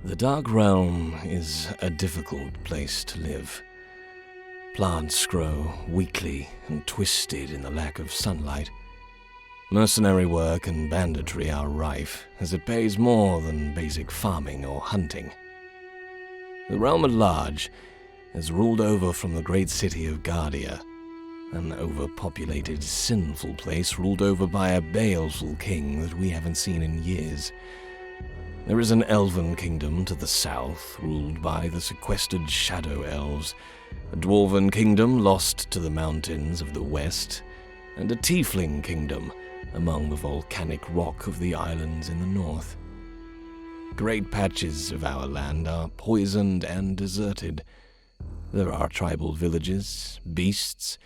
The Dark Realm is a difficult place to live. Plants grow weakly and twisted in the lack of sunlight. Mercenary work and banditry are rife, as it pays more than basic farming or hunting. The realm at large is ruled over from the great city of Guardia, an overpopulated, sinful place ruled over by a baleful king that we haven't seen in years. There is an elven kingdom to the south, ruled by the sequestered shadow elves, a dwarven kingdom lost to the mountains of the west, and a tiefling kingdom among the volcanic rock of the islands in the north. Great patches of our land are poisoned and deserted. There are tribal villages, beasts,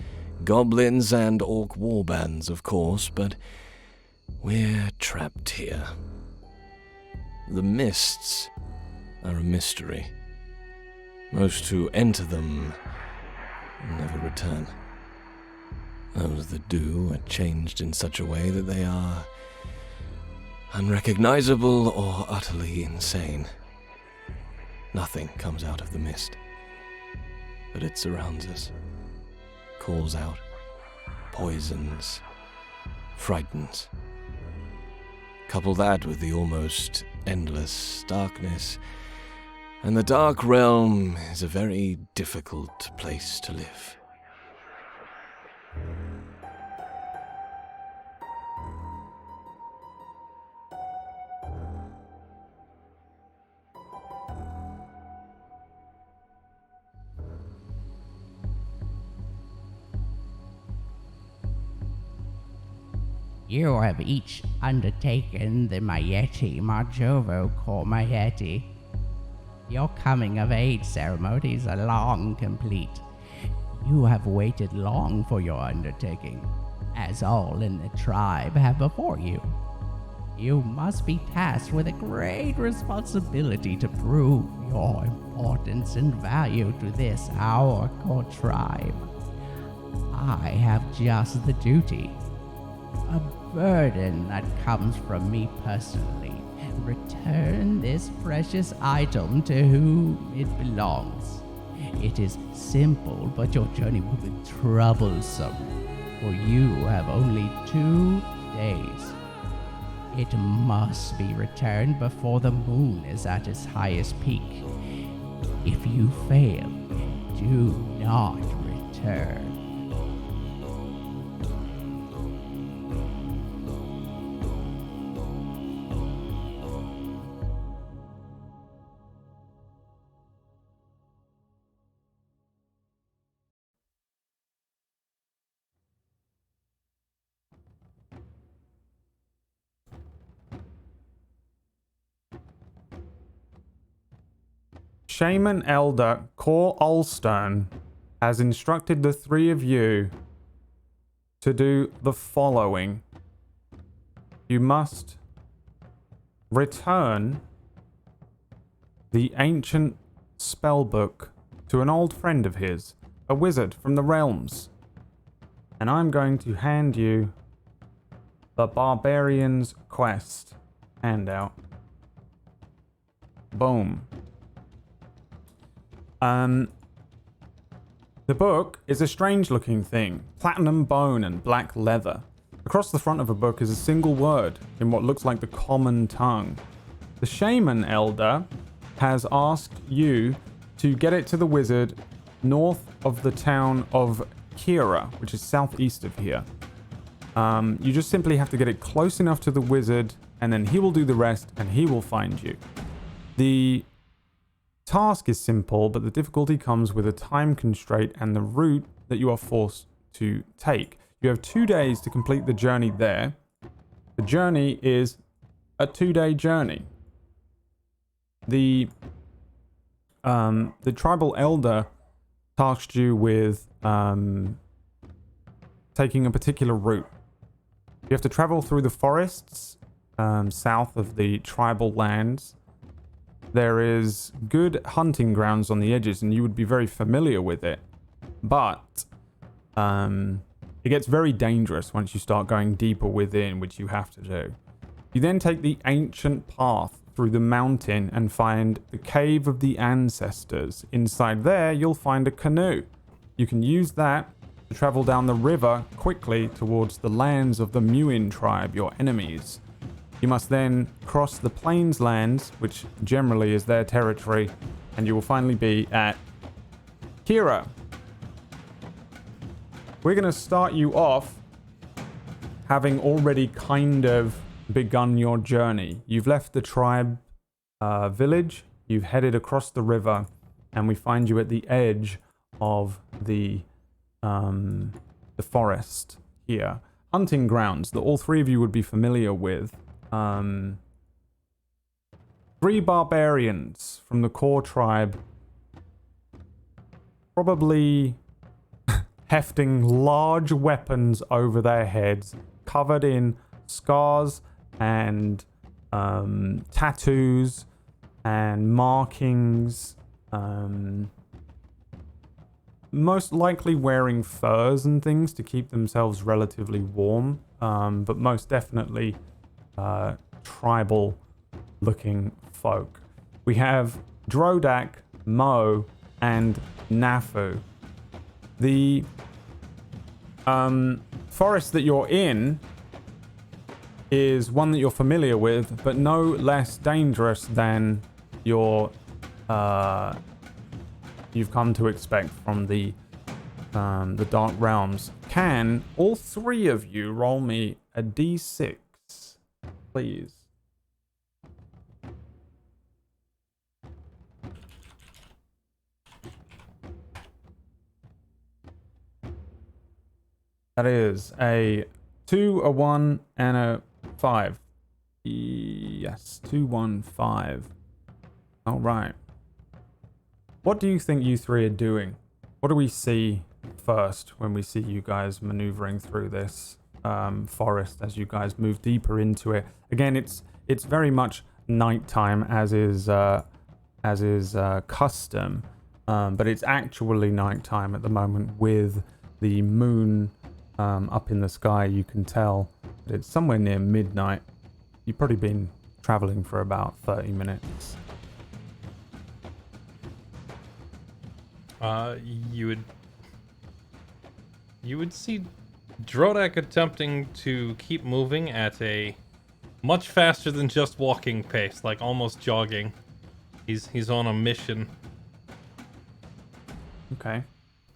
goblins, and orc warbands, of course, but we're trapped here. The mists are a mystery. Most who enter them never return. Those that do are changed in such a way that they are unrecognizable or utterly insane. Nothing comes out of the mist, but it surrounds us, calls out, poisons, frightens. Couple that with the almost endless darkness, and the Dark Realm is a very difficult place to live. You have each undertaken the Mayeti Marjovo Kor Mayeti. Your coming-of-age ceremonies are long complete. You have waited long for your undertaking, as all in the tribe have before you. You must be tasked with a great responsibility to prove your importance and value to this, our Kor Tribe. I have just the duty, a burden that comes from me personally. Return this precious item to whom it belongs. It is simple, but your journey will be troublesome, for you have only 2 days. It must be returned before the moon is at its highest peak. If you fail, do not return. Shaman Elder Kor Ulstern has instructed the 3 of you to do the following. You must return the ancient spellbook to an old friend of his, a wizard from the realms. And I'm going to hand you the Barbarians Quest handout. Boom. The book is a strange looking thing, platinum bone and black leather. Across the front of a book is a single word in what looks like the common tongue. The Shaman Elder has asked you to get it to the wizard north of the town of Kira, which is southeast of here. You just simply have to get it close enough to the wizard, and then he will do the rest, and he will find you. The task is simple, but the difficulty comes with a time constraint and the route that you are forced to take. You have 2 days to complete the journey there. The journey is a 2-day journey. The tribal elder tasked you with taking a particular route. You have to travel through the forests south of the tribal lands. There is good hunting grounds on the edges, and you would be very familiar with it. But it gets very dangerous once you start going deeper within, which you have to do. You then take the ancient path through the mountain and find the Cave of the Ancestors. Inside there, you'll find a canoe. You can use that to travel down the river quickly towards the lands of the Muin tribe, your enemies. You must then cross the plains lands, which generally is their territory, and you will finally be at Kira. We're going to start you off having already kind of begun your journey. You've left the tribe village, you've headed across the river, and we find you at the edge of the forest here. Hunting grounds that all three of you would be familiar with. 3 barbarians from the Kor Tribe, probably hefting large weapons over their heads, covered in scars and tattoos and markings, most likely wearing furs and things to keep themselves relatively warm, but most definitely tribal looking folk. We have Drodak, Mo, and Nafu. The forest that you're in is one that you're familiar with, but no less dangerous than you've come to expect from the Dark Realms. Can all three of you roll me a d6, please? That is a 2, a 1, and a 5. Yes, 2, 1, 5. All right. What do you think you three are doing? What do we see first when we see you guys maneuvering through this forest as you guys move deeper into it? Again, it's very much nighttime, as is custom, but it's actually nighttime at the moment with the moon up in the sky. You can tell that it's somewhere near midnight. You've probably been traveling for about 30 minutes. You would see Drodak attempting to keep moving at a much faster than just walking pace, like almost jogging. He's on a mission. Okay.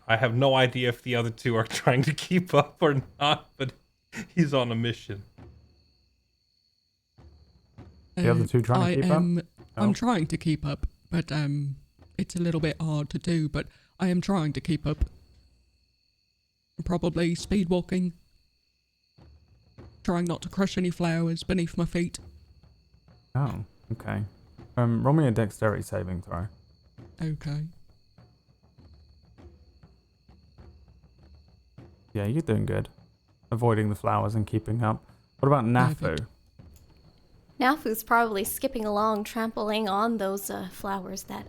I have no idea if the other two are trying to keep up or not, but he's on a mission. The other two trying to keep up? I'm trying to keep up, but it's a little bit hard to do, but I am trying to keep up. Probably speed walking. Trying not to crush any flowers beneath my feet. Oh, okay. Roll me a dexterity saving throw. Okay. Yeah, you're doing good. Avoiding the flowers and keeping up. What about Nafu? Nafu's probably skipping along, trampling on those flowers that,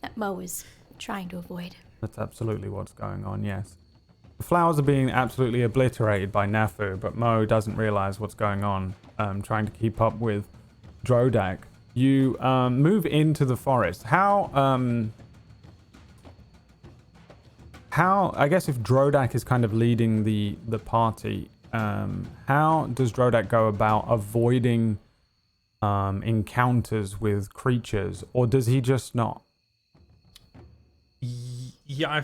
that Mo is trying to avoid. That's absolutely what's going on, yes. The flowers are being absolutely obliterated by Nafu, but Mo doesn't realize what's going on, trying to keep up with Drodak. You move into the forest. How, I guess if Drodak is kind of leading the party, how does Drodak go about avoiding encounters with creatures, or does he just not? Yeah,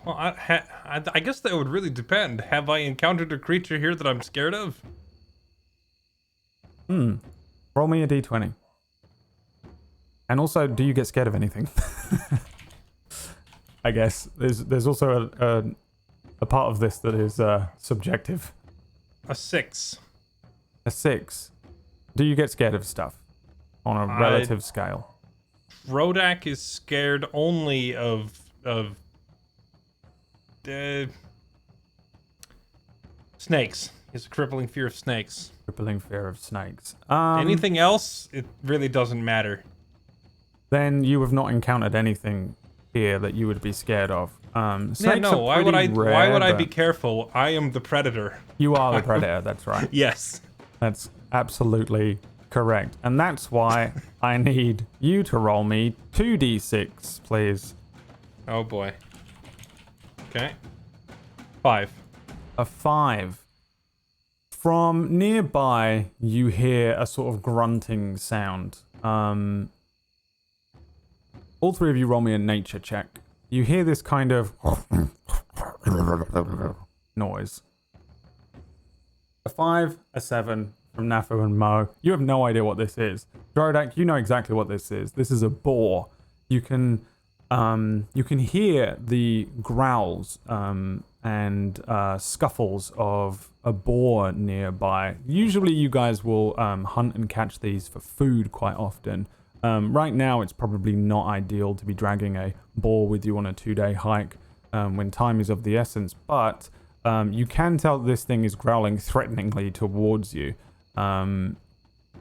I guess that would really depend. Have I encountered a creature here that I'm scared of? Roll me a d20. And also, do you get scared of anything? I guess there's also a part of this that is subjective. A 6. A 6. Do you get scared of stuff on a relative scale? Drodak is scared only of snakes. He has a crippling fear of snakes. Crippling fear of snakes. Anything else, it really doesn't matter. Then you have not encountered anything here that you would be scared of. Yeah, Snakes no. are pretty rare, Why would I be but careful? I am the predator. You are the predator. That's right. Yes. That's absolutely correct. And that's why I need you to roll me 2d6, please. Oh boy. Okay. 5. A 5. From nearby, you hear a sort of grunting sound. All three of you roll me a nature check. You hear this kind of noise. A 5, a 7 from Nafu and Mo. You have no idea what this is. Drodak, you know exactly what this is. This is a boar. You can hear the growls and scuffles of a boar nearby. Usually you guys will hunt and catch these for food quite often. Right now it's probably not ideal to be dragging a boar with you on a 2-day hike when time is of the essence, but you can tell this thing is growling threateningly towards you.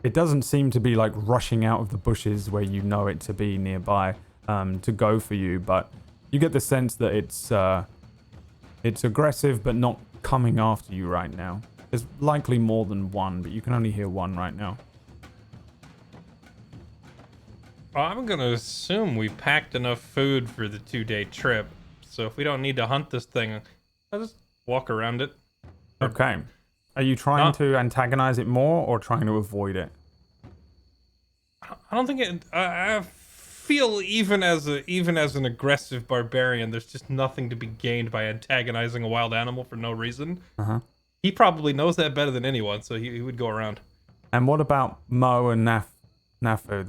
It doesn't seem to be like rushing out of the bushes where you know it to be nearby to go for you, but you get the sense that it's aggressive but not coming after you right now. There's likely more than one, but you can only hear one right now. I'm gonna assume we packed enough food for the 2-day trip, so if we don't need to hunt this thing, I'll just walk around it. Okay. Are you trying to antagonize it more or trying to avoid it? I don't think it. I feel even as an aggressive barbarian, there's just nothing to be gained by antagonizing a wild animal for no reason. He probably knows that better than anyone, so he would go around. And what about Mo and Nafu?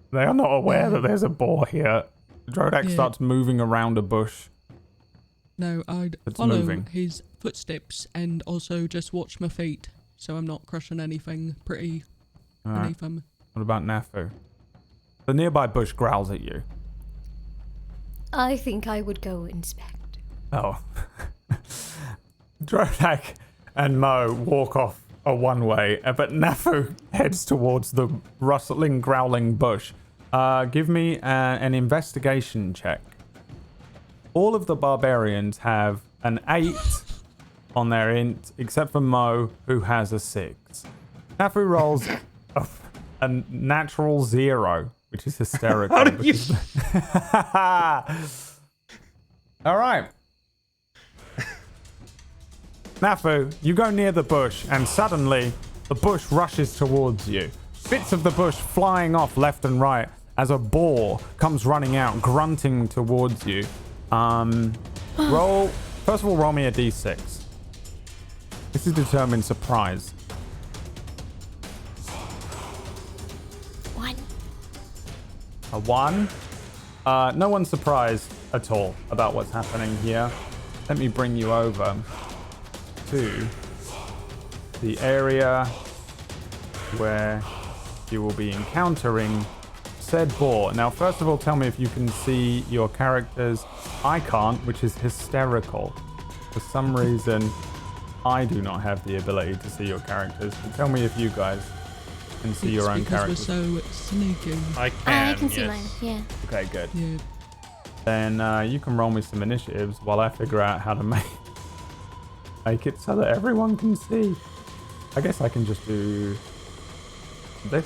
They are not aware that there's a boar here. Drodak starts moving around a bush. No, I'd follow his footsteps and also just watch my feet, so I'm not crushing anything pretty beneath him. What about Nafu? The nearby bush growls at you. I think I would go inspect. Oh. Drodak and Mo walk off a one-way, but Nafu heads towards the rustling, growling bush. Give me an investigation check. All of the barbarians have an 8 on their int, except for Mo, who has a 6. Nafu rolls a natural 0, which is hysterical. How did you? All right. Nafu, you go near the bush, and suddenly the bush rushes towards you. Bits of the bush flying off left and right as a boar comes running out, grunting towards you. First of all, roll me a d6. This is determined surprise. 1. A 1. No one's surprised at all about what's happening here. Let me bring you over to the area where you will be encountering said boar. Now, first of all, tell me if you can see your characters. I can't, which is hysterical. For some reason, I do not have the ability to see your characters. But tell me if you guys can see your own characters. Because we're so sneaky. I can See mine, yeah. Okay, good. Yeah. Then you can roll me some initiatives while I figure out how to make it so that everyone can see. I guess I can just do this.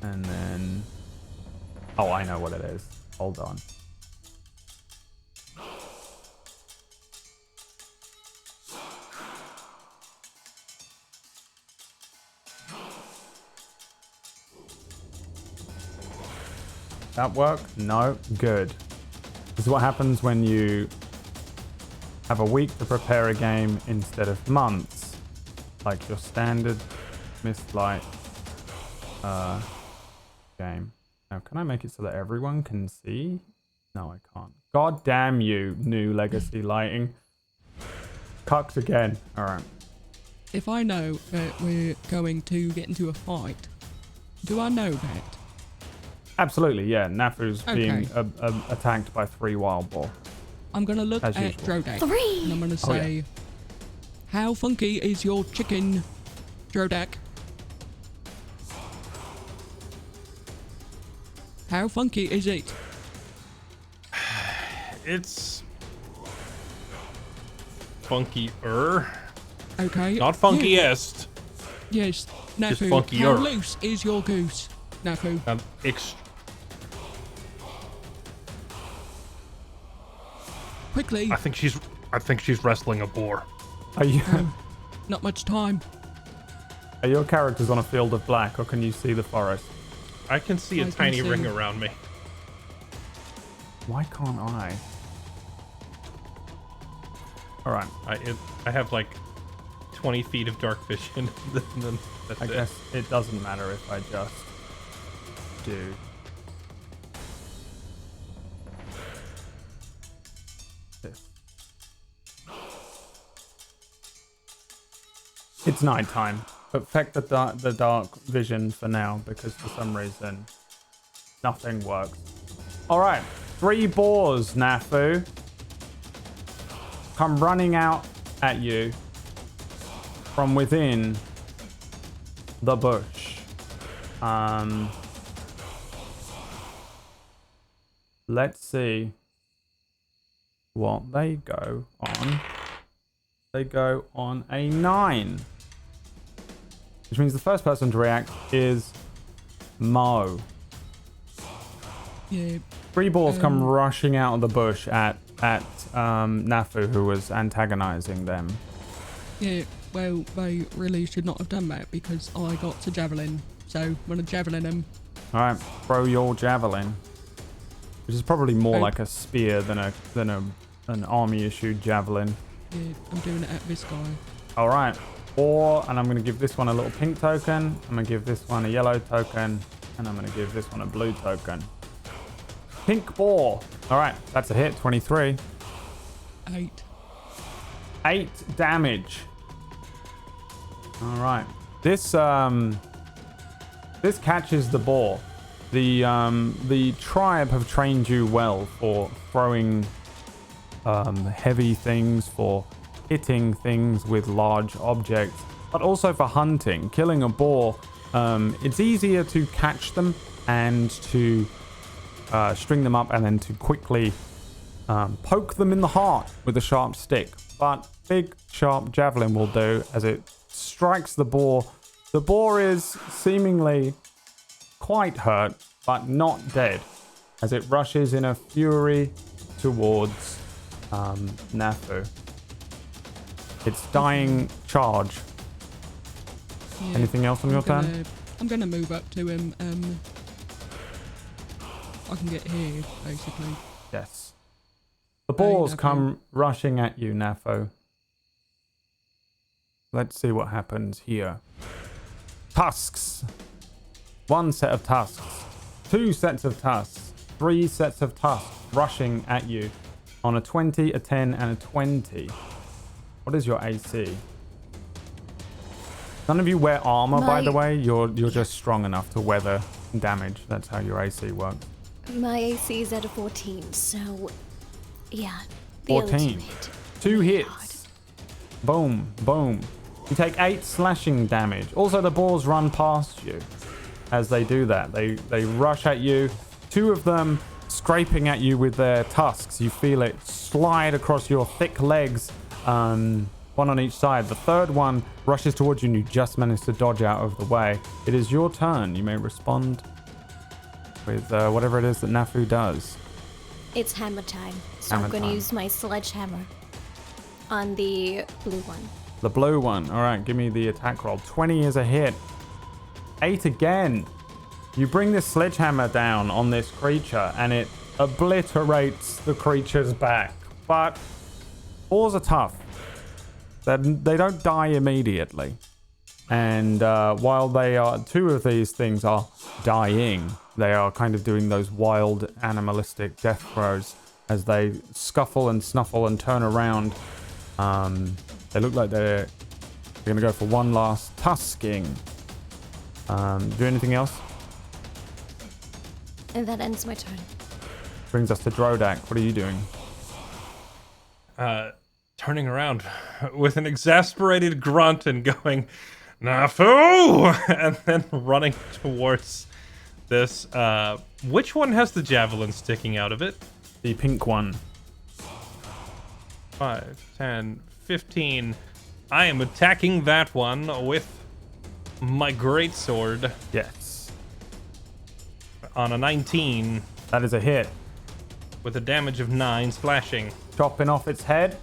And then... Oh, I know what it is. Hold on. That work? No? Good. This is what happens when you have a week to prepare a game instead of months. Like your standard Mistlight game. Now, can I make it so that everyone can see? No, I can't. God damn you, new legacy lighting. Cucked again. Alright. If I know that we're going to get into a fight, do I know that? Absolutely, yeah. Nafu's being Okay. attacked by 3 wild boar. I'm going to look As at usual. Drodak. 3. And I'm going to say, how funky is your chicken, Drodak? How funky is it? It's funkier. Okay. Not funkiest. Yes. Nafu, funkier. how loose is your goose? Nafu. Quickly. I think she's wrestling a boar. Are you? Not much time. Are your characters on a field of black, or can you see the forest? I can see a tiny ring around me. Why can't I? All right. I have like 20 feet of dark vision. Then that's I guess it doesn't matter if I just do. This. It's nighttime. Affect the dark vision for now because for some reason nothing works. All right, 3 boars, Nafu, come running out at you from within the bush. Let's see what they go on. They go on a 9. Which means the first person to react is Mo. Yeah. 3 balls come rushing out of the bush at Nafu, who was antagonizing them. Yeah, well, they really should not have done that because I got to javelin. So I'm gonna javelin them. All right, throw your javelin, which is probably more like a spear than an army-issued javelin. Yeah, I'm doing it at this guy. All right. And I'm going to give this one a little pink token. I'm going to give this one a yellow token. And I'm going to give this one a blue token. Pink ball. All right. That's a hit. 23. 8. 8 damage. All right. This catches the boar. The tribe have trained you well for throwing heavy things, for hitting things with large objects, but also for hunting. Killing a boar, it's easier to catch them and to string them up and then to quickly poke them in the heart with a sharp stick. But big sharp javelin will do as it strikes the boar. The boar is seemingly quite hurt, but not dead, as it rushes in a fury towards Nafu. Its dying charge. Yeah, Anything else on your turn? I'm gonna move up to him. I can get here, basically. Yes. The boars come rushing at you, Nafu. Let's see what happens here. Tusks. 1 set of tusks. 2 sets of tusks. 3 sets of tusks rushing at you on a 20, a 10, and a 20. What is your AC? None of you wear armor, by the way. You're just strong enough to weather damage. That's how your AC works. My AC is at a 14, so yeah. 14. 2 hits. Boom, boom. You take 8 slashing damage. Also, the boars run past you as they do that. They rush at you. 2 of them scraping at you with their tusks. You feel it slide across your thick legs. 1 on each side. The 3rd one rushes towards you and you just manage to dodge out of the way. It is your turn. You may respond with whatever it is that Nafu does. It's hammer time, so I'm going to use my sledgehammer on the blue one. The blue one. All right, give me the attack roll. 20 is a hit. 8 again. You bring this sledgehammer down on this creature and it obliterates the creature's back. But boars are tough. They don't die immediately. And while 2 of these things are dying, they are kind of doing those wild animalistic death throes as they scuffle and snuffle and turn around. They look like they're going to go for one last tusking. Do anything else? And that ends my turn. Brings us to Drodak. What are you doing? Turning around with an exasperated grunt and going, Nafu! And then running towards this. Which one has the javelin sticking out of it? The pink one. 5, 10, 15. I am attacking that one with my greatsword Yes. on a 19 That is a hit. with a damage of 9 slashing. Chopping off its head.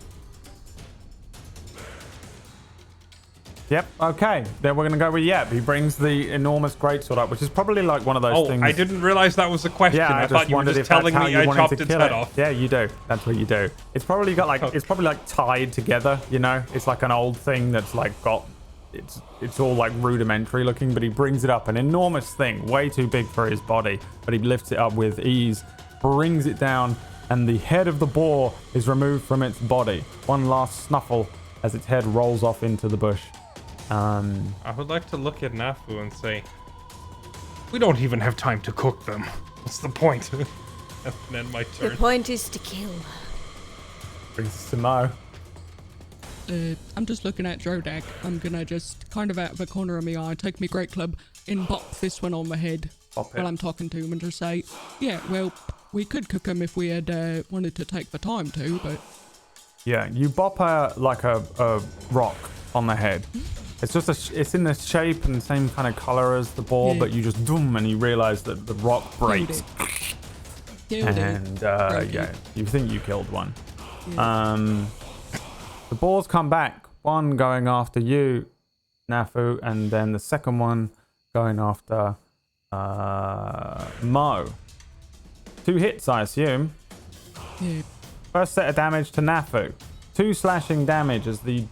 Yep, okay. Then we're going to go with Yep. He brings the enormous greatsword up, which is probably like one of those things. I didn't realize that was a question. Yeah, I thought you were just telling me I chopped its head off. Yeah, you do. That's what you do. It's probably got like it's probably like tied together, you know? It's like an old thing that's like got it's all like rudimentary looking, but he brings it up, an enormous thing, way too big for his body, but he lifts it up with ease, brings it down, and the head of the boar is removed from its body. One last snuffle as its head rolls off into the bush. I would like to look at Nafu and say, we don't even have time to cook them. What's the point? And then my The turn. point is to kill. Brings us to Mo. I'm just looking at Drodak. I'm gonna just kind of out of the corner of my eye take my great club and bop this one on the head Bop it. while I'm talking to him and just say, yeah, well, we could cook them if we had wanted to take the time to, but... Yeah, you bop like a rock on the head. It's just it's in the shape and same kind of color as the ball, Yeah. but you just doom and you realize that the rock breaks. Killed it. And Broke yeah, it. you think you killed one. Yeah. The balls come back. One going after you, Nafu, and then the second one going after Mo. 2 hits, I assume. Yeah. First set of damage to Nafu. 2 slashing damage as the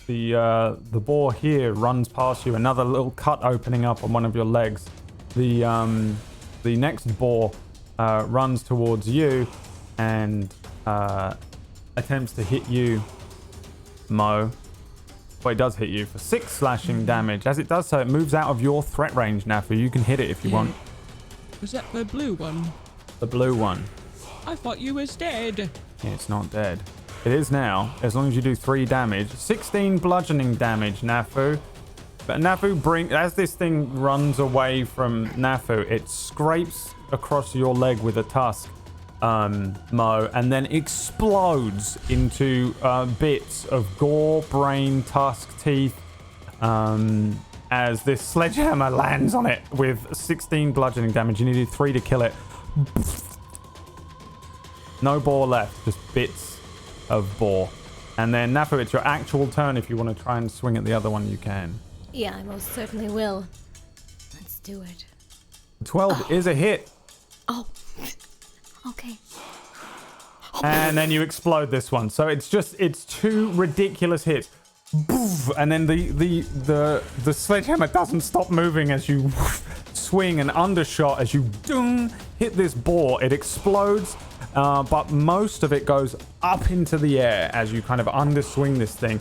boar here runs past you. Another little cut opening up on one of your legs. The next boar runs towards you and attempts to hit you, Mo. Well, it does hit you for 6 slashing damage. As it does so, it moves out of your threat range, Nafu. You can hit it if you want. Was that the blue one? The blue one. I thought you was dead. Yeah, it's not dead. It is now, as long as you do 3 damage. 16 bludgeoning damage, Nafu. But Nafu as this thing runs away from Nafu, it scrapes across your leg with a tusk, Mo, and then explodes into bits of gore, brain, tusk, teeth, as this sledgehammer lands on it with 16 bludgeoning damage. You needed 3 to kill it. No boar left, just bits of boar. And then Nafu, it's your actual turn. If you want to try and swing at the other one, you can. Yeah, I most certainly will. Let's do it. 12 is a hit. Oh. Okay. And then you explode this one. So it's 2 ridiculous hits. Boof, and then the sledgehammer doesn't stop moving as you swing an undershot as you hit this boar. It explodes, but most of it goes up into the air as you kind of underswing this thing.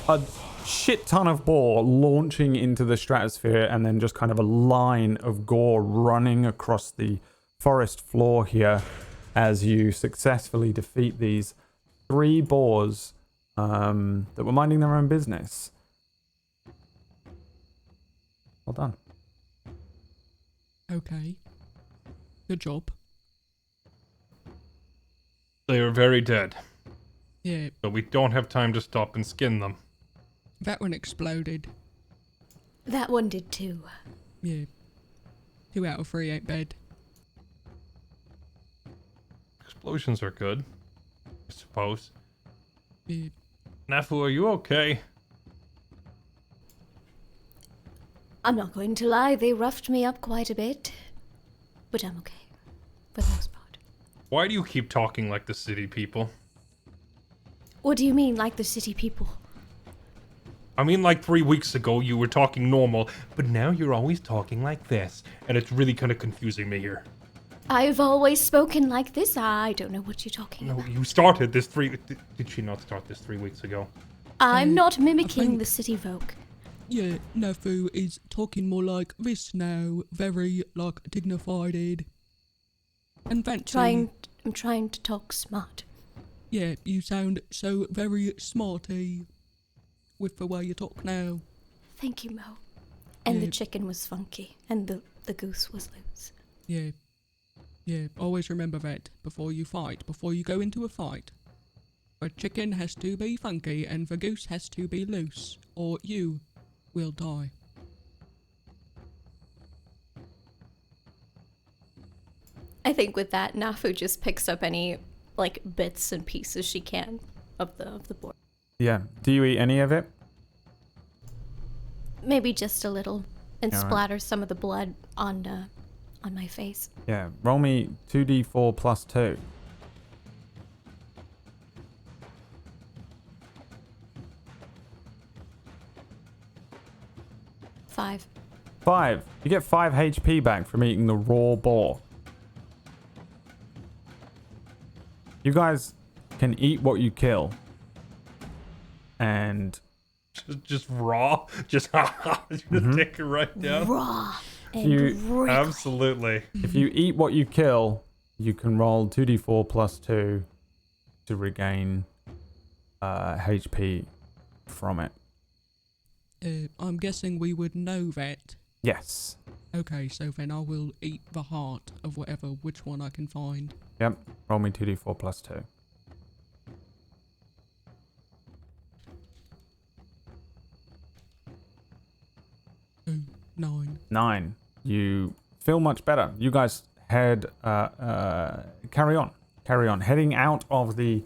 A shit ton of boar launching into the stratosphere, and then just kind of a line of gore running across the forest floor here as you successfully defeat these 3 boars that were minding their own business. Well done. Okay. Good job. They are very dead, Yeah, but we don't have time to stop and skin them. that one exploded. That one did too. Yeah. 2 out of 3 ain't bad. Explosions are good, I suppose. Yeah. Nafu, are you okay? I'm not going to lie, they roughed me up quite a bit. But I'm okay. For the most part. Why do you keep talking like the city people? What do you mean, like the city people? I mean, like 3 weeks ago you were talking normal, but now you're always talking like this, and it's really kind of confusing me here. I've always spoken like this. I don't know what you're talking No, about. you started this Did she not start this 3 weeks ago? I'm not mimicking think- the city folk. Yeah, Nafu is talking more like this now. Very, like, dignified and fancy. I'm trying to talk smart. Yeah, you sound so very smarty with the way you talk now. Thank you, Mo. And the Yeah. chicken was funky, and the goose was loose. Yeah. Yeah, always remember that before you fight, before you go into a fight. The chicken has to be funky and the goose has to be loose, or you will die. I think with that, Nafu just picks up any like bits and pieces she can of the board. Yeah. Do you eat any of it? Maybe just a little, and All right. splatter some of the blood on my face. Yeah. Roll me 2d4 plus 2. Five. 5. You get 5 HP back from eating the raw boar. You guys can eat what you kill. And Just raw. Just take it right down. Raw and You- wriggly. Absolutely. if you eat what you kill, you can roll 2d4 plus 2 to regain HP from it. I'm guessing we would know that. Yes. Okay, so then I will eat the heart of which one I can find. Yep. Roll me 2d4 plus 2. Oh, 9. 9. You feel much better. You guys carry on. Heading out of the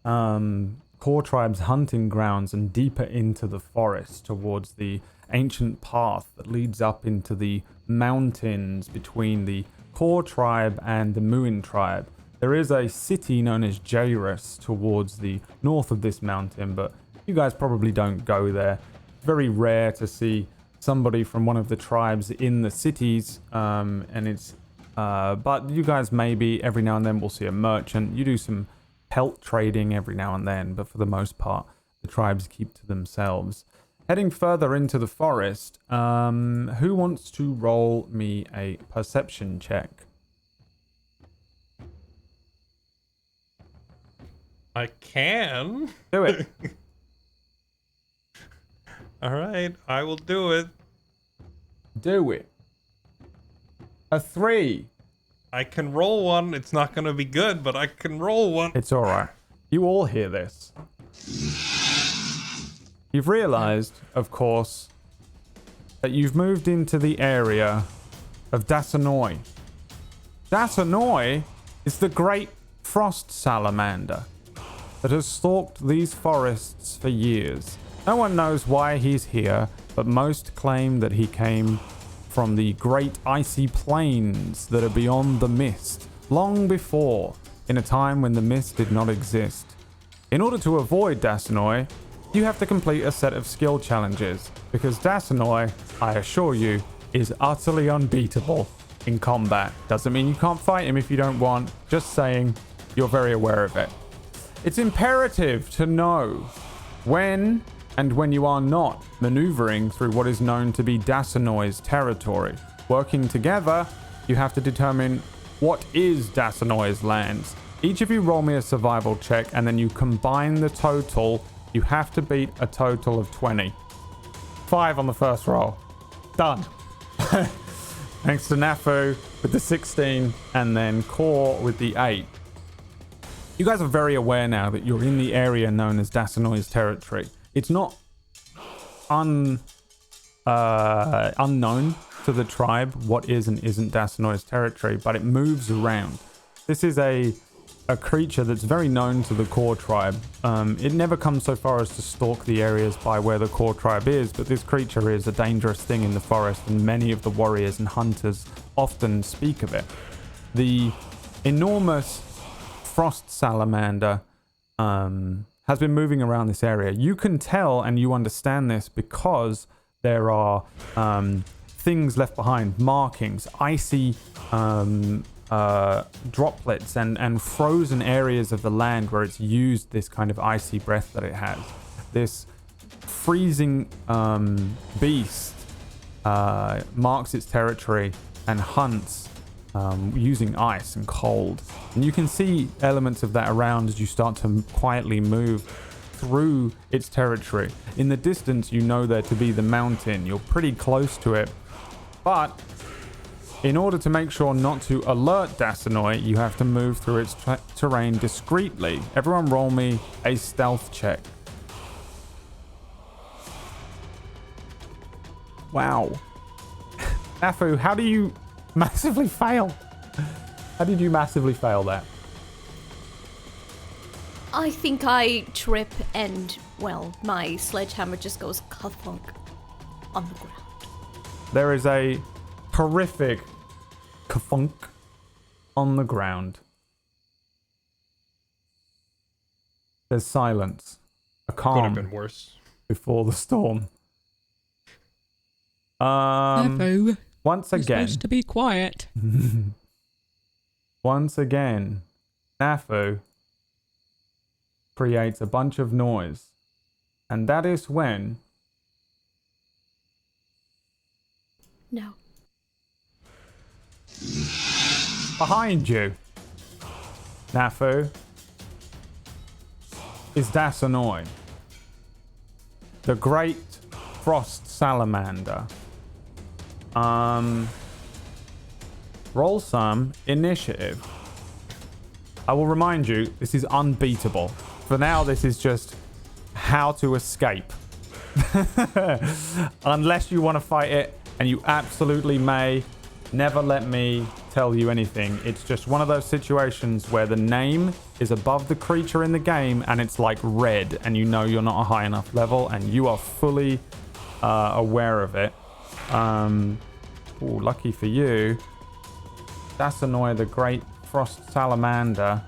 Kor Tribe's hunting grounds and deeper into the forest towards the ancient path that leads up into the mountains between the Kor Tribe and the Muin Tribe. There is a city known as Jairus towards the north of this mountain, but you guys probably don't go there. Very rare to see somebody from one of the tribes in the cities, but you guys maybe every now and then will see a merchant. You do some pelt trading every now and then, but for the most part, the tribes keep to themselves. Heading further into the forest, who wants to roll me a perception check? I can. Do it. All right, I will do it. Do it. A 3. I can roll one. It's not going to be good, but I can roll one. It's all right. You all hear this. You've realized, of course, that you've moved into the area of Dasanoi. Dasanoi is the great Frost Salamander that has stalked these forests for years. No one knows why he's here, but most claim that he came from the great icy plains that are beyond the mist, long before, in a time when the mist did not exist. In order to avoid Dasanoi, you have to complete a set of skill challenges, because Dasanoi, I assure you, is utterly unbeatable in combat. Doesn't mean you can't fight him if you don't want, just saying you're very aware of it. It's imperative to know when and when you are not maneuvering through what is known to be Dasanoi's territory. Working together, you have to determine what is Dasanoi's lands. Each of you roll me a survival check, and then you combine the total. You have to beat a total of 20. 5 on the first roll. Done. Thanks to Nafu with the 16, and then Kor with the 8. You guys are very aware now that you're in the area known as Dasanoi's territory. It's not unknown to the tribe what is and isn't Dasanoi's territory, but it moves around. This is a creature that's very known to the Kor Tribe. It never comes so far as to stalk the areas by where the Kor Tribe is, but this creature is a dangerous thing in the forest, and many of the warriors and hunters often speak of it. The enormous Frost Salamander has been moving around this area. You can tell and you understand this because there are things left behind, markings, icy droplets and frozen areas of the land where it's used this kind of icy breath that it has. This freezing beast marks its territory and hunts using ice and cold. And you can see elements of that around as you start to quietly move through its territory. In the distance, you know there to be the mountain. You're pretty close to it, but In order to make sure not to alert Dasanoi, you have to move through its terrain discreetly. Everyone roll me a stealth check. Wow. Nafu, how do you massively fail? How did you massively fail that? I think I trip and, well, my sledgehammer just goes ka-thunk on the ground. There is a horrific ka-thunk on the ground. There's silence. A Could have calm been worse. before the storm. Nafu, Once you're again, supposed to be quiet. once again, Nafu creates a bunch of noise. And that is when No. behind you, Nafu, is Dasanoi, the great Frost Salamander. Roll some initiative. I will remind you, this is unbeatable. For now, this is just how to escape. Unless you want to fight it, and you absolutely may. Never let me tell you anything. It's just one of those situations where the name is above the creature in the game, and it's like red, and you know you're not a high enough level, and you are fully aware of it. Ooh, lucky for you, Dasanoi, the great Frost Salamander,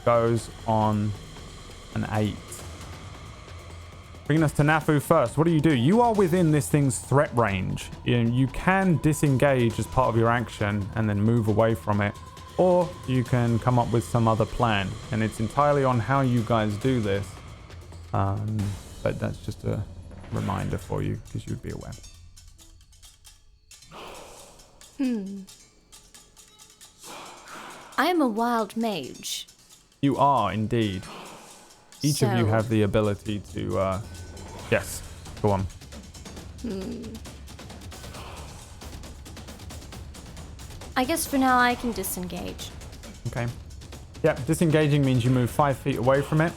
goes on an 8. Bringing us to Nafu first. What do? You are within this thing's threat range. You can disengage as part of your action and then move away from it. Or you can come up with some other plan. And it's entirely on how you guys do this. But that's just a reminder for you because you'd be aware. I am a wild mage. You are indeed. Each of you So- have the ability to, yes, go on. I guess for now I can disengage. Okay. Yep, disengaging means you move 5 feet away from it.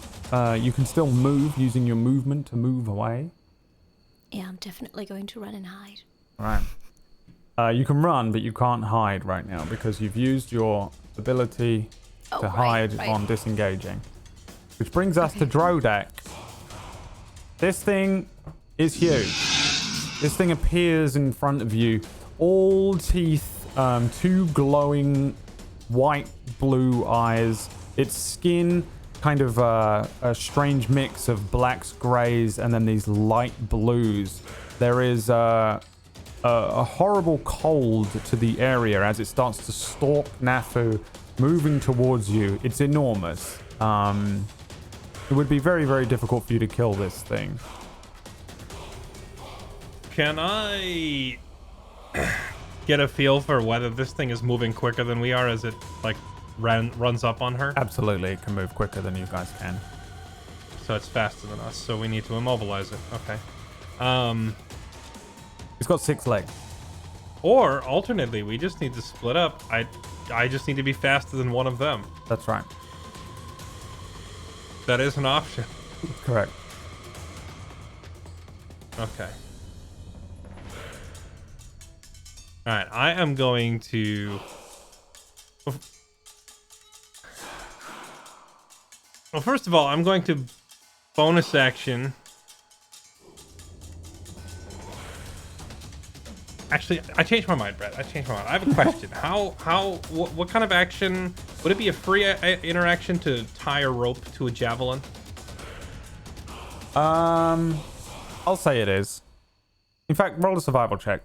You can still move using your movement to move away. Yeah, I'm definitely going to run and hide. All right. You can run, but you can't hide right now because you've used your ability Oh, to right, hide right. on disengaging. Which brings us to Drodak. This thing is huge. This thing appears in front of you. All teeth, 2 glowing white blue eyes. Its skin kind of a strange mix of blacks, greys, and then these light blues. There is a horrible cold to the area as it starts to stalk Nafu, moving towards you. It's enormous. It would be very, very difficult for you to kill this thing. Can I get a feel for whether this thing is moving quicker than we are as it like runs up on her? Absolutely, it can move quicker than you guys can. So it's faster than us, so we need to immobilize it. Okay. It's got 6 legs. Or alternately, we just need to split up. I just need to be faster than one of them. That's right. That is an option. Correct. Okay. Alright, I am going to... Well, first of all, I'm going to bonus action. Actually, I changed my mind, Brett. I changed my mind. I have a question. What kind of action... Would it be a free interaction to tie a rope to a javelin? I'll say it is. In fact, roll a survival check.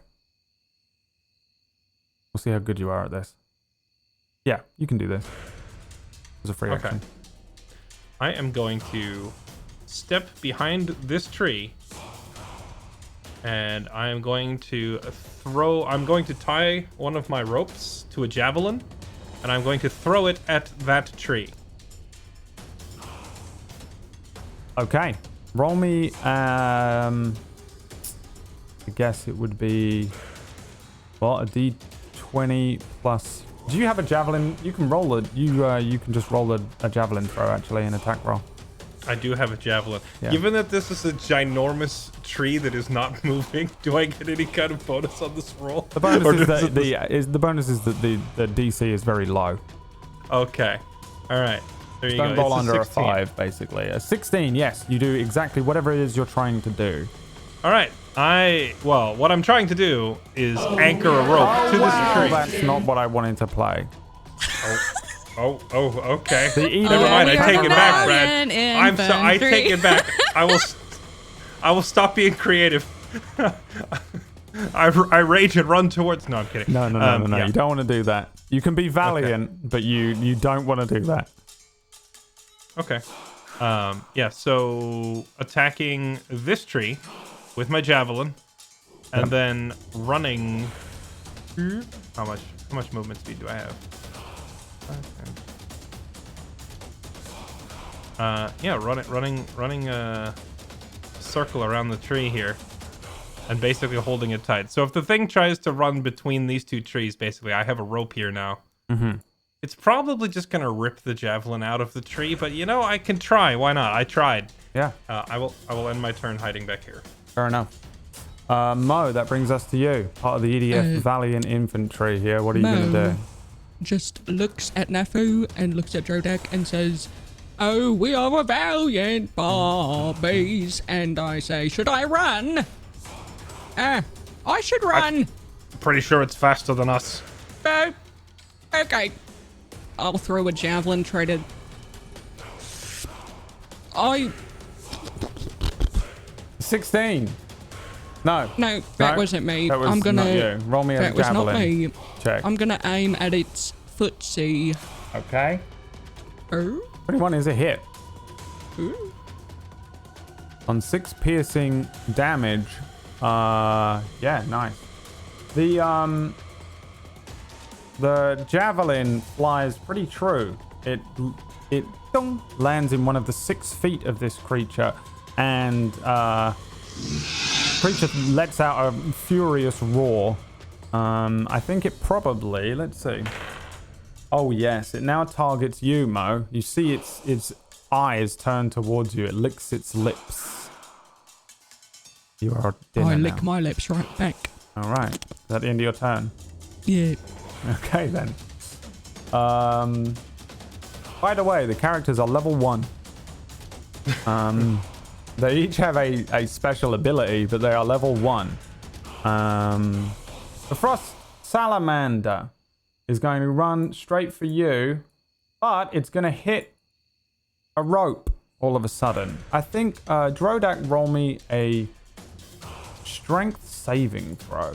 We'll see how good you are at this. Yeah, you can do this. It's a free action. I am going to step behind this tree, and I am going to I'm going to tie one of my ropes to a javelin, and I'm going to throw it at that tree. Okay. Roll me, I guess it would be Well, a d20 plus. Do you have a javelin? You can roll it. You can just roll a javelin throw actually, an attack roll. I do have a javelin. Yeah. Given that this is a ginormous tree that is not moving, do I get any kind of bonus on this roll? The bonus Or is does that it- the bonus is that the DC is very low. Okay. All right. There you Don't go. roll It's under a 16. 5, basically. A 16, yes, you do exactly whatever it is you're trying to do. All right. Well, what I'm trying to do is anchor a rope to this tree. That's not what I wanted to play. Oh, okay. The EDF Never mind. I we are take it back, Brad. Valiant I take infantry. it back. I will stop being creative. I rage and run towards. No, I'm kidding. No. Yeah. You don't want to do that. You can be valiant, but you don't want to do that. Okay. Yeah. So attacking this tree with my javelin, and then running. How much movement speed do I have? Yeah, running a circle around the tree here, and basically holding it tight. So if the thing tries to run between these two trees, basically, I have a rope here now. Mm-hmm. It's probably just gonna rip the javelin out of the tree, but you know, I can try. Why not? I tried. Yeah, I will end my turn hiding back here. fair enough. Mo, that brings us to you. Part of the EDF Valiant Infantry here. What are you going to do? Just looks at Nafu and looks at Drodak and says, "Oh, we are a valiant barbies." And I say, "Should I run?" I should run. Pretty sure it's faster than us. Okay. I'll throw a javelin, try to... 16. No. No, that wasn't me. That was I'm gonna... not you. Roll me a That was not javelin. me. Check. I'm gonna aim at its footsie. Okay. Oh. 21 is a hit. Ooh. On 6 piercing damage. Yeah, nice. The javelin flies pretty true. It dong, lands in one of the 6 feet of this creature, and creature lets out a furious roar. I think it probably, let's see. Oh yes, it now targets you, Mo. You see its eyes turn towards you. It licks its lips. You are dinner I now. lick my lips right back. All right. Is that the end of your turn? Yeah. Okay then. By the way, the characters are level 1. They each have a special ability, but they are level 1. The Frost Salamander is going to run straight for you, but it's going to hit a rope all of a sudden. I think Drodak, roll me a strength saving throw.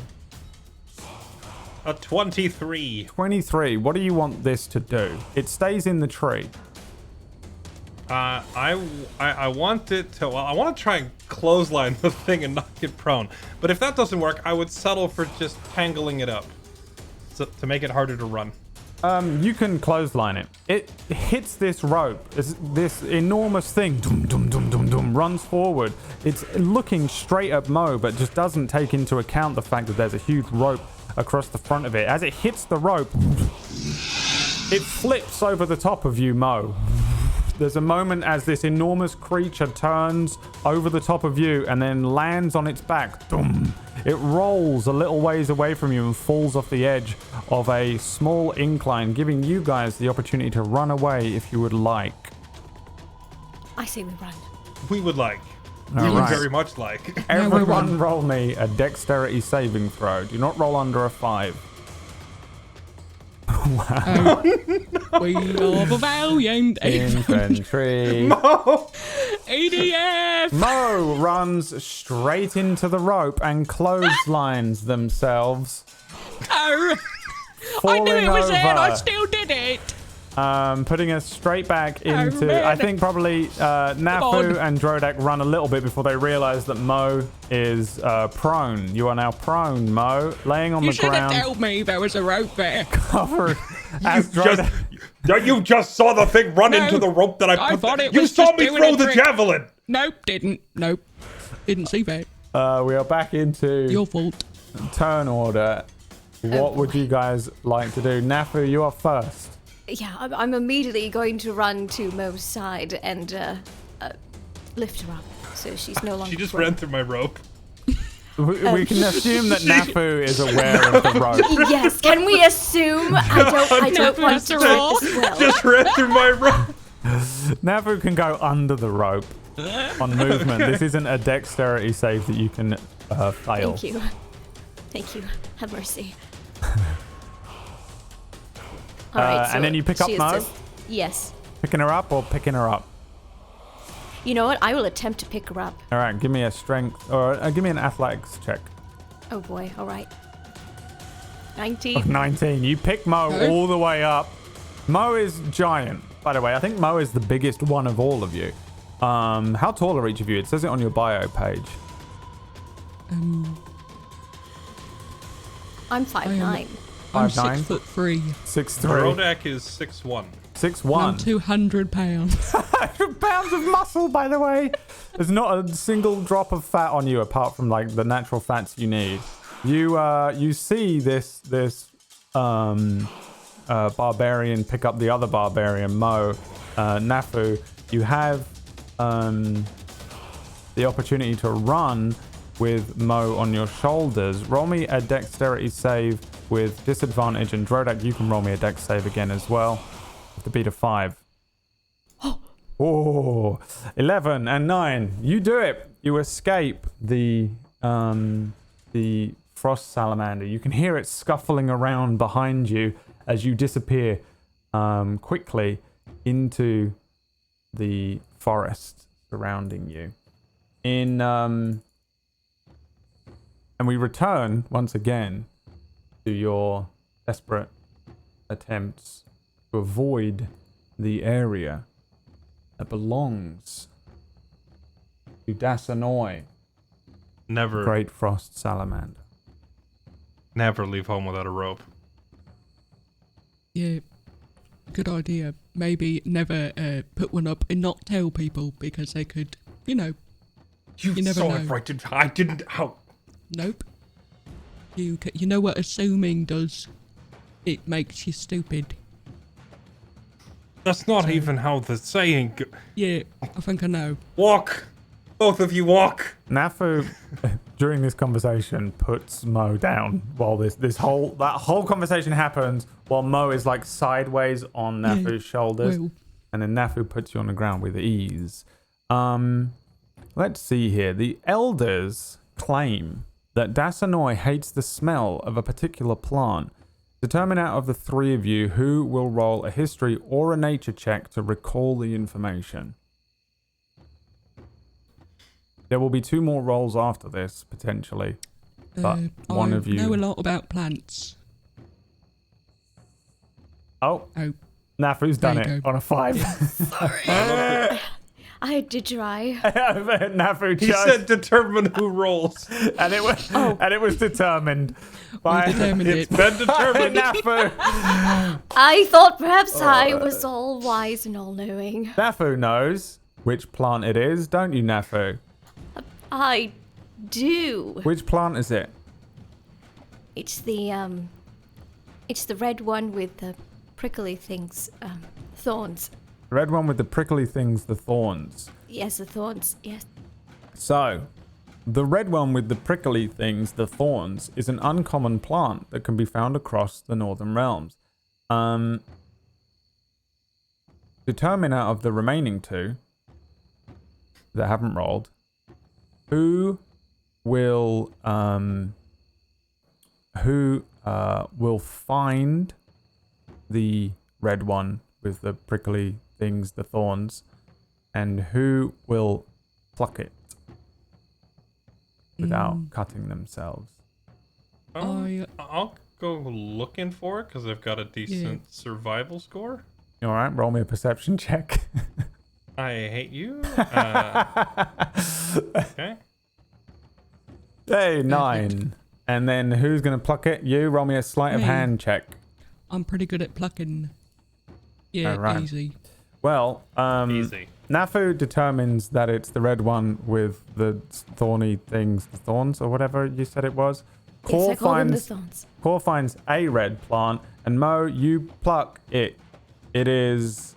A 23. 23. What do you want this to do? It stays in the tree. I want it to. Well, I want to try and clothesline the thing and knock it prone. But if that doesn't work, I would settle for just tangling it up, to make it harder to run. You can clothesline it. It hits this rope. This enormous thing runs forward. It's looking straight at Mo, but just doesn't take into account the fact that there's a huge rope across the front of it. As it hits the rope, it flips over the top of you, Mo. There's a moment as this enormous creature turns over the top of you and then lands on its back. It rolls a little ways away from you and falls off the edge of a small incline, giving you guys the opportunity to run away if you would like. I say we run. We would like. All We would right. very much like. Everyone roll me a dexterity saving throw. Do not roll under a 5. We are the valiant Infantry. EDF. Mo runs straight into the rope and clotheslines themselves, Oh, I falling knew it was over, there. I still did it. putting us straight back into. man. I think probably Nafu and Drodak run a little bit before they realize that Mo is prone. You are now prone, Mo, laying on You the should have ground, told me there was a rope there. covered as Drodak. You just saw the thing run No, into the rope that I I put. thought it You was saw just me doing throw a the trick. javelin. Nope, didn't. Nope. Didn't see that. We are back into Your fault. turn order. What would you guys like to do? Nafu, you are first. Yeah, I'm immediately going to run to Mo's side and lift her up so she's no longer. She just floating. ran through my rope. We can assume that Nafu is aware of the rope. Yes, can we assume? I don't want to roll. take this well. Just ran through my rope. Nafu can go under the rope on movement. This isn't a dexterity save that you can fail. Thank you. Thank you. Have mercy. All right, and then you pick up she is Mo? just- Yes. Picking her up or picking her up? You know what? I will attempt to pick her up. All right, give me a strength or give me an athletics check. Oh boy. All right. 19. 19. You pick Mo all the way up. Mo is giant, by the way. I think Mo is the biggest one of all of you. How tall are each of you? It says it on your bio page. I'm 5'9". I'm 5'9"? 6'3". 6'3". Drodak is 6'1". 6'1". I'm 200 pounds. Pounds of muscle, by the way. There's not a single drop of fat on you apart from like the natural fats you need. You see this barbarian pick up the other barbarian, Mo, Nafu. You have the opportunity to run with Mo on your shoulders. Roll me a dexterity save with disadvantage, and Drodak, you can roll me a dex save again as well. With the beat of 5. Oh, 11 and 9. You do it. You escape the Frost Salamander. You can hear it scuffling around behind you as you disappear quickly into the forest surrounding you. And we return once again to your desperate attempts to avoid the area that belongs to Dasanoi, Never, Great Frost Salamander. never leave home without a rope. Yeah, good idea. Maybe never put one up and not tell people because they could, you never saw know. it right. I didn't. How? Nope. You know what assuming does? It makes you stupid. That's not even how the saying. Yeah, I think I know. Walk, both of you walk. Nafu, during this conversation, puts Mo down while that whole conversation happens while Mo is like sideways on Nafu's shoulders, Well, and then Nafu puts you on the ground with ease. Let's see here. The elders claim that Dasanoi hates the smell of a particular plant. Determine out of the three of you who will roll a history or a nature check to recall the information. There will be 2 more rolls after this, potentially. But one I of you... know a lot about plants. Oh, Oh, Nafu's done There you it go. on a 5. I did try. Nafu He just... said determine who rolls. and it was determined by... we determined It's it. been determined. Nafu. I thought perhaps I was all wise and all-knowing. Nafu knows which plant it is, don't you, Nafu? I do. Which plant is it? It's the red one with the prickly things, thorns. The red one with the prickly things, the thorns. Yes, the thorns. Yes. So, the red one with the prickly things, the thorns, is an uncommon plant that can be found across the Northern Realms. Determine out of the remaining 2 that haven't rolled, who will find the red one with the prickly things, the thorns, and who will pluck it without cutting themselves. I'll go looking for it because I've got a decent survival score. All right, roll me a perception check. I hate you. Okay. Hey, 9. And then who's going to pluck it? You. Roll me a sleight of Me. hand check. I'm pretty good at plucking. Yeah, Alright. easy. Well, Easy. Nafu determines that it's the red one with the thorny things, the thorns or whatever you said it was. Yes, I call them the thorns. Kor finds a red plant, and Mo, you pluck it. It is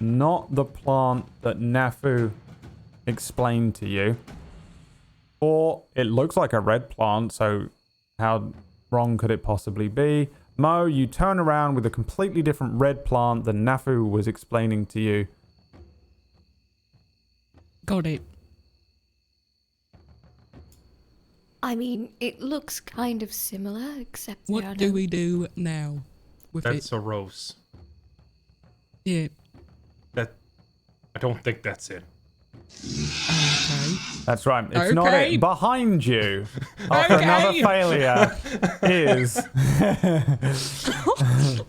not the plant that Nafu explained to you. Or it looks like a red plant, so how wrong could it possibly be? Mo, you turn around with a completely different red plant than Nafu was explaining to you. Got it. I mean, it looks kind of similar, except there are What do no- we do now with That's it? a rose. Yeah. I don't think that's it. Okay. That's right. It's not Okay. it. Behind you, after Okay. another failure, is...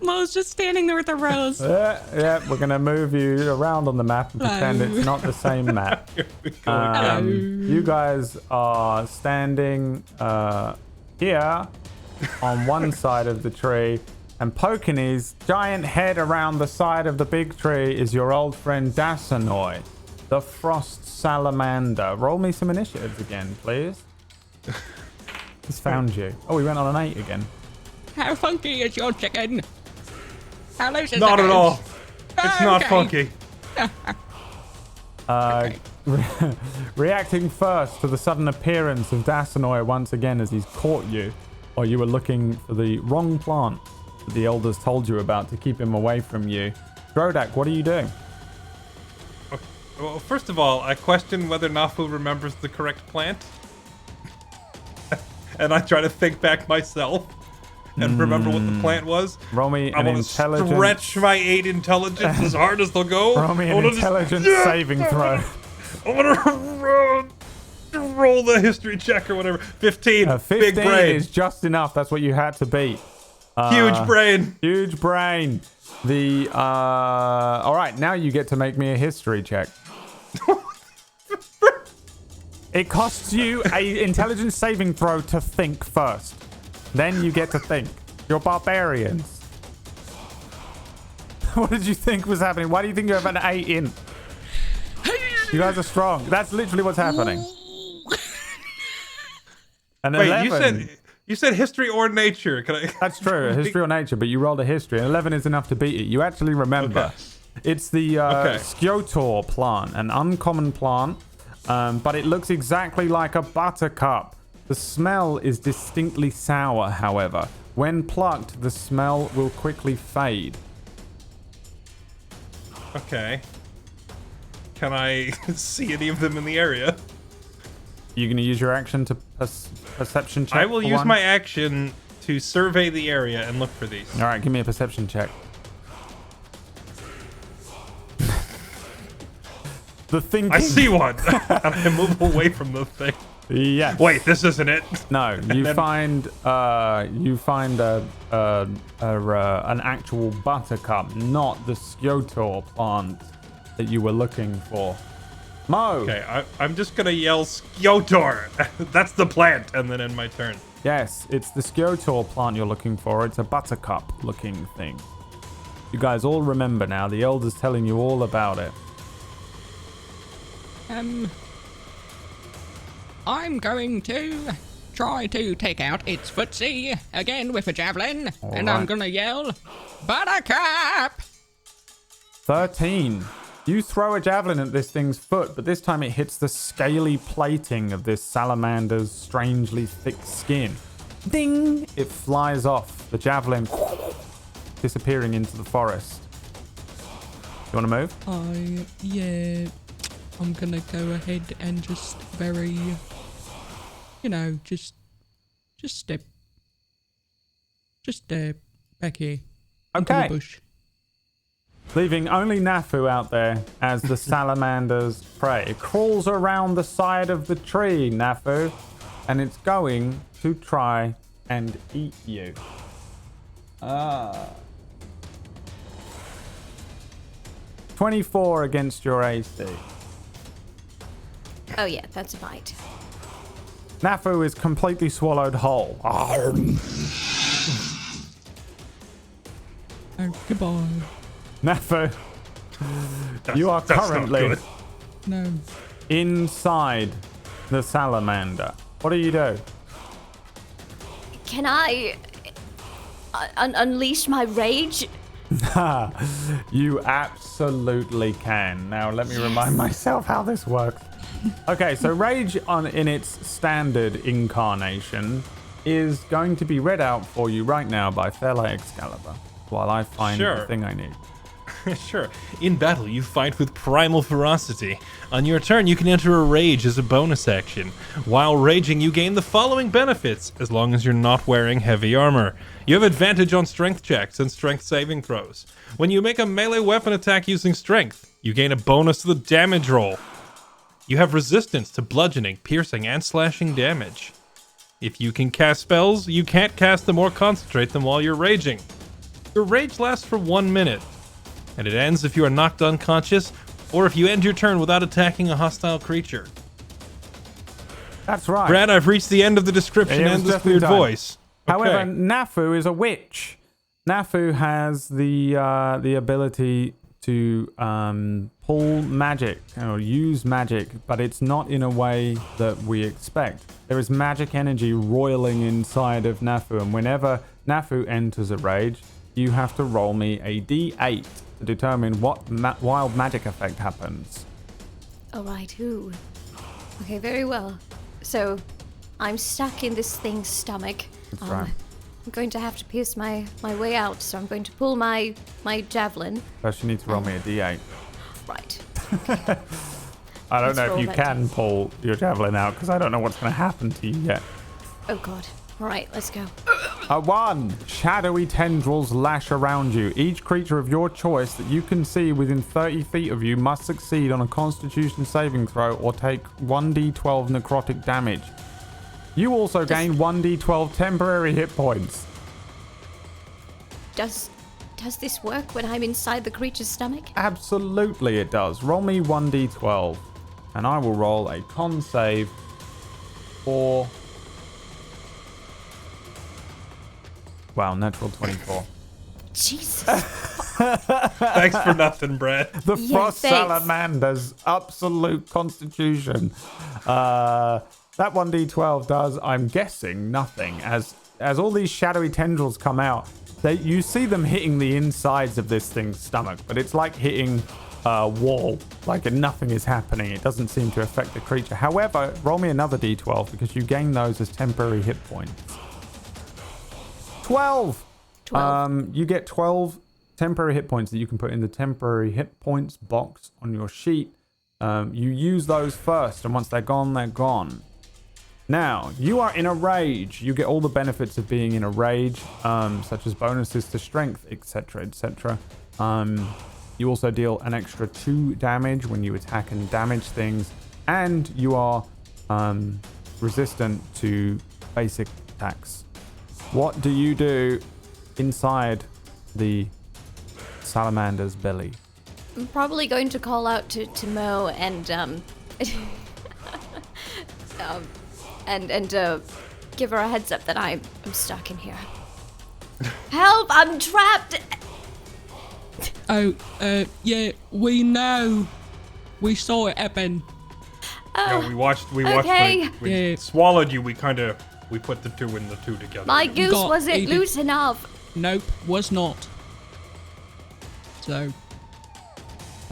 Mo's just standing there with a rose. yeah, we're going to move you around on the map and pretend Hello. it's not the same map. Hello. You guys are standing here on one side of the tree, and poking his giant head around the side of the big tree is your old friend Dasanoi, the Frost Salamander. Roll me some initiatives again, please. He's found you. Oh, we went on an 8 again. How funky is your chicken? How loose is Not it? at all. It's not Okay. funky. Reacting first to the sudden appearance of Dasanoi once again as he's caught you, while you were looking for the wrong plant that the elders told you about to keep him away from you. Drodak, what are you doing? Well, first of all, I question whether Nafu remembers the correct plant. And I try to think back myself and remember what the plant was. Roll me I an want to intelligence. stretch my 8 intelligence as hard as they'll go. Roll me I an wanna just- intelligence saving throw. I want to roll the history check or whatever. 15. 15 Big brain. is just enough. That's what you had to beat. Huge brain. Huge brain. The all right, now you get to make me a history check. It costs you a intelligence saving throw to think first. Then you get to think. You're barbarians. What did you think was happening? Why do you think you have an 8 in? You guys are strong. That's literally what's happening. An Wait, 11. you said history or nature. Can I? That's true, a history or nature, but you rolled a history. And 11 is enough to beat it. You actually remember. Okay. It's the Kyoto Plant, an uncommon plant, but it looks exactly like a buttercup. The smell is distinctly sour, however. When plucked, the smell will quickly fade. Okay. Can I see any of them in the area? You're going to use your action to perception check? I will for use one? my action to survey the area and look for these. All right, give me a perception check. The thinking. I see one, and I move away from the thing. Yes. Wait, this isn't it. No, you then- find an actual buttercup, not the Kyoto plant that you were looking for. Mo. Okay, I'm just gonna yell Skyotor. That's the plant, and then in my turn. Yes, it's the Kyoto plant you're looking for. It's a buttercup-looking thing. You guys all remember now. The elder's telling you all about it. I'm going to try to take out its footsie again with a javelin, and I'm right. gonna yell, Buttercup! 13. You throw a javelin at this thing's foot, but this time it hits the scaly plating of this salamander's strangely thick skin. Ding! It flies off, the javelin disappearing into the forest. You want to move? Yeah, I'm gonna go ahead and just very, just step back here. Into Okay. the bush. Leaving only Nafu out there as the salamander's prey. It crawls around the side of the tree, Nafu, and it's going to try and eat you. 24 against your AC. Oh yeah, that's a bite. Nafu is completely swallowed whole. Oh, goodbye. Nafu, you are That's not currently good. No. inside the salamander. What do you do? Can I unleash my rage? You absolutely can. Now, let me remind myself how this works. Okay, so Rage in its standard incarnation is going to be read out for you right now by Fairlight Excalibur while I find the thing I need. Sure. In battle, you fight with primal ferocity. On your turn, you can enter a rage as a bonus action. While raging, you gain the following benefits, as long as you're not wearing heavy armor. You have advantage on strength checks and strength saving throws. When you make a melee weapon attack using strength, you gain a bonus to the damage roll. You have resistance to bludgeoning, piercing, and slashing damage. If you can cast spells, you can't cast them or concentrate them while you're raging. Your rage lasts for 1 minute, and it ends if you are knocked unconscious or if you end your turn without attacking a hostile creature. That's right. Brad, I've reached the end of the description and this weird voice. However, Okay. Nafu is a witch. Nafu has the ability to pull magic or use magic, but it's not in a way that we expect. There is magic energy roiling inside of Nafu, and whenever Nafu enters a rage, you have to roll me a d8 to determine what wild magic effect happens. All right, ooh. Okay, very well. So, I'm stuck in this thing's stomach. That's right. I'm going to have to pierce my way out, so I'm going to pull my javelin. First, you need to roll me a d8. Right. I don't Let's know if roll you that can pull your javelin out because I don't know what's going to happen to you yet. Oh god. All right, let's go. A 1. Shadowy tendrils lash around you. Each creature of your choice that you can see within 30 feet of you must succeed on a Constitution saving throw or take 1d12 necrotic damage. You also gain 1d12 temporary hit points. Does this work when I'm inside the creature's stomach? Absolutely it does. Roll me 1d12 and I will roll a con save for... Wow, natural 24. Jesus. Thanks for nothing, Brad. The Yeah, Frost thanks. Salamander's absolute constitution. That 1d12 does, I'm guessing, nothing. As all these shadowy tendrils come out, you see them hitting the insides of this thing's stomach, but it's like hitting a wall. Like nothing is happening. It doesn't seem to affect the creature. However, roll me another d12 because you gain those as temporary hit points. 12! 12. You get 12 temporary hit points that you can put in the temporary hit points box on your sheet. You use those first, and once they're gone, they're gone. Now, you are in a rage. You get all the benefits of being in a rage, such as bonuses to strength, etc., etc. You also deal an extra 2 damage when you attack and damage things, and you are resistant to basic attacks. What do you do inside the salamander's belly? I'm probably going to call out to Mo and give her a heads up that I'm stuck in here. Help! I'm trapped. Oh, yeah, we know. We saw it happen. Yeah, we watched okay. when we Yeah. swallowed you. We put the two and the two together. My goose got wasn't aided. loose enough. Nope, was not. So,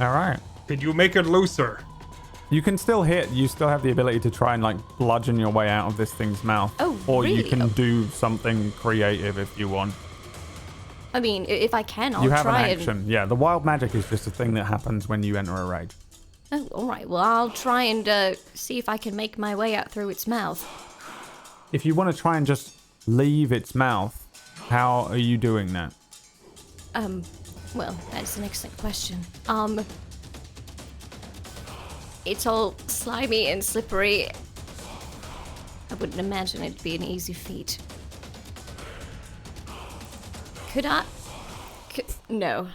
All right. Did you make it looser? You can still hit. You still have the ability to try and like bludgeon your way out of this thing's mouth. Oh, or you really? can Oh. do something creative if you want. I mean, if I can, I'll You have an try action. Yeah, the wild magic is just a thing that happens when you enter a rage. Oh, all right. Well, I'll try and see if I can make my way out through its mouth. If you want to try and just leave its mouth, how are you doing that? Well, that's an excellent question. It's all slimy and slippery. I wouldn't imagine it'd be an easy feat. Could I? No.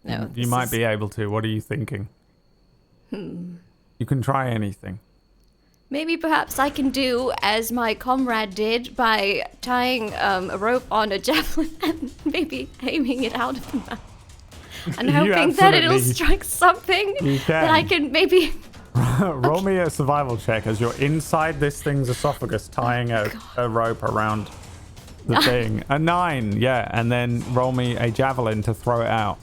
No. You might be able to. What are you thinking? You can try anything. Maybe perhaps I can do as my comrade did by tying a rope on a javelin and maybe aiming it out of the mouth. And You hoping that it'll absolutely- strike something You that I can maybe... Roll me a survival check as you're inside this thing's esophagus tying a rope around the thing. A 9, yeah. And then roll me a javelin to throw it out.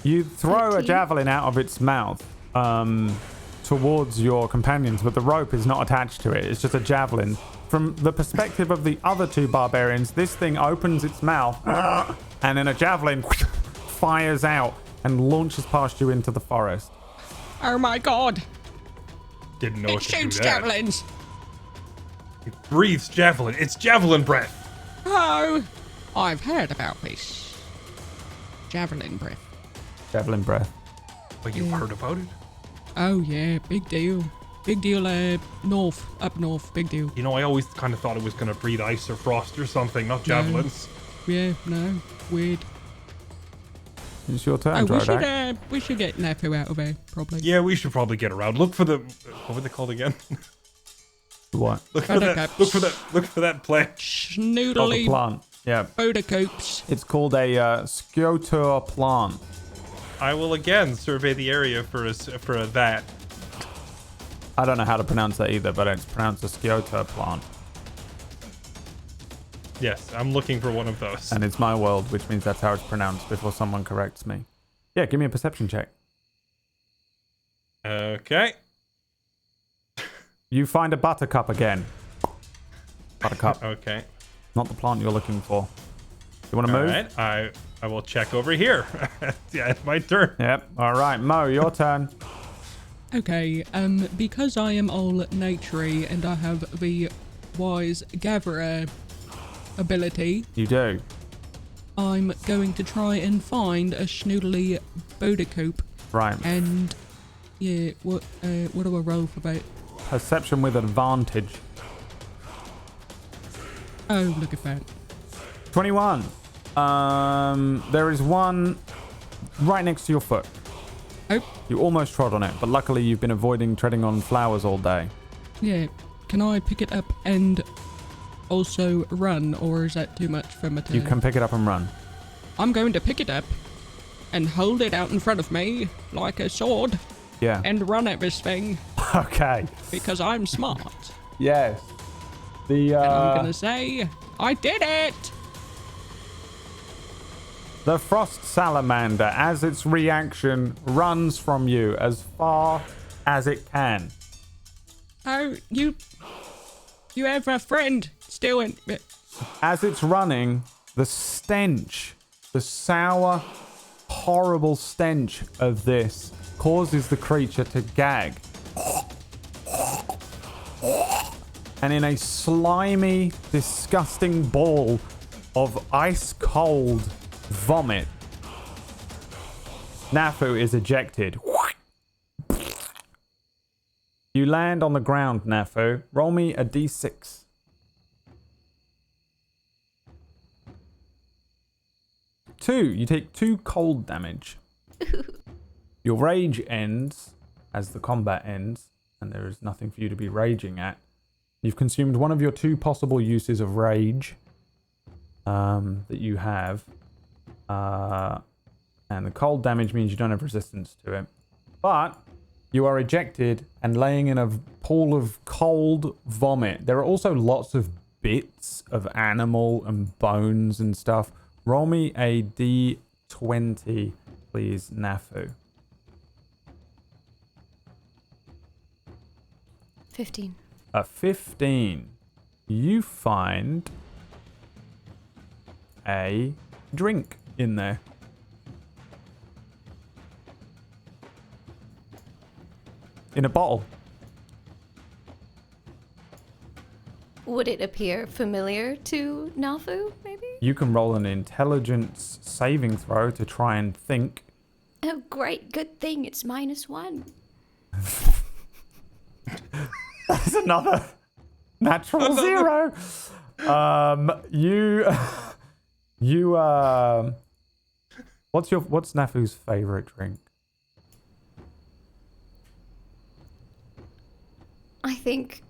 You throw 13. a javelin out of its mouth towards your companions, but the rope is not attached to it. It's just a javelin. From the perspective of the other 2 barbarians, this thing opens its mouth and then a javelin fires out and launches past you into the forest. Oh my god. Didn't know It it could do shoots that. javelins. It breathes javelin. It's javelin breath. Oh, I've heard about this. Javelin breath. Javelin breath. Well, you heard about it? Oh yeah, big deal. Big deal, up north, big deal. You know, I always kind of thought it was going to breathe ice or frost or something, not javelins. Yeah, no, weird. It's your turn, Oh, Drodak. we should get Nafu out of here, probably. Yeah, we should probably get around. Look for the... What were they called again? What? Look for that. Look for that plant. Oh, the Schnoodly plant. Yeah. Bodacopes. It's called a Kyoto Plant. I will again survey the area for that. I don't know how to pronounce that either, but it's pronounced a Kyoto Plant. Yes, I'm looking for one of those. And it's my world, which means that's how it's pronounced before someone corrects me. Yeah, give me a perception check. Okay. You find a buttercup again. Buttercup. Okay. Not the plant you're looking for. You want to All move? right. I will check over here. Yeah, it's my turn. Yep. All right, Mo, your turn. Okay, because I am all naturey and I have the wise gatherer ability, You do. I'm going to try and find a Schnoodly Bodacope. Right. And yeah, what do I roll for that? Perception with advantage. Oh, look at that. 21. There is one right next to your foot. Oh, You almost trod on it, but luckily you've been avoiding treading on flowers all day. yeah. Can I pick it up and also run, or is that too much for my turn? You can pick it up and run. I'm going to pick it up and hold it out in front of me like a sword Yeah. and run at this thing Okay. because I'm smart. Yes. The And I'm gonna say, I did it! the Frost Salamander, as its reaction, runs from you as far as it can. Oh, you have a friend still in... As it's running, the stench, the sour, horrible stench of this causes the creature to gag. And in a slimy, disgusting ball of ice-cold vomit, Nafu is ejected. You land on the ground, Nafu. Roll me a d6. 2. You take 2 cold damage. Your rage ends as the combat ends, and there is nothing for you to be raging at. You've consumed one of your 2 possible uses of rage that you have. And the cold damage means you don't have resistance to it. But you are ejected and laying in a pool of cold vomit. There are also lots of bits of animal and bones and stuff. Roll me a d20, please, Nafu. 15. A 15. You find a drink in there. In a bottle. Would it appear familiar to Nafu, maybe? You can roll an intelligence saving throw to try and think. Oh, great. Good thing it's -1. That's another natural 0. What's Nafu's favorite drink? I think...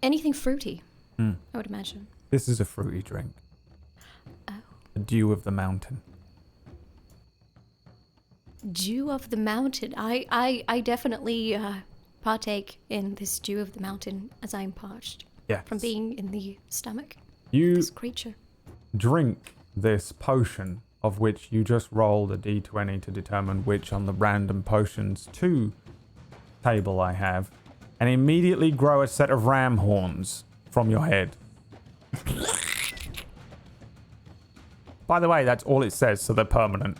Anything fruity, I would imagine. This is a fruity drink. Oh. The dew of the mountain. dew of the mountain. I definitely partake in this dew of the mountain as I'm parched Yeah. from being in the stomach of You this creature. drink this potion, of which you just rolled a d20 to determine which on the random potions 2 table I have, and immediately grow a set of ram horns from your head. By the way, that's all it says, so they're permanent.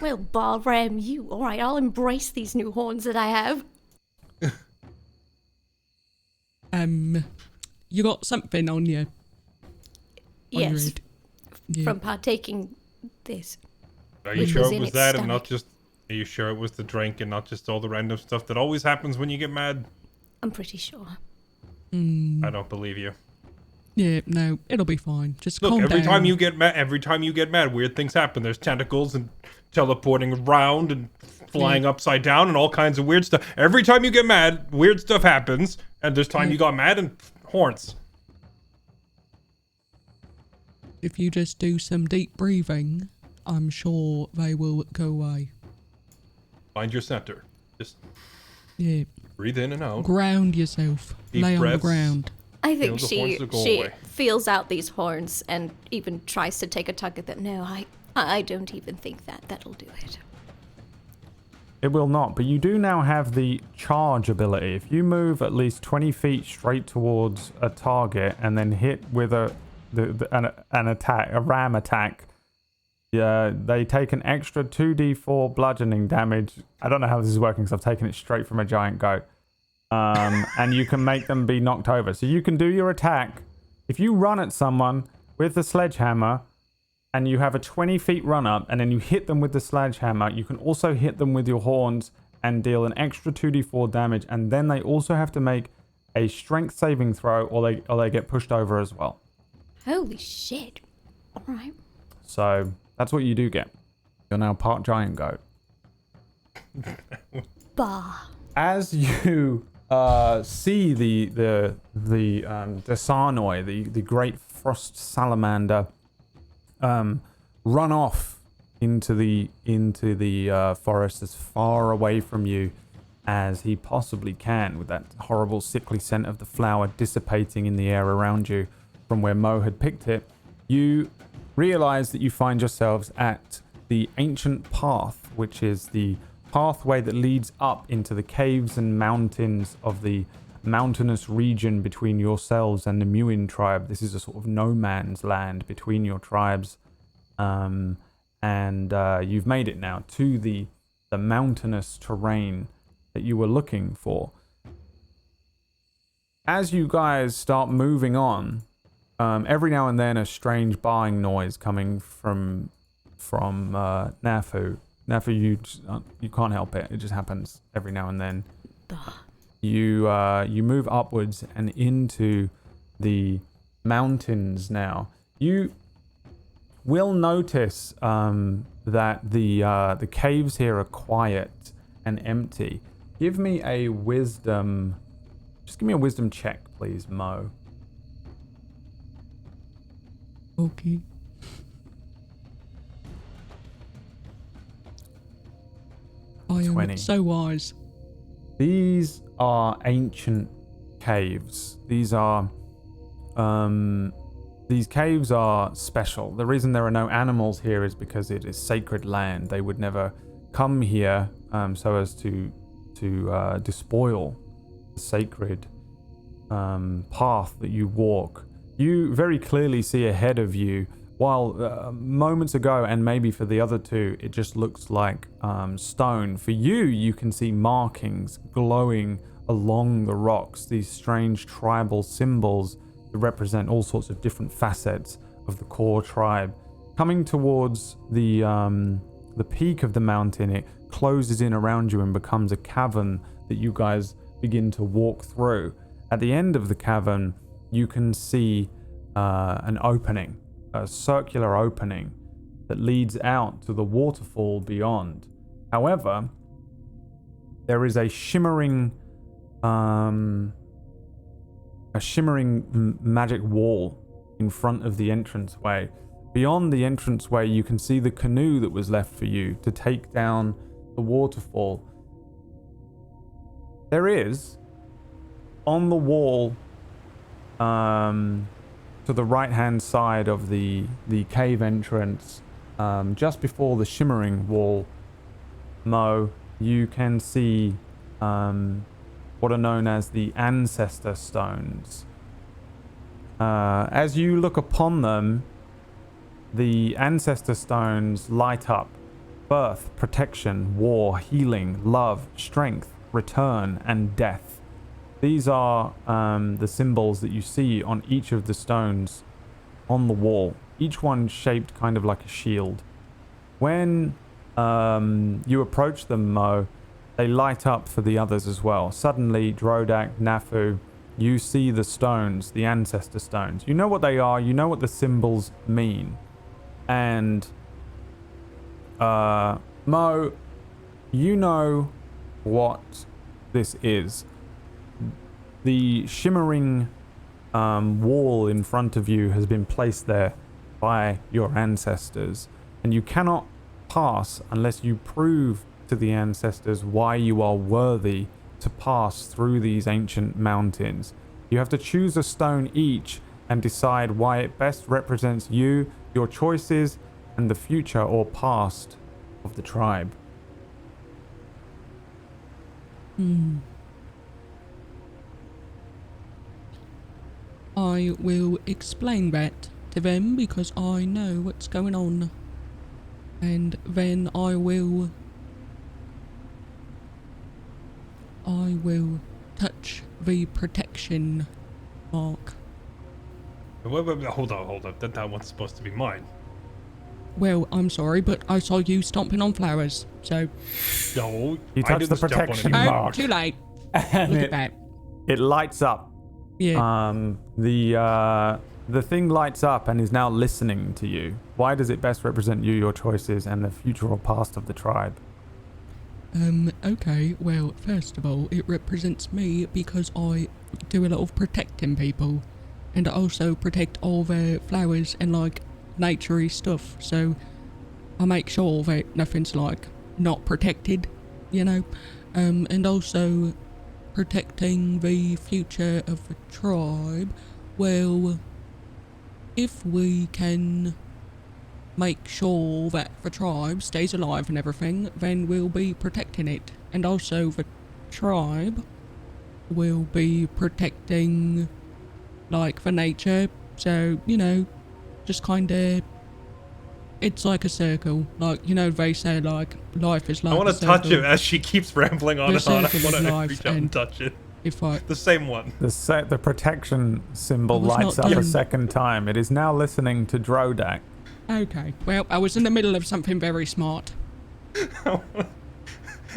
Well, bar ram you. All right, I'll embrace these new horns that I have. You got something on you. On your Yes, head. Yeah. from partaking this. Are you Which sure was it in was its that and not stomach. just... Are you sure it was the drink and not just all the random stuff that always happens when you get mad? I'm pretty sure. I don't believe you. Yeah, no, it'll be fine. Just Look, calm every down. time you get mad, weird things happen. There's tentacles and teleporting around and flying upside down and all kinds of weird stuff. Every time you get mad, weird stuff happens. And there's time you got mad and horns. If you just do some deep breathing, I'm sure they will go away. Find your center. Just Yeah, breathe in and out. ground yourself. Deep Lay on the breaths. ground. I think Feel the horns she that go she away. feels out these horns and even tries to take a tug at them. No, I don't even think that'll do it. It will not, but you do now have the charge ability. If you move at least 20 feet straight towards a target and then hit with an attack, a ram attack, they take an extra 2d4 bludgeoning damage. I don't know how this is working because I've taken it straight from a giant goat. And you can make them be knocked over. So you can do your attack. If you run at someone with the sledgehammer and you have a 20 feet run up and then you hit them with the sledgehammer, you can also hit them with your horns and deal an extra 2d4 damage. And then they also have to make a strength saving throw or they get pushed over as well. Holy shit! All right. So that's what you do get. You're now part giant goat. Bah. As you see the Desanoi, the great frost salamander, run off into the forest as far away from you as he possibly can, with that horrible sickly scent of the flower dissipating in the air around you from where Mo had picked it, you realize that you find yourselves at the ancient path, which is the pathway that leads up into the caves and mountains of the mountainous region between yourselves and the Muin tribe. This is a sort of no man's land between your tribes, and you've made it now to the mountainous terrain that you were looking for. As you guys start moving on, every now and then a strange baaing noise coming from Nafu. Nafu, you can't help it. It just happens every now and then. You move upwards and into the mountains now. You will notice that the caves here are quiet and empty. Give me a wisdom. Just give me a wisdom check, please, Mo. Okay. I am 20. so wise. These are ancient caves. These caves are special. The reason there are no animals here is because it is sacred land. They would never come here so as to despoil the sacred path that you walk. You very clearly see ahead of you, while moments ago, and maybe for the other two, it just looks like stone. For you, you can see markings glowing along the rocks, these strange tribal symbols that represent all sorts of different facets of the Kor Tribe. Coming towards the peak of the mountain, it closes in around you and becomes a cavern that you guys begin to walk through. At the end of the cavern, you can see an opening, a circular opening that leads out to the waterfall beyond. However, there is a shimmering magic wall in front of the entranceway. Beyond the entranceway, you can see the canoe that was left for you to take down the waterfall. There is, on the wall, to the right-hand side of the cave entrance, just before the shimmering wall, Mo, you can see what are known as the Ancestor Stones. As you look upon them, the Ancestor Stones light up birth, protection, war, healing, love, strength, return, and death. These are the symbols that you see on each of the stones on the wall, each one shaped kind of like a shield. When you approach them, Mo, they light up for the others as well. Suddenly, Drodak, Nafu, you see the stones, the Ancestor Stones. You know what they are, you know what the symbols mean. And Mo, you know what this is. The shimmering wall in front of you has been placed there by your ancestors, and you cannot pass unless you prove to the ancestors why you are worthy to pass through these ancient mountains. You have to choose a stone each and decide why it best represents you, your choices, and the future or past of the tribe. I will explain that to them because I know what's going on. And then I will touch the protection mark. Wait, hold on. That one's supposed to be mine. Well, I'm sorry, but I saw you stomping on flowers, so... No, You touched the protection Oh, mark. too late. And Look at that. it lights up. Yeah. The thing lights up and is now listening to you. Why does it best represent you, your choices, and the future or past of the tribe? Okay, well, first of all, it represents me because I do a lot of protecting people. And I also protect all their flowers and, like, naturey stuff. So, I make sure that nothing's, like, not protected, you know? And also protecting the future of the tribe. Well, if we can make sure that the tribe stays alive and everything, then we'll be protecting it. And also the tribe will be protecting, like, the nature. So, you know, just kinda, it's like a circle. Like, you know, they say, like, life is like I want a to circle. touch it as she keeps rambling on The and on. I circle want of to life reach out and and- touch it. If I... The same one. The protection symbol I was lights not up a done. second time. It is now listening to Drodak. Okay, well, I was in the middle of something very smart.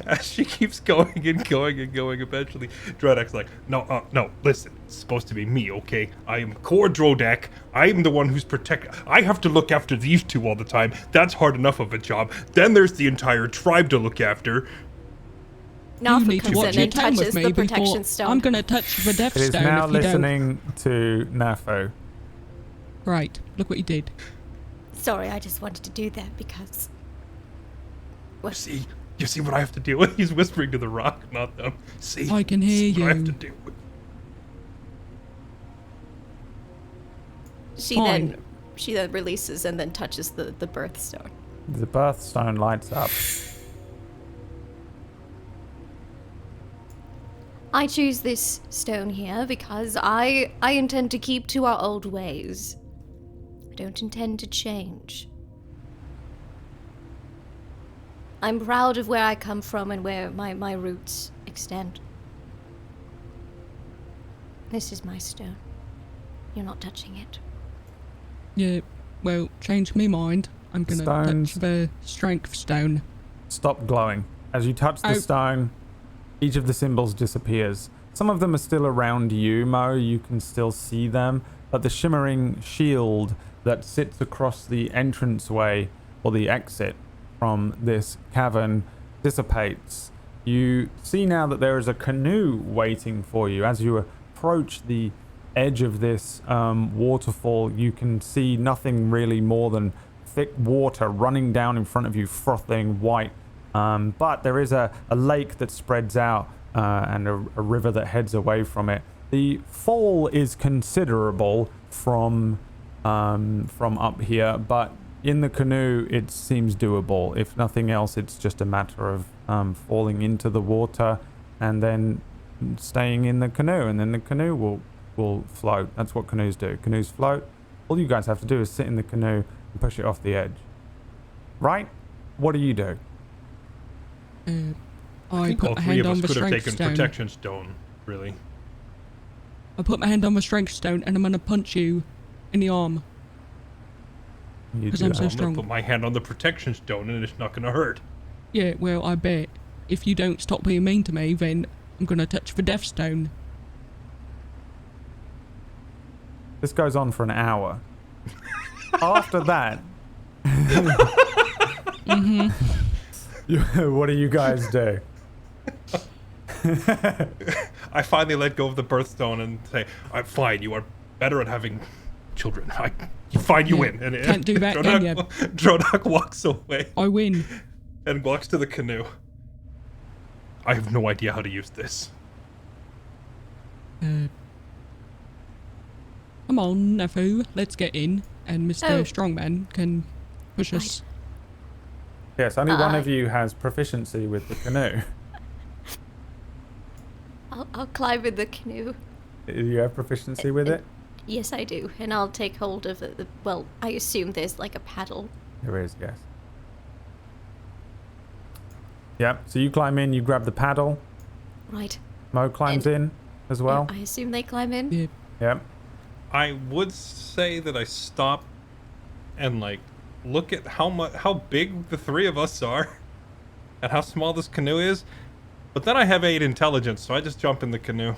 As she keeps going and going and going, eventually Drodak's like, no, listen, it's supposed to be me, okay? I am Kor Drodak. I am the one who's I have to look after these two all the time. That's hard enough of a job. Then there's the entire tribe to look after. You Nafu need to comes watch in your and tone touches with me the before protection stone. I'm gonna touch the death It is stone now if you don't. listening to Nafu. Right, look what you did. Sorry, I just wanted to do that because... You see what I have to deal with? He's whispering to the rock, not them. See? I can hear What I have to you. deal with. She then releases and then touches the birthstone. The birthstone lights up. I choose this stone here because I intend to keep to our old ways. I don't intend to change. I'm proud of where I come from and where my roots extend. This is my stone. You're not touching it. Yeah, well, change me mind. I'm gonna Stones. touch the strength stone. Stop glowing. As you touch the stone, each of the symbols disappears. Some of them are still around you, Mo. You can still see them. But the shimmering shield that sits across the entranceway or the exit from this cavern dissipates. You see now that there is a canoe waiting for you as you approach the edge of this waterfall, you can see nothing really more than thick water running down in front of you, frothing white. But there is a lake that spreads out and a river that heads away from it. The fall is considerable from up here, but in the canoe it seems doable. If nothing else, it's just a matter of falling into the water and then staying in the canoe, and then the canoe will float. That's what canoes do. Canoes float. All you guys have to do is sit in the canoe and push it off the edge. Right? What do you do? I think put all my three hand of on us the could have strength taken stone. protection stone, really. I put my hand on the strength stone and I'm gonna punch you in the arm. You 'Cause do I'm that. so I'm strong. gonna put my hand on the protection stone and it's not gonna hurt. Yeah, well, I bet. If you don't stop being mean to me, then I'm gonna touch the death stone. This goes on for an hour. After that, what do you guys do? I finally let go of the birthstone and say, "I'm fine. You are better at having children. Fine, you Yeah, win." And can't do that, can ya? Drodak walks away I win. and walks to the canoe. I have no idea how to use this. Come on, Nafu, let's get in, and Mr. Oh. Strongman can push us. Yes, only one of you has proficiency with the canoe. I'll climb in the canoe. Do you have proficiency with it? Yes, I do. And I'll take hold of the well, I assume there's like a paddle. There is, yes. Yep, so you climb in, you grab the paddle. Right. Mo climbs in as well. I assume they climb in. Yeah. Yep. I would say that I stop and like look at how big the three of us are and how small this canoe is. But then I have 8 intelligence, so I just jump in the canoe.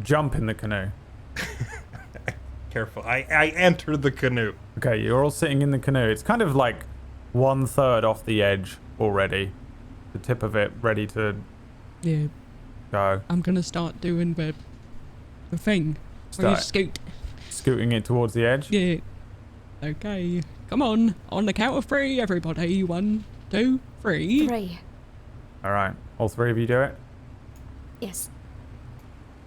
Jump in the canoe. Careful. I enter the canoe. Okay, you're all sitting in the canoe. It's kind of like 1/3 off the edge already. The tip of it ready to Yeah, go. I'm gonna start doing the thing. Where you Start. scoot. Scooting it towards the edge. Yeah. Okay. Come on. On the count of 3, everybody. 1, 2, 3. 3. All right. All three of you do it? Yes.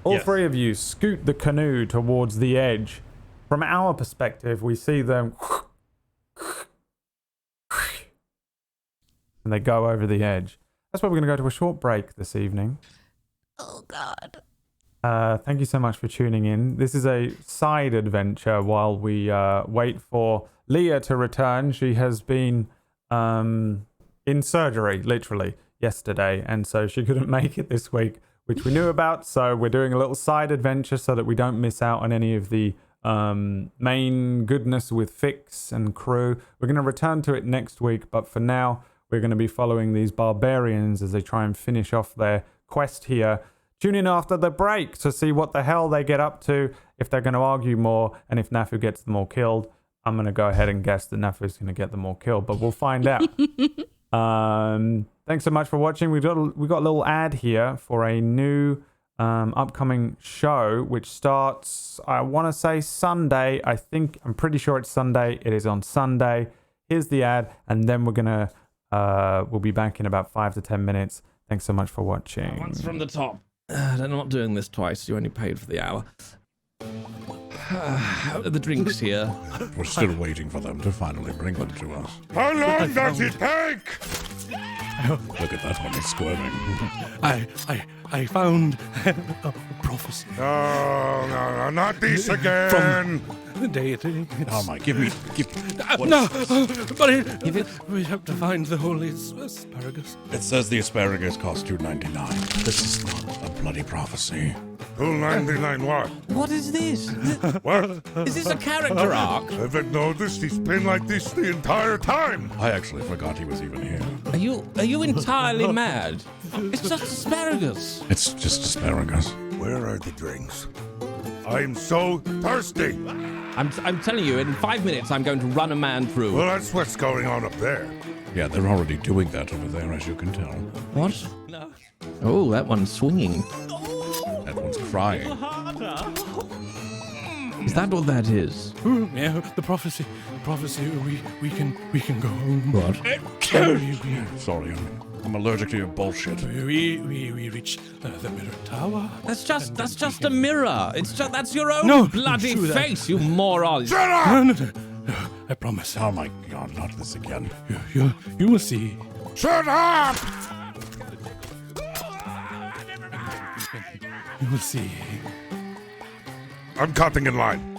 All Yes. three of you scoot the canoe towards the edge. From our perspective, we see them and they go over the edge. That's why we're going to go to a short break this evening. Oh God. Thank you so much for tuning in. This is a side adventure while we wait for Leah to return. She has been in surgery, literally, yesterday, and so she couldn't make it this week, which we knew about. So we're doing a little side adventure so that we don't miss out on any of the main goodness with Fix and crew. We're going to return to it next week, but for now, we're going to be following these barbarians as they try and finish off their quest here. Tune in after the break to see what the hell they get up to, if they're going to argue more, and if Nafu gets them all killed. I'm going to go ahead and guess that Nafu's going to get them all killed, but we'll find out. Thanks so much for watching. We got a little ad here for a new upcoming show, which starts, I want to say Sunday. I'm pretty sure it's Sunday. It is on Sunday. Here's the ad, and then we're going to, we'll be back in about 5 to 10 minutes. Thanks so much for watching. Once from the top. They're not doing this twice. You only paid for the hour. The drinks here. We're still waiting for them to finally bring them to us. How long does it take? Look at that one, it's squirming. I found a prophecy. No, not this again. The deity. Oh my, give me. No, but we have to find the holy asparagus. It says the asparagus costs $2.99. This is not a bloody prophecy. $2.99 what? What is this? What? Is this a character arc? Haven't noticed he's been like this the entire time. I actually forgot he was even here. Are you entirely mad? It's just asparagus. It's just asparagus. Where are the drinks? I'm so thirsty. I'm telling you, in 5 minutes, I'm going to run a man through. Well, that's what's going on up there. Yeah, they're already doing that over there, as you can tell. What? No. Oh, that one's swinging. That one's It's crying. Is that what that is? Yeah, the prophecy. We can go home. What? Sorry, I'm allergic to your bullshit. We reach the mirror tower. That's just a mirror. That's your own bloody true that. face, you moron. Shut up! No. I promise. Oh my god, not this again. You will see. Shut up! You will see. I'm cutting in line.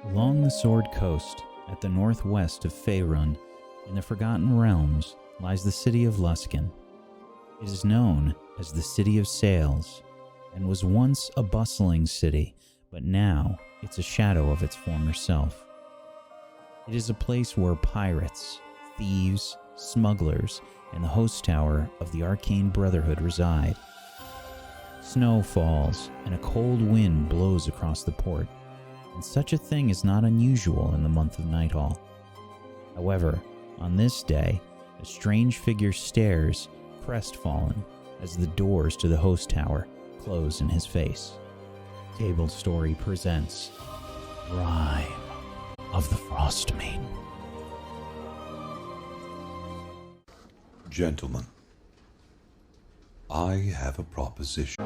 Along the Sword Coast, at the northwest of Faerun, in the Forgotten Realms, lies the city of Luskan. It is known as the City of Sails, and was once a bustling city, but now it's a shadow of its former self. It is a place where pirates, thieves, smugglers, and the host tower of the Arcane Brotherhood reside. Snow falls, and a cold wind blows across the port, and such a thing is not unusual in the month of Nighthall. However, on this day, a strange figure stares, crestfallen, as the doors to the host tower close in his face. Table Story presents Rime of the Frost Maiden. Gentlemen, I have a proposition.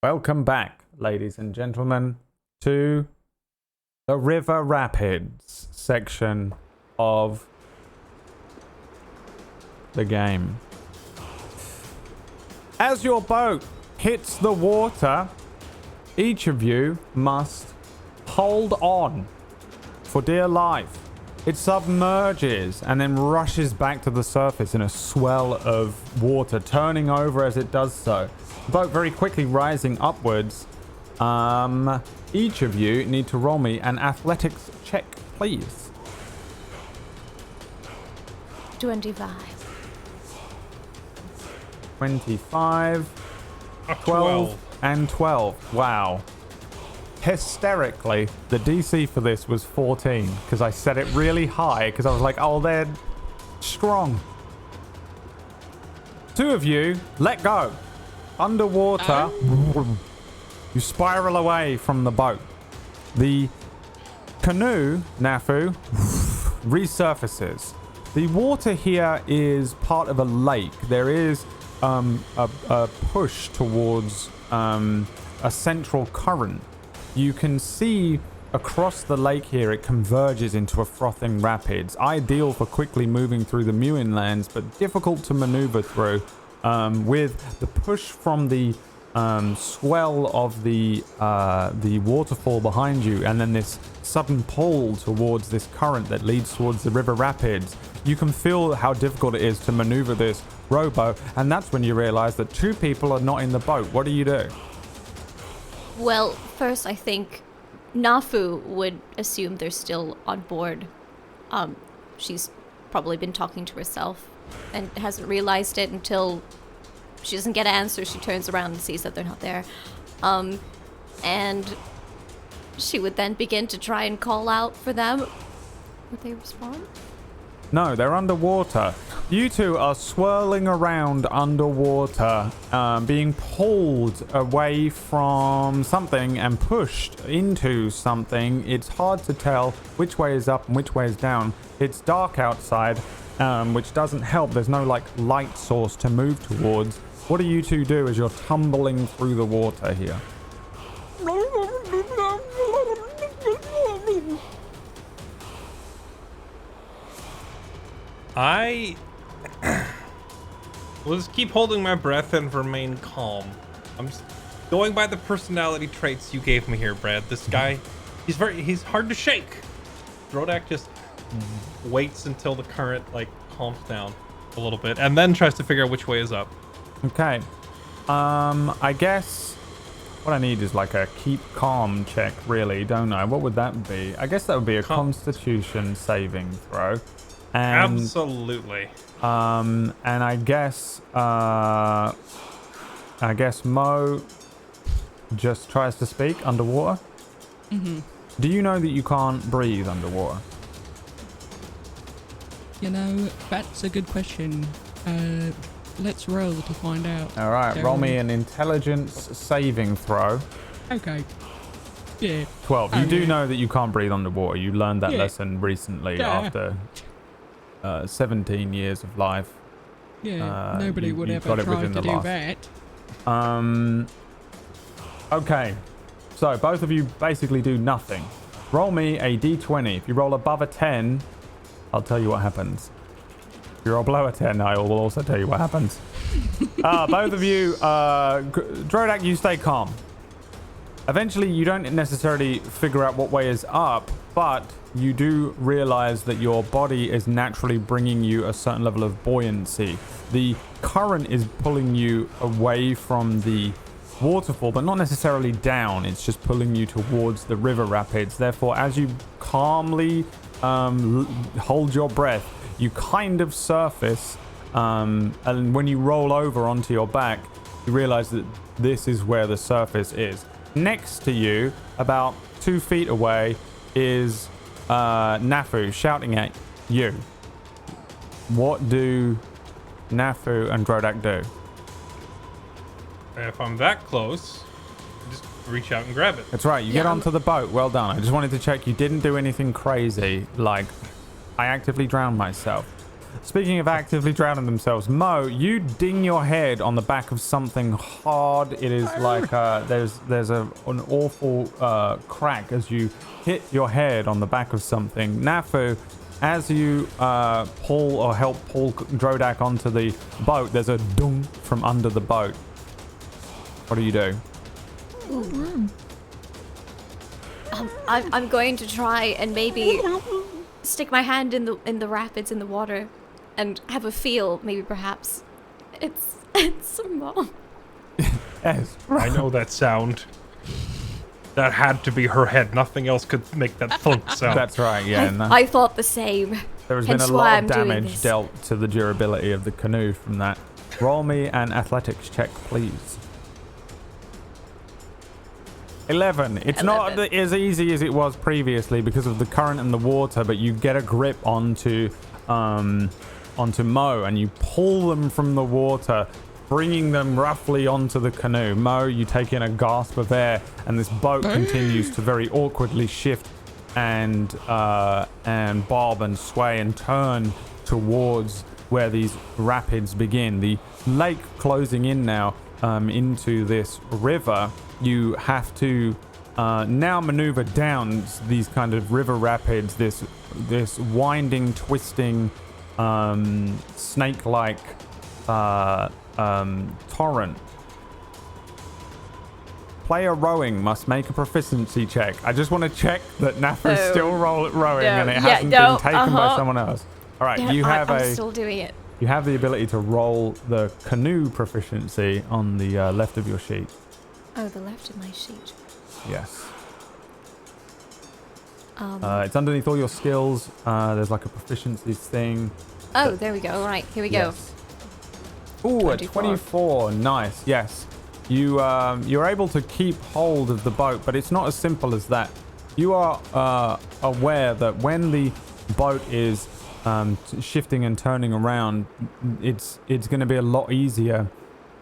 Welcome back, ladies and gentlemen, to the River Rapids section of the game. As your boat hits the water, each of you must hold on for dear life. It submerges and then rushes back to the surface in a swell of water, turning over as it does so. The boat very quickly rising upwards. Each of you need to roll me an athletics check, please. 25. 25, 12, and 12. Wow. Hysterically, the DC for this was 14 because I set it really high because I was like, oh, they're strong. Two of you, let go. Underwater, you spiral away from the boat. The canoe, Nafu, resurfaces. The water here is part of a lake. There is a push towards a central current. You can see across the lake here, it converges into a frothing rapids, ideal for quickly moving through the Muin lands, but difficult to maneuver through. With the push from the swell of the waterfall behind you, and then this sudden pull towards this current that leads towards the river rapids, you can feel how difficult it is to maneuver this rowboat, and that's when you realize that two people are not in the boat. What do you do? Well, first I think Nafu would assume they're still on board. She's probably been talking to herself and hasn't realized it until she doesn't get an answer. She turns around and sees that they're not there. And she would then begin to try and call out for them. Would they respond? No, they're underwater. You two are swirling around underwater, being pulled away from something and pushed into something. It's hard to tell which way is up and which way is down. It's dark outside, which doesn't help. There's no like light source to move towards. What do you two do as you're tumbling through the water here? I will just keep holding my breath and remain calm. I'm just going by the personality traits you gave me here, Brad. This guy, he's hard to shake. Drodak just waits until the current like calms down a little bit and then tries to figure out which way is up. Okay. I guess what I need is like a keep calm check, really, don't I? What would that be? I guess that would be a Constitution saving throw. And, absolutely. And I guess Mo just tries to speak underwater. Mm-hmm. Do you know that you can't breathe underwater? You know, that's a good question. Let's roll to find out. All right, roll me an intelligence saving throw. Okay. Yeah. 12. You do know that you can't breathe underwater. You learned that lesson recently after 17 years of life. Yeah, nobody would ever try to do that. Okay, so both of you basically do nothing. Roll me a d20. If you roll above a 10, I'll tell you what happens. If you roll below a 10, I will also tell you what happens. Both of you, Drodak, you stay calm. Eventually, you don't necessarily figure out what way is up, but you do realize that your body is naturally bringing you a certain level of buoyancy. The current is pulling you away from the waterfall, but not necessarily down. It's just pulling you towards the river rapids. Therefore, as you calmly hold your breath, you kind of surface, and when you roll over onto your back, you realize that this is where the surface is. Next to you, about 2 feet away, is Nafu shouting at you. What do Nafu and Drodak do? If I'm that close, just reach out and grab it. That's right. You get onto the boat. Well done. I just wanted to check you didn't do anything crazy, like I actively drowned myself. Speaking of actively drowning themselves, Mo, you ding your head on the back of something hard. It is like there's an awful crack as you hit your head on the back of something. Nafu, as you pull or help pull Drodak onto the boat, there's a dung from under the boat. What do you do? I'm going to try and maybe stick my hand in the rapids in the water and have a feel. Maybe perhaps it's Mo. Yes, I know that sound. That had to be her head. Nothing else could make that thunk sound. That's right. Yeah. I thought the same. There has been a lot of damage dealt to the durability of the canoe from that. Roll me an athletics check, please. 11. It's 11. Not as easy as it was previously because of the current and the water, but you get a grip onto Mo and you pull them from the water, bringing them roughly onto the canoe. Mo, you take in a gasp of air, and this boat continues to very awkwardly shift and bob and sway and turn towards where these rapids begin. The lake closing in now into this river. You have to now maneuver down these kind of river rapids, this winding, twisting, snake-like torrent. Player rowing must make a proficiency check. I just want to check that Nafu's still rowing and it hasn't been taken by someone else. All right, yeah, I'm still doing it. You have the ability to roll the canoe proficiency on the left of your sheet. Oh, the left of my sheet. Yes. It's underneath all your skills. There's like a proficiency thing. Oh, there we go. All right, here we go. Ooh, a 24. Nice. Yes. You're able to keep hold of the boat, but it's not as simple as that. You are aware that when the boat is shifting and turning around, it's going to be a lot easier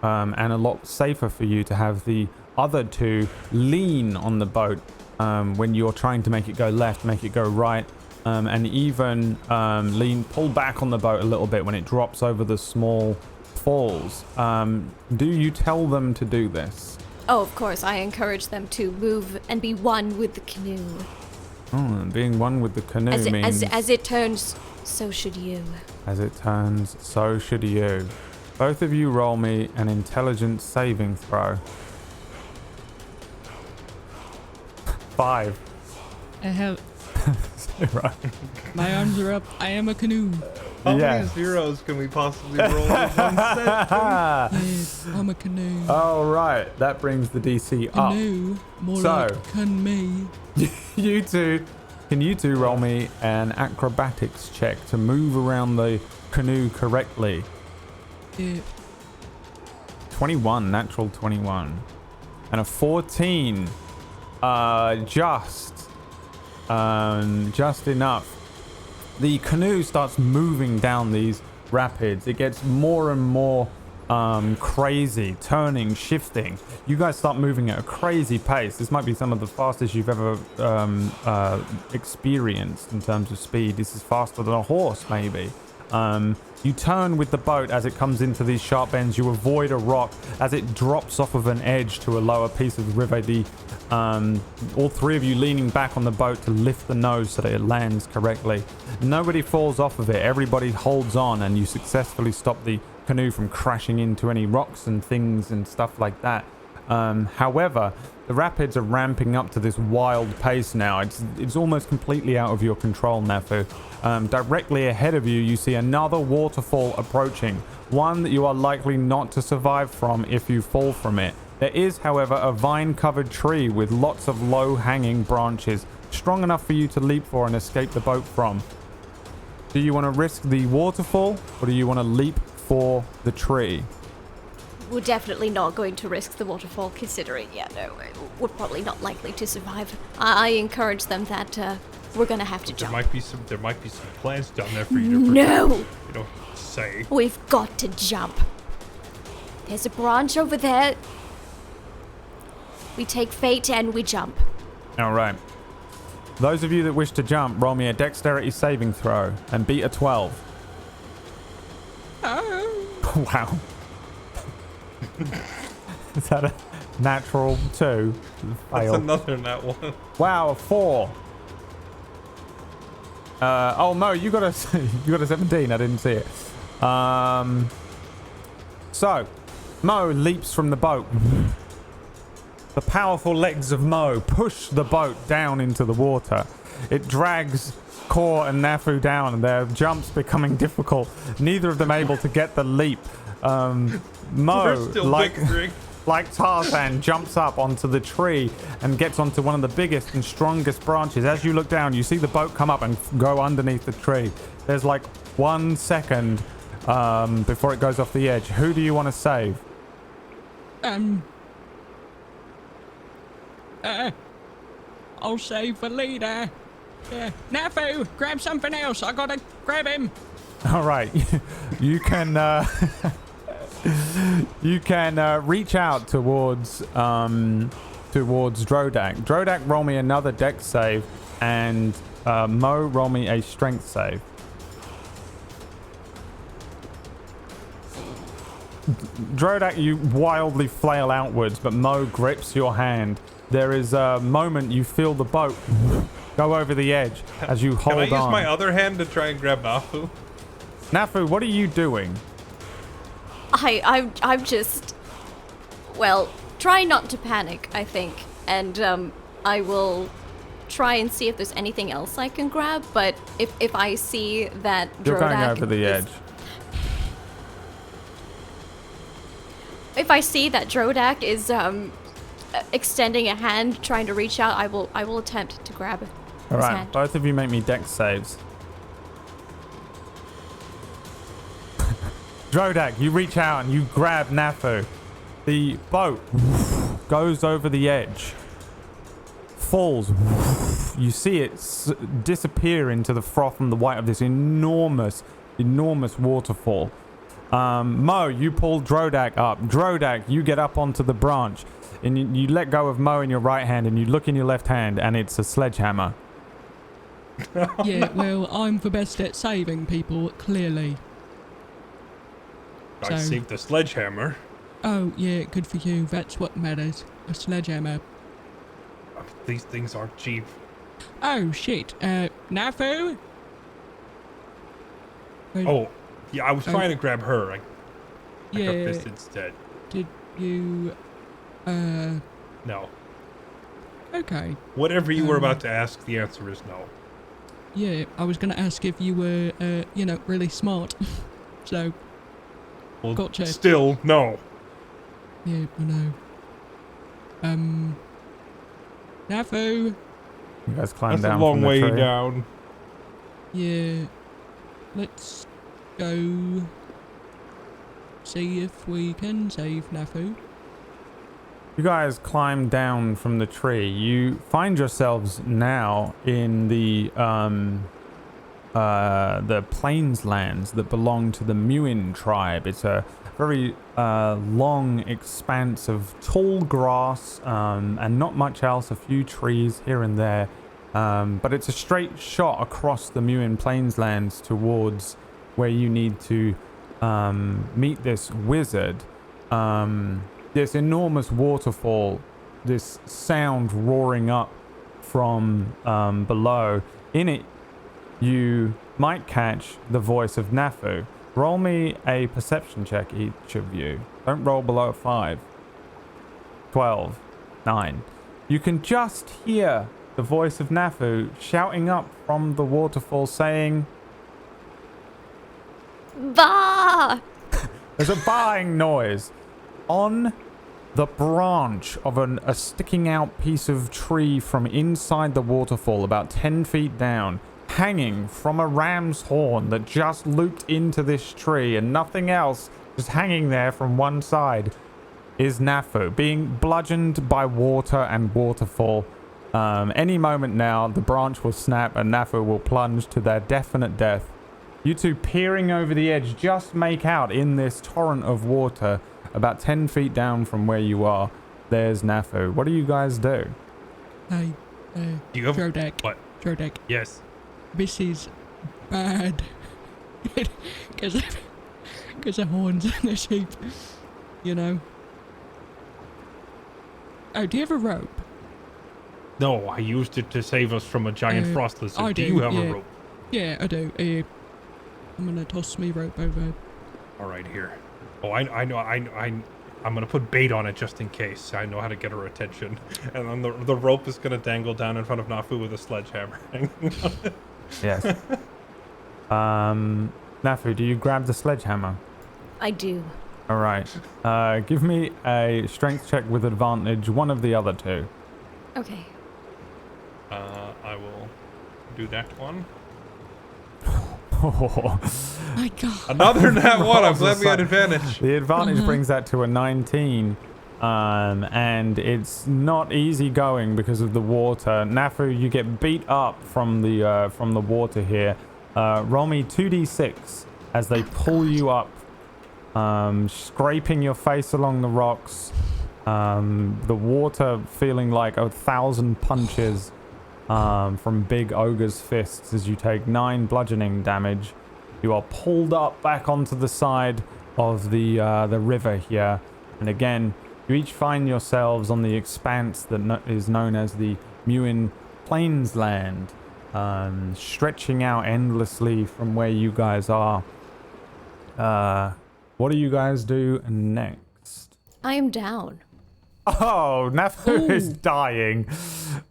and a lot safer for you to have the other two lean on the boat when you're trying to make it go left, make it go right, and even pull back on the boat a little bit when it drops over the small falls. Do you tell them to do this? Oh, of course. I encourage them to move and be one with the canoe. Oh, and being one with the canoe means... As it turns, so should you. As it turns, so should you. Both of you roll me an intelligence saving throw. 5. I have 0. my arms are up. I am a canoe. How many zeros can we possibly roll in one set? Yes, I'm a canoe. Oh, right. That brings the DC up. Canoe, more So- like can me. You two, can you two roll me an acrobatics check to move around the canoe correctly? Yeah. 21, natural 21. And a 14. Just enough. The canoe starts moving down these rapids. It gets more and more crazy, turning, shifting. You guys start moving at a crazy pace. This might be some of the fastest you've ever experienced in terms of speed. This is faster than a horse, maybe. You turn with the boat as it comes into these sharp bends. You avoid a rock as it drops off of an edge to a lower piece of the river. All three of you leaning back on the boat to lift the nose so that it lands correctly. Nobody falls off of it. Everybody holds on, and you successfully stop the canoe from crashing into any rocks and things and stuff like that. However, the rapids are ramping up to this wild pace now. It's almost completely out of your control, Nafu. Directly ahead of you, you see another waterfall approaching, one that you are likely not to survive from if you fall from it. There is, however, a vine-covered tree with lots of low-hanging branches, strong enough for you to leap for and escape the boat from. Do you want to risk the waterfall, or do you want to leap for the tree? We're definitely not going to risk the waterfall, considering, we're probably not likely to survive. I encourage them that we're gonna have to jump. There might be some plants down there for you to protect. No! You don't say. We've got to jump. There's a branch over there. We take fate and we jump. All right. Those of you that wish to jump, roll me a dexterity saving throw and beat a 12. Oh. Wow. Is that a natural 2? That's another nat 1. Wow, a 4. Oh Mo, you got a 17. I didn't see it. So Mo leaps from the boat. The powerful legs of Mo push the boat down into the water. It drags Kor and Nafu down, and their jumps becoming difficult. Neither of them able to get the leap. Mo, like Tarzan, jumps up onto the tree and gets onto one of the biggest and strongest branches. As you look down, you see the boat come up and go underneath the tree. There's like 1 second before it goes off the edge. Who do you want to save? I'll save the leader. Yeah. Nafu, grab something else. I gotta grab him. All right. You can reach out towards Drodak. Drodak, roll me another dex save, and Mo, roll me a strength save. Drodak, you wildly flail outwards, but Mo grips your hand. There is a moment you feel the boat go over the edge as you hold on. Can I use my other hand to try and grab Nafu? Nafu, what are you doing? I'm just, try not to panic, I think, and I will try and see if there's anything else I can grab. But if I see that You're Drodak going over the edge. If I see that Drodak is extending a hand, trying to reach out, I will attempt to grab his hand. Both of you make me dex saves. Drodak, you reach out and you grab Nafu. The boat goes over the edge, falls. You see it disappear into the froth and the white of this enormous waterfall. Mo, you pull Drodak up. Drodak, you get up onto the branch, and you let go of Mo in your right hand, and you look in your left hand, and it's a sledgehammer. Yeah, well, I'm the best at saving people, clearly. I saved the sledgehammer. Oh, yeah, good for you. That's what matters. A sledgehammer. These things aren't cheap. Oh, shit. Nafu? Oh, yeah, I was trying to grab her. I got Yeah. this instead. Did you... No. Okay. Whatever you were about to ask, the answer is no. Yeah, I was going to ask if you were, really smart. So, Well, gotcha. still, no. Yeah, I know. Nafu? You guys climb That's down a long from the way tree. down. Yeah. Let's go see if we can save Nafu. You guys climb down from the tree. You find yourselves now in the plains lands that belong to the Muin tribe. It's a very long expanse of tall grass and not much else, a few trees here and there. But it's a straight shot across the Muin plains lands towards where you need to meet this wizard. This enormous waterfall, this sound roaring up from below. In it, you might catch the voice of Nafu. Roll me a perception check, each of you. Don't roll below 5. 12. 9. You can just hear the voice of Nafu shouting up from the waterfall saying, Bah! There's a baaing noise. On the branch of a sticking out piece of tree from inside the waterfall, about 10 feet down, hanging from a ram's horn that just looped into this tree and nothing else, just hanging there from one side, is Nafu, being bludgeoned by water and waterfall. Any moment now, the branch will snap and Nafu will plunge to their definite death. You two, peering over the edge, just make out in this torrent of water, about 10 feet down from where you are, there's Nafu. What do you guys do? Hey, You have Drodak. what? Drodak. Yes. This is bad. Because of horns and the sheep. You know. Oh, do you have a rope? No, I used it to save us from a giant frost lizard. I do you have yeah. a rope? Yeah, I do. I'm gonna toss me rope over. All right, here. Oh, I know. I'm gonna put bait on it just in case. I know how to get her attention. And then the rope is gonna dangle down in front of Nafu with a sledgehammer. Yes. Nafu, do you grab the sledgehammer? I do. All right. Give me a strength check with advantage, one of the other two. Okay. I will do that one. My God. Another nat one. I'm glad we had advantage. The advantage brings that to a 19. And it's not easy going because of the water. Nafu, you get beat up from the water here. Roll me 2d6 as they pull you up, scraping your face along the rocks. The water feeling like 1,000 punches from big ogre's fists as you take 9 bludgeoning damage. You are pulled up back onto the side of the river here, and again, you each find yourselves on the expanse that is known as the Muin Plainsland, stretching out endlessly from where you guys are. What do you guys do next? I am down. Oh, Nafu is dying.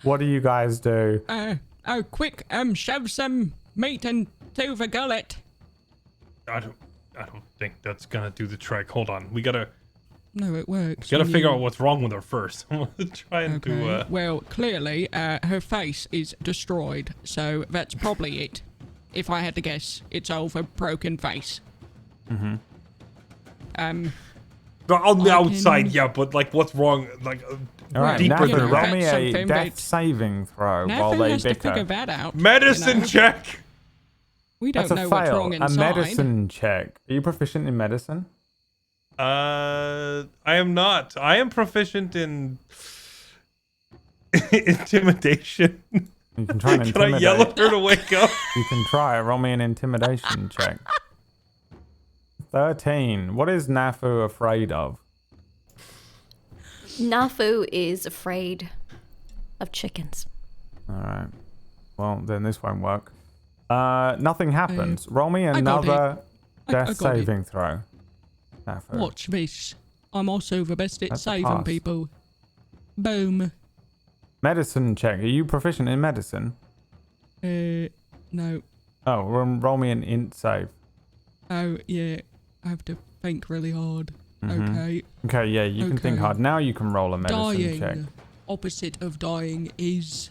What do you guys do? Oh, quick, shove some meat into the gullet. I don't think that's gonna do the trick. Hold on. We gotta No, it works. gotta when figure you- out what's wrong with her first. I'm gonna try and do Well, clearly, her face is destroyed, so that's probably it. If I had to guess, it's all a broken face. On the I outside, can- yeah, but like, what's wrong? Like, All right, deeper Nafu, than roll that. me That's a something death that- saving throw while Nafu they has to figure bicker. that out. Medicine you know? check. We don't That's a know what's fail. wrong A inside. medicine check. Are you proficient in medicine? I am not. I am proficient in intimidation. You can try and Can I intimidate. yell at her to wake up? You can try. Roll me an intimidation check. 13. What is Nafu afraid of? Nafu is afraid of chickens. All right. Well, then this won't work. Nothing happens. Roll me got another I death got it. saving throw. Nafu. Watch this. I'm also the best at That's a saving pass. people. Boom. Medicine check. Are you proficient in medicine? No. Oh, roll me an int save. Oh, yeah. I have to think really hard. Mhm. Okay. Okay, yeah, you can think Okay. hard. Now you can roll a medicine Dying. check. Opposite of dying is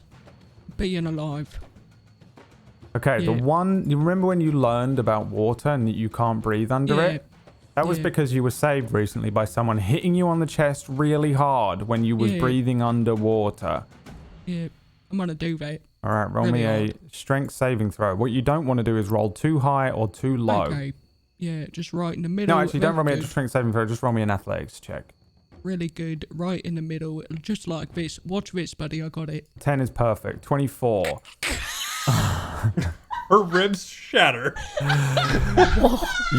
being alive. Okay, the Yeah. one you remember when you learned about water and that you can't breathe under Yeah. it? That was Yeah. because you were saved recently by someone hitting you on the chest really hard when you was Yeah. breathing underwater. Yeah. I'm gonna do that. All right, roll Really me a hard. strength saving throw. What you don't want to do is roll too high or too low. Okay. Yeah, just right in the middle. No, actually, don't roll me a Good. strength saving throw. Just roll me an athletics check. Really good. Right in the middle. Just like this. Watch this, buddy. I got it. 10 is perfect. 24. Her ribs shatter.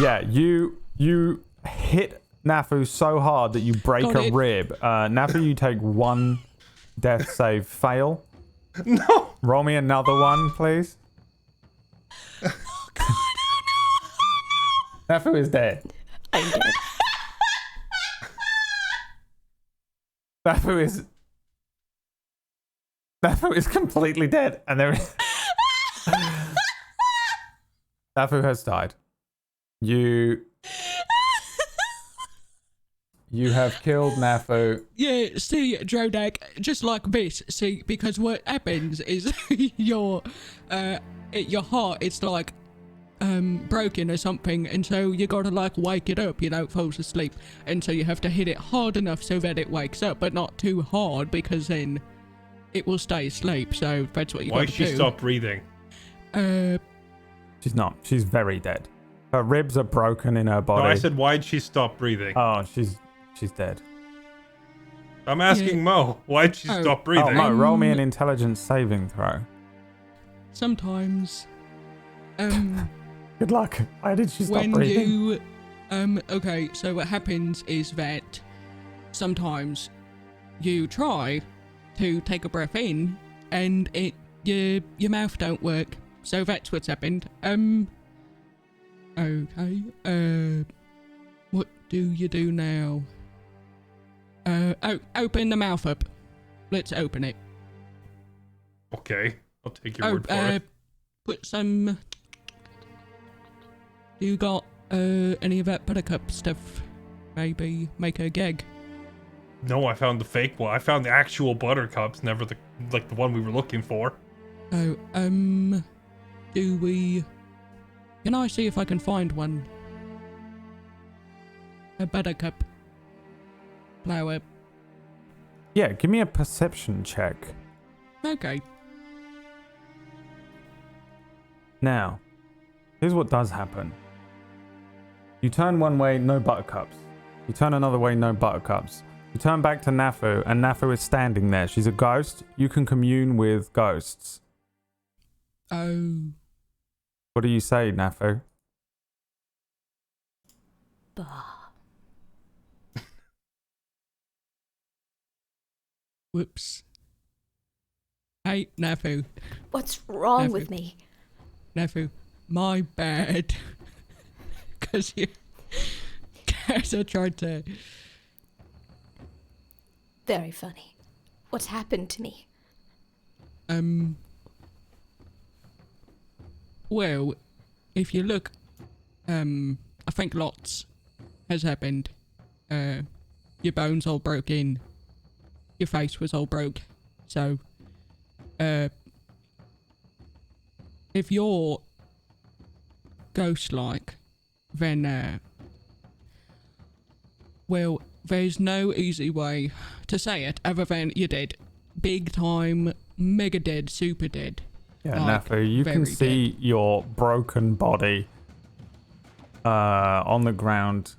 Yeah, you hit Nafu so hard that you break Got a it. rib. Nafu, you take one death save fail. No. Roll me another one, please. Nafu is dead. I'm dead. Nafu is completely dead, and there is. Nafu has died. You have killed Nafu. Yeah, see, Drodak, just like this, see, because what happens is your heart, it's like, broken or something, and so you gotta, like, wake it up, you know, it falls asleep, and so you have to hit it hard enough so that it wakes up, but not too hard, because then it will stay asleep, so that's what you Why gotta she do. stop breathing? She's not. She's very dead. Her ribs are broken in her No, body. I said, why'd she stop breathing? Oh, she's dead. I'm asking Yeah. Mo, why'd she Oh. stop breathing? Oh, Mo, roll me an intelligence saving throw. Sometimes, Good luck. Why did she stop when breathing? you okay, so what happens is that sometimes you try to take a breath in and your mouth don't work, so that's what's happened. Okay, what do you do now? Open the mouth up. Let's open it. Okay, I'll take your word for it. Put some. You got any of that buttercup stuff? Maybe make a gag. No, I found the fake one. I found the actual buttercups, never the one we were looking for. Oh, do we? Can I see if I can find one? A buttercup. Flower. Yeah, give me a perception check. Okay. Now, here's what does happen. You turn one way, no buttercups. You turn another way, no buttercups. You turn back to Nafu, and Nafu is standing there. She's a ghost. You can commune with ghosts. Oh. What do you say, Nafu? Bah. Whoops. Hey, Nafu. What's wrong Nafu. with me? Nafu. My bad. Cause I tried to. Very funny. What's happened to me? Well, if you look, I think lots has happened. Your bones all broke in. Your face was all broke. So, if you're ghost-like, then, well, there's no easy way to say it other than you're dead. Big time, mega dead, super dead. Yeah, Like, Nafu, you can very see your broken body on the ground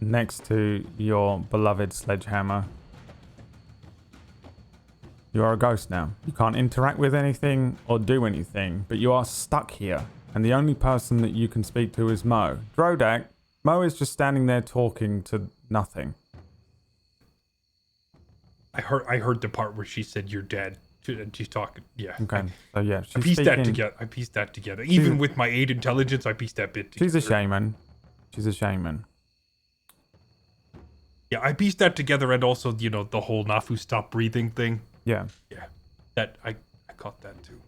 next to your beloved sledgehammer. You are a ghost now. You can't interact with anything or do anything, but you are stuck here. And the only person that you can speak to is Mo. Drodak, Mo is just standing there talking to nothing. I heard the part where she said you're dead. She's talking. Yeah. Okay. So yeah, I she's pieced that speaking. together. I pieced that together. Even with my 8 intelligence, I pieced that bit together. She's a shaman. She's a shaman. Yeah, I pieced that together, and also, you know, the whole Nafu stop breathing thing. Yeah. Yeah, that I caught that too.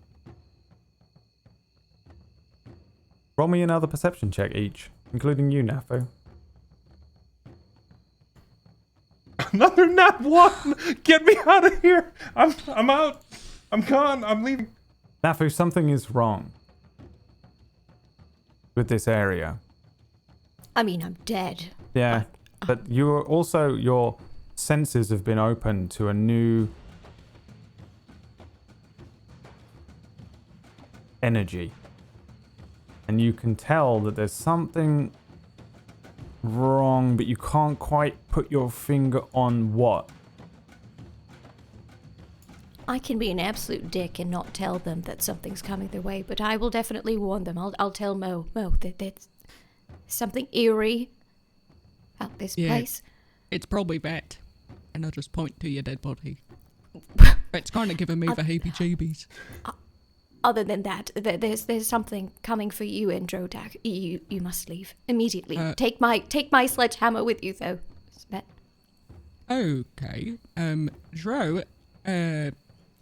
Roll me another perception check each, including you, Nafu. Another nat 1. Get me out of here. I'm out. I'm gone. I'm leaving. Nafu, something is wrong with this area. I mean, I'm dead. Yeah, but you are also, your senses have been opened to a new energy. And you can tell that there's something wrong, but you can't quite put your finger on what. I can be an absolute dick and not tell them that something's coming their way, but I will definitely warn them. I'll tell Mo that there's something eerie about this place. It's probably that. And I'll just point to your dead body. It's kind of giving me the heebie-jeebies. Other than that, there's something coming for you and Drodak. You must leave immediately. Take my sledgehammer with you, though. Okay. Dro,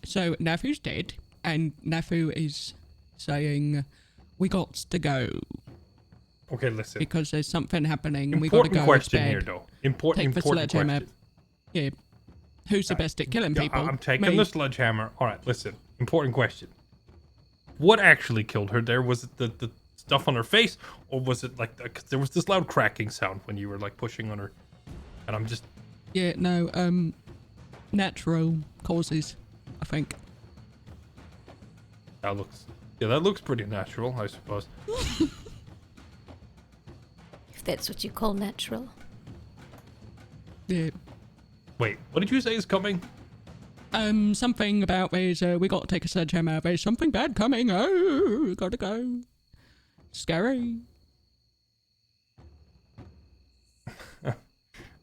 so Nafu's dead, and Nafu is saying we got to go Okay, listen. because there's something happening and we got to Important go question instead. here, though. Important Take the sledgehammer. question. Yeah. Who's the best at killing Yeah, people? I'm taking Me. the sledgehammer. All right, listen. Important question. What actually killed her there? Was it the stuff on her face, or was it like cause there was this loud cracking sound when you were like pushing on her? And I'm just Yeah, no, natural causes, I think. that looks pretty natural, I suppose. If that's what you call natural. Yeah. Wait, what did you say is coming? Something about there's, we gotta take a sledgehammer, there's something bad coming, oh, gotta go. Scary.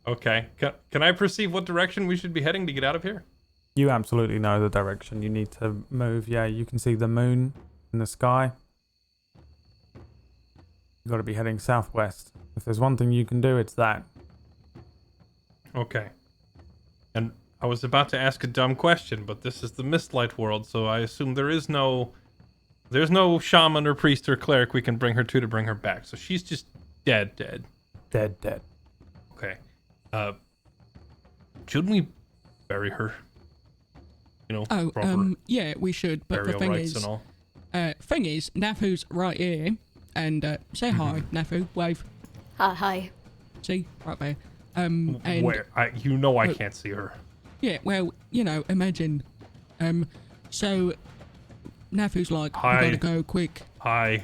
Okay. Can I perceive what direction we should be heading to get out of here? You absolutely know the direction you need to move. Yeah, you can see the moon in the sky. You've got to be heading southwest. If there's one thing you can do, it's that. Okay. And I was about to ask a dumb question, but this is the Mistlight world, so I assume there's no shaman or priest or cleric we can bring her to bring her back. So she's just dead. Dead. Okay. Shouldn't we bury her? You know, Oh, proper yeah, we should, but the burial thing rites is, and all. thing is, Nafu's right here, and, say hi, Nafu, wave. Hi. See, right there. And Where? I can't see her. yeah, well, you know, imagine. So Nafu's like, Hi. we gotta go quick. Hi.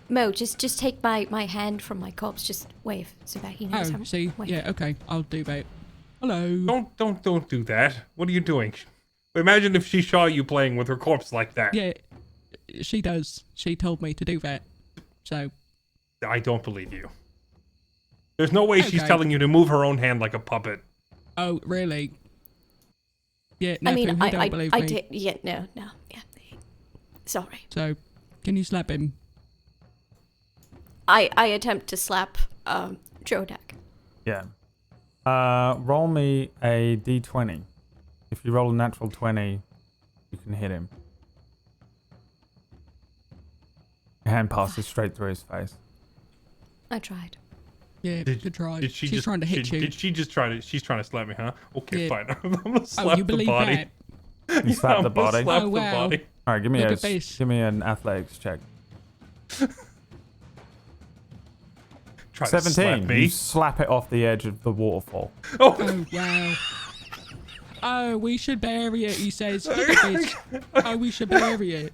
Mo, just take my hand from my corpse. Just wave so that he knows Oh, how. see, Wave. yeah, okay, I'll do that. Hello. Don't do that. What are you doing? Imagine if she saw you playing with her corpse like that. Yeah, she does. She told me to do that. So, I don't believe you. There's no way she's Okay. telling you to move her own hand like a puppet. oh, really? Yeah, Nafu, I mean, he don't believe I me. did. Yeah, no, yeah. Sorry. So, can you slap him? I attempt to slap Drodak. Yeah. Roll me a d20. If you roll a natural 20, you can hit him. Your hand passes straight through his face. I tried. Yeah, good try. Did she She's just, trying to hit you. Did she just try to? She's trying to slap me, huh? Okay, Yeah. fine. I'm gonna slap Oh, you the believe body. that? You slap the I'm gonna body. Slap Oh, the wow. body. All right, give me Look at this. give me an athletics check. Try to slap 17. me. You slap it off the edge of the waterfall. Oh, Oh, wow. Oh, we should bury it, he says. Look at this. Oh, we should bury it.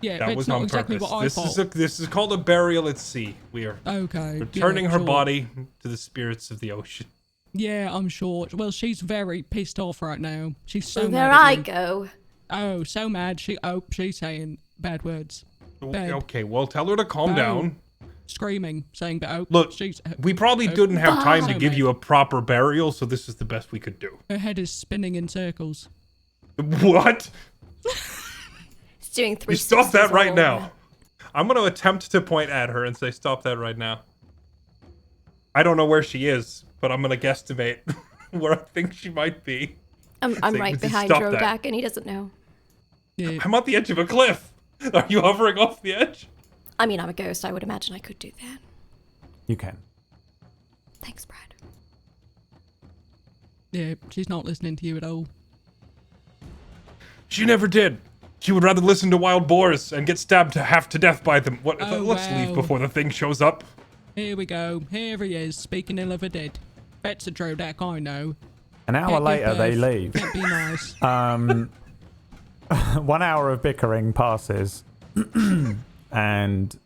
Yeah, that that's was not on exactly purpose. what I thought. This is called a burial at sea. We are Okay. returning yeah, her sure. body to the spirits of the ocean. Yeah, I'm sure. Well, she's very pissed off right now. She's so So mad there at I you. go. Oh, so mad. She's saying bad words. Bad. Okay, well, tell her to calm Oh. down. Screaming, saying, but Look, she's we probably didn't have time to So give mad. you a proper burial, so this is the best we could do. her head is spinning in circles. What? It's doing three. You stop that right all now. over. I'm going to attempt to point at her and say, stop that right now. I don't know where she is, but I'm going to guesstimate where I think she might be. I'm Say, right would you behind stop Drodak, that? and he doesn't know. Yeah. I'm at the edge of a cliff. Are you hovering off the edge? I mean, I'm a ghost. I would imagine I could do that. You can. Thanks, Brad. Yeah, she's not listening to you at all. She never did. She would rather listen to wild boars and get stabbed half to death by them. What? Oh, Let's wow. leave before the thing shows up. Here we go. Here he is, speaking ill of the dead. That's a Drodak, I know. An hour Can't give later, they birth. leave. Can't be nice. 1 hour of bickering passes, and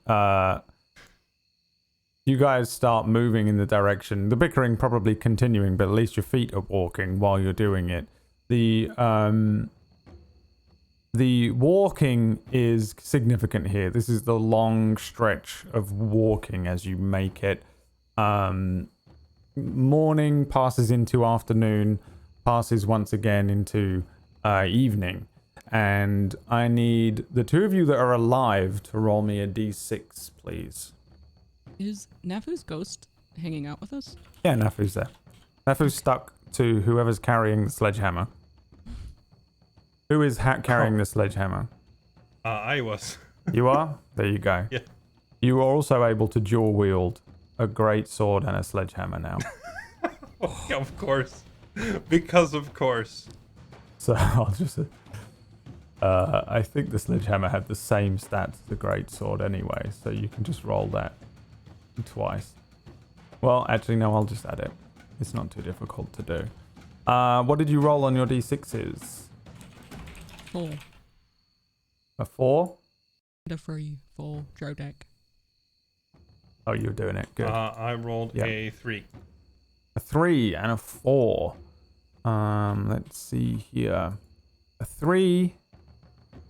you guys start moving in the direction. The bickering probably continuing, but at least your feet are walking while you're doing it. The walking is significant here. This is the long stretch of walking as you make it. Morning passes into afternoon, passes once again into evening. And I need the two of you that are alive to roll me a d6, please. Is Nafu's ghost hanging out with us? Yeah, Nafu's there. Nafu's stuck to whoever's carrying the sledgehammer. Who is carrying the sledgehammer? I was. You are? There you go. Yeah. You are also able to dual wield a great sword and a sledgehammer now. Of course. Because of course. So I'll just... I think the sledgehammer had the same stats as the great sword anyway, so you can just roll that twice. Well, actually, no, I'll just add it. It's not too difficult to do. What did you roll on your d6s? 4. A 4? And a 3 for Drodak. Oh, you're doing it. Good. I rolled Yep. a 3. A 3 and a 4. Let's see here. A 3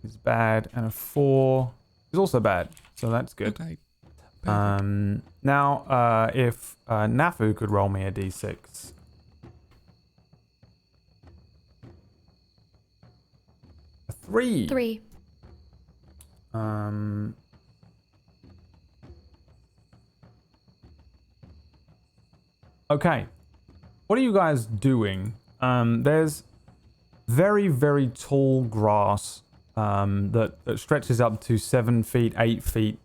is bad, and a 4 is also bad. So that's good. Okay. Perfect. Now, if Nafu could roll me a d6. A 3. 3. Okay. What are you guys doing? There's very, very tall grass that stretches up to 7 feet, 8 feet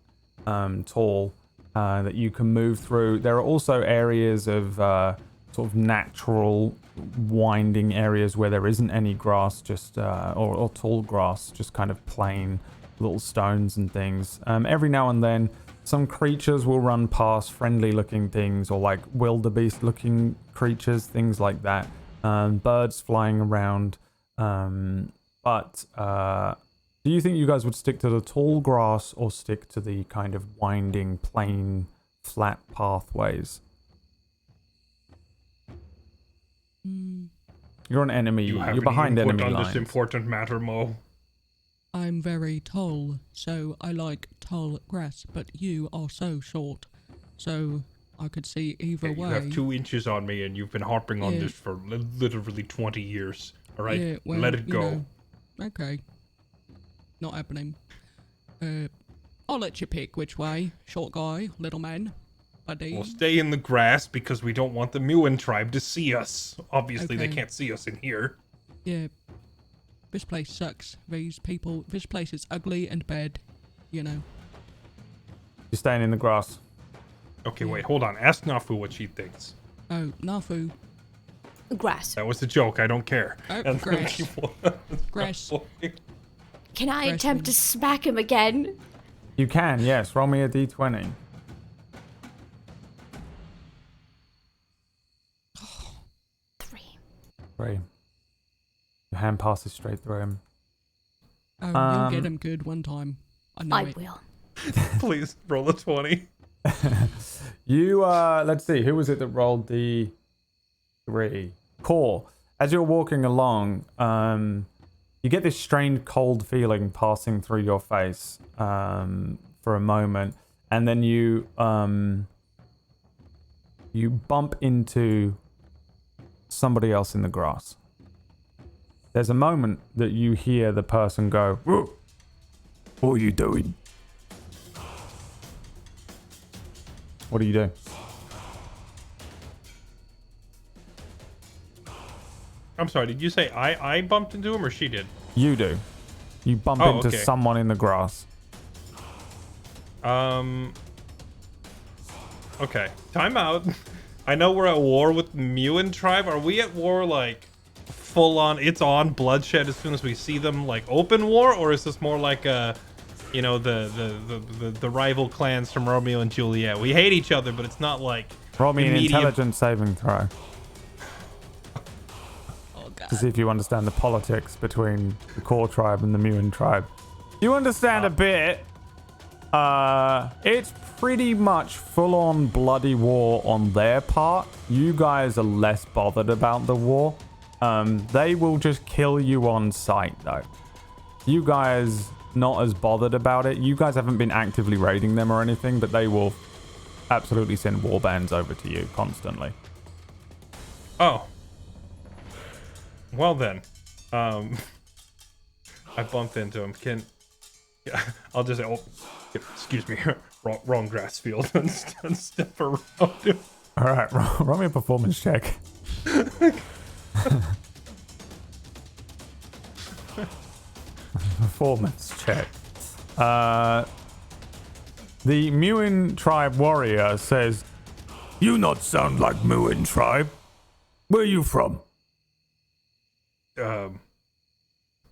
tall that you can move through. There are also areas of sort of natural winding areas where there isn't any grass, just or tall grass, just kind of plain little stones and things. Every now and then, some creatures will run past, friendly-looking things, or like wildebeest-looking creatures, things like that. Birds flying around. But do you think you guys would stick to the tall grass or stick to the kind of winding, plain, flat pathways? You're an enemy. You have You're any behind input enemy on lines. this important matter, Mo? I'm very tall, so I like tall grass, but you are so short. So I could see either You way. have 2 inches on me, and you've been harping on Yeah. this for literally 20 years. All right, Yeah, well, let it you go. know. Okay. Not happening. I'll let you pick which way. Short guy, little man, buddy. We'll stay in the grass because we don't want the Muin tribe to see us. Obviously, they Okay. can't see us in here. Yeah. This place sucks. This place is ugly and bad. You know. You're staying in the grass. Okay, wait, hold on. Ask Nafu what she thinks. Oh, Nafu. Grass. That was a joke. I don't care. Oh, And then grass. she Grass. Can I Grass attempt to thing. smack him again? You can, yes. Roll me a d20. free. Your hand passes straight through him. Oh, you'll get him good one time. I know I it. will. Please roll a 20. You, let's see, who was it that rolled the 3? Kor. As you're walking along, you get this strange cold feeling passing through your face for a moment, and then you bump into somebody else in the grass. There's a moment that you hear the person go, "Whoa, what are you doing?" What do you do? I'm sorry, did you say I bumped into him or she did? You do. You bump Oh, into okay. someone in the grass. Okay, time out. I know we're at war with Muin tribe. Are we at war like full on, it's on bloodshed as soon as we see them, like open war, or is this more like a, you know, the rival clans from Romeo and Juliet? We hate each other, but it's not like Roll me an immediate- intelligence saving throw Oh, God. to see if you understand the politics between the Kor Tribe and the Muin Tribe. You understand a bit. It's pretty much full-on bloody war on their part. You guys are less bothered about the war. They will just kill you on sight, though. You guys not as bothered about it. You guys haven't been actively raiding them or anything, but they will absolutely send warbands over to you constantly. Oh. Well then. I bumped into him. I'll just say, oh, excuse me, wrong grass field and step around him. All right, roll me a performance check. Performance check. The Muin Tribe warrior says, "You not sound like Muin Tribe. Where you from?"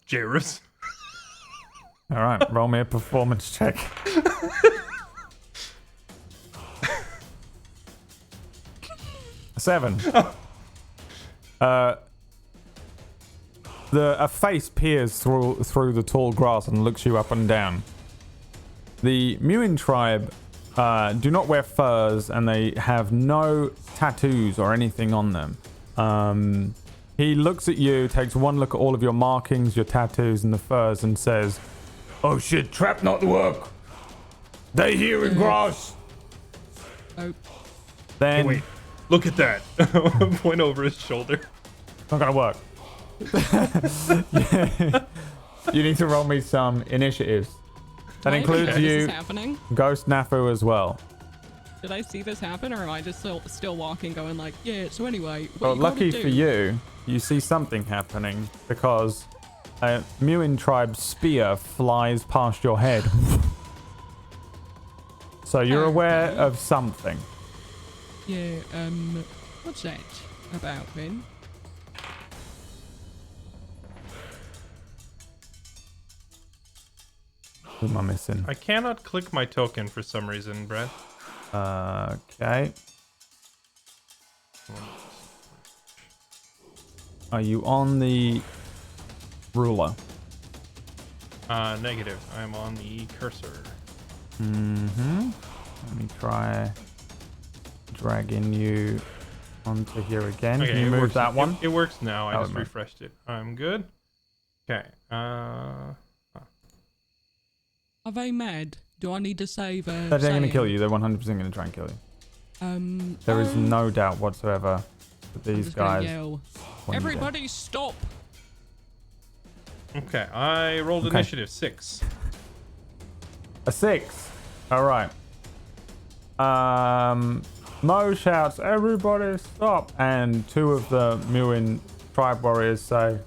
Jairus. All right, roll me a performance check. A 7. A face peers through the tall grass and looks you up and down. The Muin tribe do not wear furs, and they have no tattoos or anything on them. He looks at you, takes one look at all of your markings, your tattoos, and the furs, and says, "Oh shit, trap not work. They here in grass." Oh, Then Hey, wait, look at that. Point over his shoulder. not gonna work. Yeah. You need to roll me some initiatives. That do I includes know this you, is happening? Ghost Nafu as well. Did I see this happen, or am I just still walking, going like, yeah? So anyway, what Well, you gotta lucky do- for you see something happening because a Muin tribe spear flies past your head. So you're aware Okay. of something. Yeah. What's that about then? Who am I missing? I cannot click my token for some reason, Brad. Okay. Are you on the ruler? Negative. I'm on the cursor. Mm-hmm. Let me try dragging you onto here again. Can you it move works. that one? It works now. I Oh, just it refreshed it. I'm good. Okay. Are they mad? Do I need to save? They're going to saying? kill you. They're 100% going to try and kill you. There is oh, no doubt whatsoever that I'm these just gonna guys. yell, want you dead. everybody stop! Okay. I rolled Okay. initiative 6. A 6. All right. Mo shouts, "Everybody stop!" And two of the Muin tribe warriors say,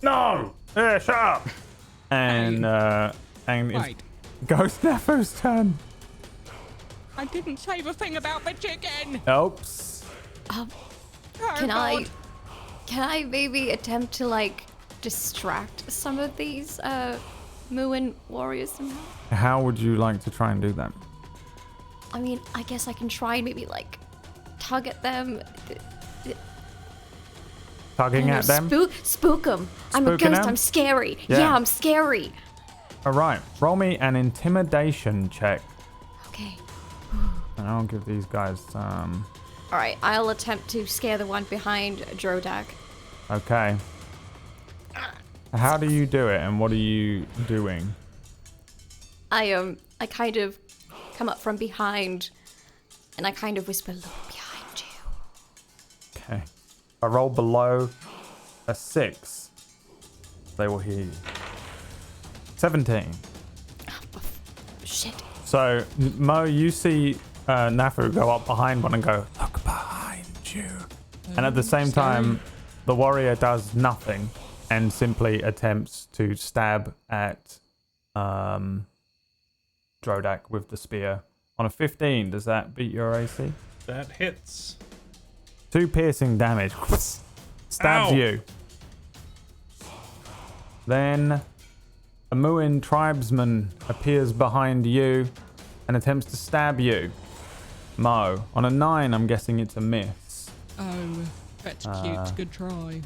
"No! Yeah, shut up!" And it's Wait, Ghost Nafu's turn. I didn't say the thing about the chicken. Oops. Oh, Can God. I maybe attempt to like distract some of these Muin warriors somehow? How would you like to try and do that? I mean, I guess I can try and maybe like tug at them. tugging at them. Spook them. I'm a Spooking ghost. them? I'm scary. Yeah. Yeah, I'm scary. All right, roll me an intimidation check. Okay. And I'll give these guys some. All right, I'll attempt to scare the one behind Drodak. Okay. How do you do it, and what are you doing? I kind of come up from behind, and I kind of whisper, "Look behind you." Okay. I roll below a 6. They will hear you. 17. Shit. So, Mo, you see Nafu go up behind one and go, "Look behind you." And at the same time, the warrior does nothing and simply attempts to stab at Drodak with the spear. On a 15, does that beat your AC? That hits. 2 piercing damage. Stabs Ow. you. Then a Muin tribesman appears behind you and attempts to stab you. Mo. On a 9, I'm guessing it's a miss. Oh, that's cute. Good try.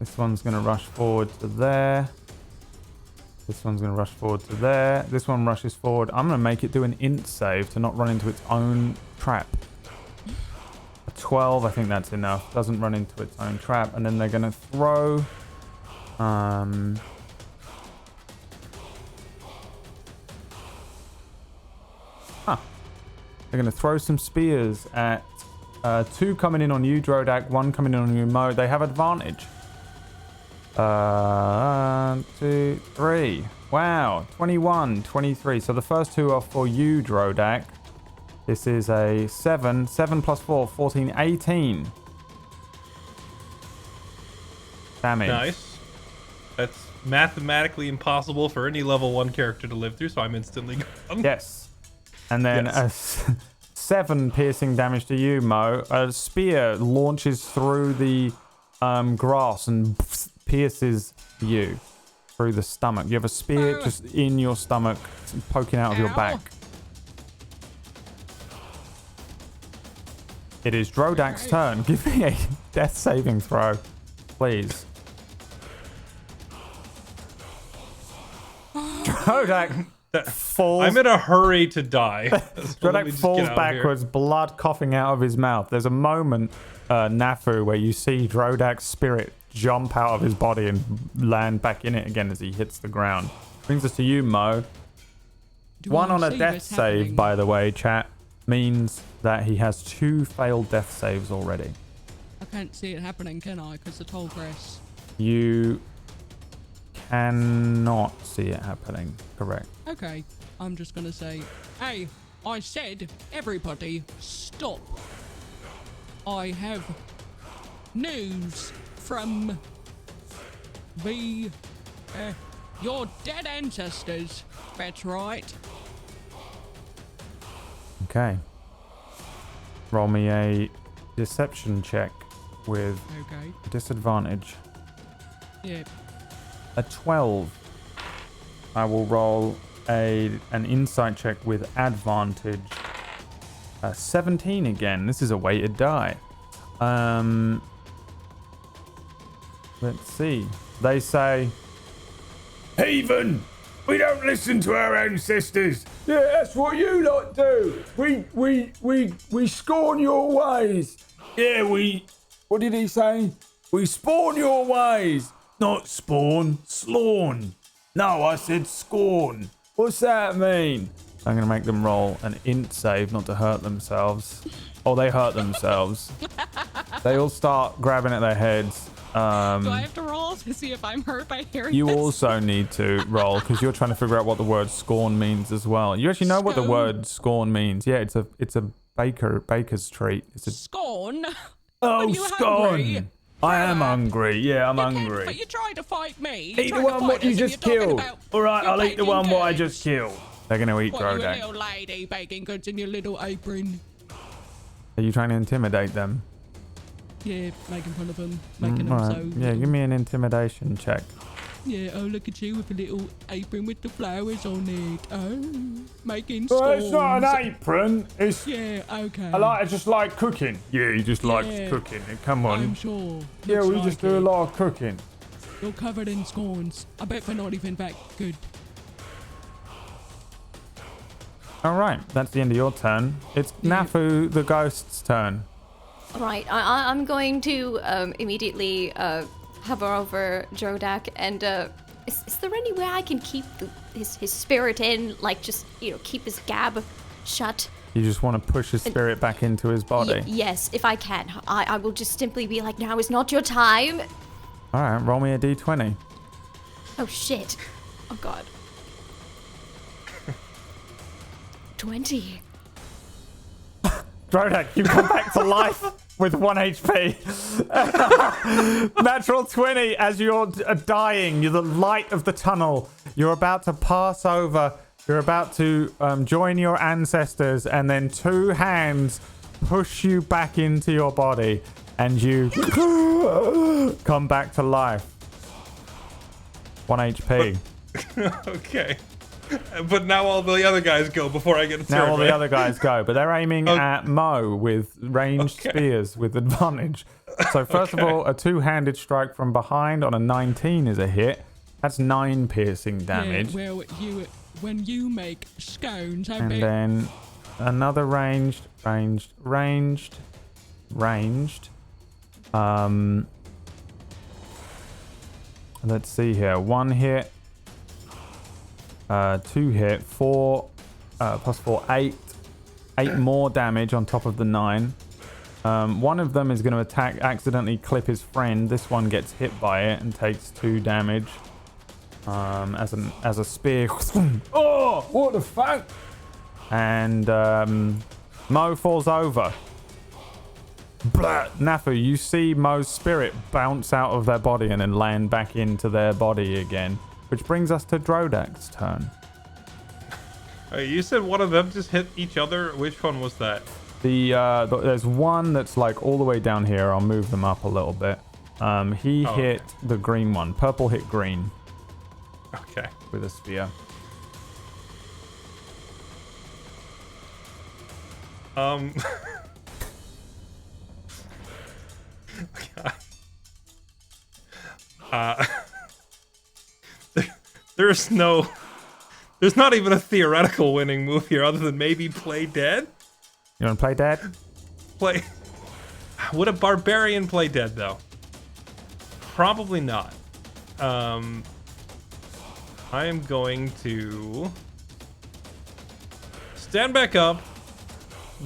This one's going to rush forward to there. This one's going to rush forward to there. This one rushes forward. I'm going to make it do an int save to not run into its own trap. A 12, I think that's enough. Doesn't run into its own trap. And then they're going to throw... They're going to throw some spears at 2 coming in on you, Drodak, 1 coming in on you, Mo. They have advantage. 2, 3. Wow. 21, 23. So the first 2 are for you, Drodak. This is a 7. 7 plus 4, 14, 18. Damage. Nice. That's mathematically impossible for any level 1 character to live through, so I'm instantly gone. Yes. And then a 7 piercing damage to you, Mo. A spear launches through the grass and pierces you through the stomach. You have a spear just in your stomach, poking out of your back. It is Drodak's turn. Give me a death saving throw, please. Drodak falls. I'm in a hurry to die. So let me Drodak just falls get out of here. backwards, blood coughing out of his mouth. There's a moment, Nafu, where you see Drodak's spirit jump out of his body and land back in it again as he hits the ground. Brings us to you, Mo. One on a death save, by the way, chat, means that he has 2 failed death saves already. I can't see it happening, can I? Because the toll press. You cannot see it happening. Correct. Okay, I'm just gonna say, hey, I said everybody stop. I have news from the your dead ancestors. That's right. Okay. Roll me a deception check with disadvantage. Yeah. A 12. I will roll an insight check with advantage. 17 again. This is a weighted die. Let's see. They say, "Heathen, we don't listen to our ancestors. Yeah, that's what you lot do. We scorn your ways. Yeah, what did he say? We spawn your ways. Not spawn, slawn. No, I said scorn. What's that mean?" I'm going to make them roll an int save not to hurt themselves. Oh, they hurt themselves. They all start grabbing at their heads. Do I have to roll to see if I'm hurt by hearing You this? also need to roll because you're trying to figure out what the word scorn means as well. You actually know what the word scorn means. Yeah, it's a baker's treat. It's a Scorn? Oh, Are you scorn. hungry? I am hungry. Yeah, I'm hungry. But you tried to fight me. Eat the one what you just killed. All right, I'll eat the one what I just killed. They're going to eat What, you a Drodak. little lady baking goods in your little apron? Are you trying to intimidate them? Yeah, making fun of them. Making them Alright. so... Yeah, give me an intimidation check. Yeah, oh, look at you with a little apron with the flowers on it. Oh, making Well, scones. it's not an apron. It's. Yeah, okay. I just like cooking. Yeah, he just likes Yeah. cooking. Come on. I'm sure. Yeah, Looks we like just do a it. lot of cooking. You're covered in scones. I bet they're not even that good. All right, that's the end of your turn. It's Nafu, the ghost's turn. Right, I'm going to immediately hover over Drodak and is there any way I can keep his spirit in, like just keep his gab shut? You just want to push his spirit back into his body. Yes, if I can. I will just simply be like, now is not your time. All right, roll me a d20. Oh shit! Oh god. 20. Drodak, you come back to life with 1 HP. Natural 20 as you're dying. You're the light of the tunnel. You're about to pass over. You're about to join your ancestors, and then 2 hands push you back into your body, and you come back to life. 1 HP. Okay. But now all the other guys go before I get a turn. Now all right? the other guys go, but they're aiming at Mo with ranged spears with advantage. So first of all, a 2-handed strike from behind on a 19 is a hit. That's 9 piercing damage. Yeah, well, when you make scones, I And bet. then another ranged. Let's see here. 1 hit. 2 hit, 4 plus 4, 8 more damage on top of the 9. One of them is going to accidentally clip his friend. This one gets hit by it and takes 2 damage as a spear. Oh, what the fuck! And Mo falls over. Blah. Nafu, you see Mo's spirit bounce out of their body and then land back into their body again. Which brings us to Drodak's turn. You said one of them just hit each other. Which one was that? There's one that's like all the way down here. I'll move them up a little bit. He hit the green one. Purple hit green. Okay. With a spear. There's not even a theoretical winning move here other than maybe play dead. You want to play dead? Would a barbarian play dead though? Probably not. I am going to stand back up,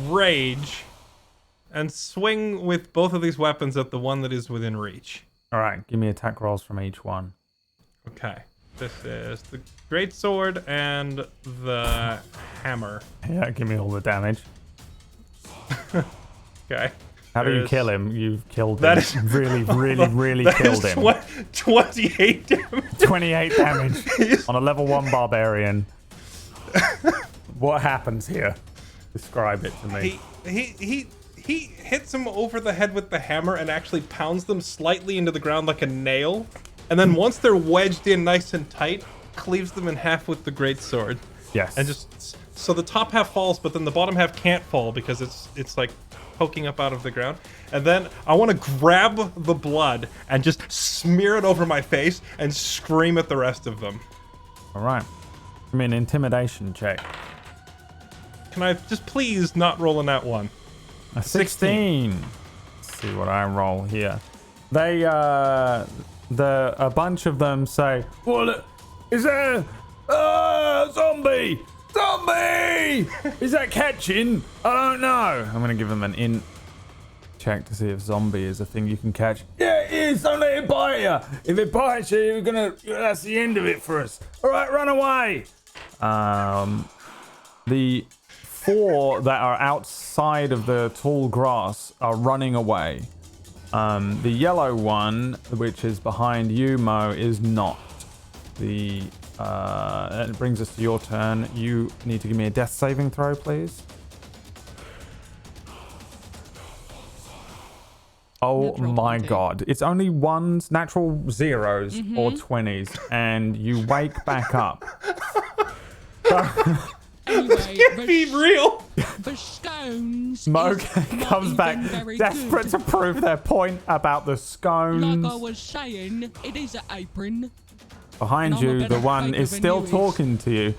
rage, and swing with both of these weapons at the one that is within reach. All right, give me attack rolls from each one. Okay. This is the great sword and the hammer. Yeah, give me all the damage. Okay. How do you kill him? You've killed him. That is really killed him. 28 damage. 28 damage on a level 1 barbarian. What happens here? Describe it to me. He hits him over the head with the hammer and actually pounds them slightly into the ground like a nail. And then once they're wedged in nice and tight, cleaves them in half with the great sword. Yes. And just so the top half falls, but then the bottom half can't fall because it's like poking up out of the ground. And then I want to grab the blood and just smear it over my face and scream at the rest of them. All right. Give me an intimidation check. Can I just please not roll in that one? A 16. Let's see what I roll here. They a bunch of them say, "What is there? Zombie! Zombie! Is that catching? I don't know." I'm gonna give them an int check to see if zombie is a thing you can catch. Yeah, it is. Don't let it bite you. If it bites you, that's the end of it for us. All right, run away. The 4 that are outside of the tall grass are running away. The yellow one, which is behind you, Mo, is not. That brings us to your turn. You need to give me a death saving throw, please. Oh Natural my 20. god. It's only ones, natural zeros or 20s, and you wake back up. Anyway, Be real. the scones. Mo is not comes even back very desperate good. to prove their point about the scones. Like I was saying, it is an apron. Behind and I'm a you, better the one baker is than still you is. talking to you.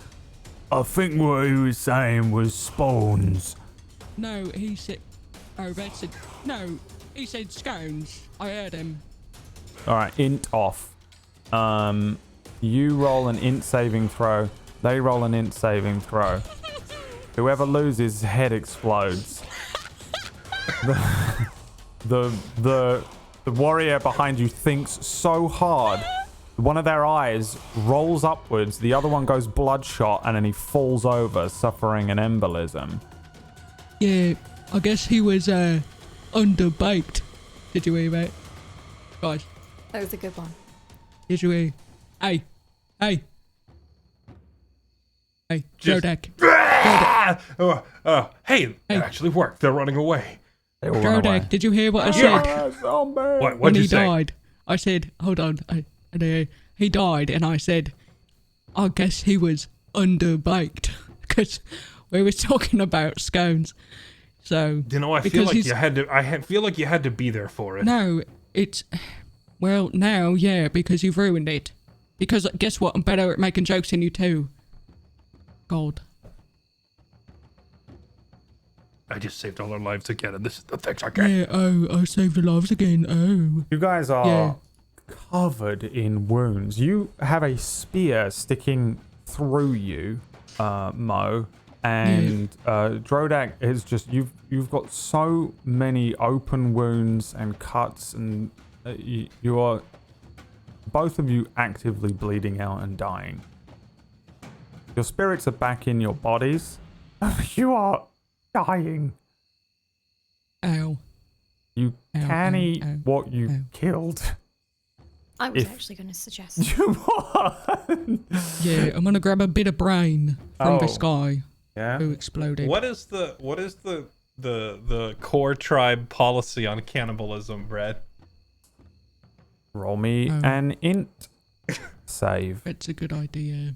I think what he was saying was spawns. No, he said. Oh, that's it. No, he said scones. I heard him. Alright, int off. You roll an int saving throw. They roll an int saving throw. Whoever loses, head explodes. The warrior behind you thinks so hard. One of their eyes rolls upwards, the other one goes bloodshot, and then he falls over, suffering an embolism. Yeah, I guess he was underbaked. Did you hear that? Guys, That was a good one. did you hear? Hey. Hey, Just- Drodak. Hey, Hey. it actually worked. They're running away. They all run away. Drodak, did you hear what I said? Zombie. What? When What'd he you say? died, I said, hold on. He died, and I said, I guess he was underbaked. Because we were talking about scones. So, You know, I feel because like he's- you had to. Feel like you had to be there for it. no, it's. Well, now, yeah, because you've ruined it. Because guess what? I'm better at making jokes than you too. God. I just saved all our lives again, and this is the thanks I get. Yeah, I saved the lives again. Oh. You guys are Yeah. covered in wounds. You have a spear sticking through you, Mo, and Drodak is just you've got so many open wounds and cuts, and you are both of you actively bleeding out and dying. Your spirits are back in your bodies. You are dying. Ow. You Ow, can ow, eat ow, what you ow. killed. I was If- actually going to suggest. You what? Yeah, I'm gonna grab a bit of brain from Oh. this guy Yeah. who exploded. What is the Kor Tribe policy on cannibalism, Brad? Roll me Oh. an int save. That's a good idea.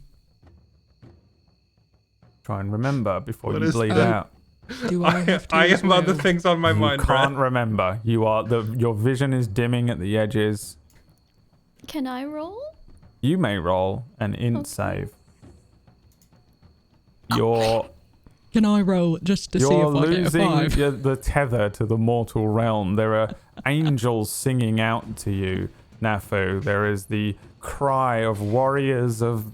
Try and remember before What you is- bleed Oh, out. Do I have to I as have other well? things on my You mind, can't Brad. remember. Your vision is dimming at the edges. Can I roll? You may roll an int Okay. save. You're Can I roll just to see you're if I get a losing 5? the tether to the mortal realm. There are angels singing out to you, Nafu. There is the cry of warriors of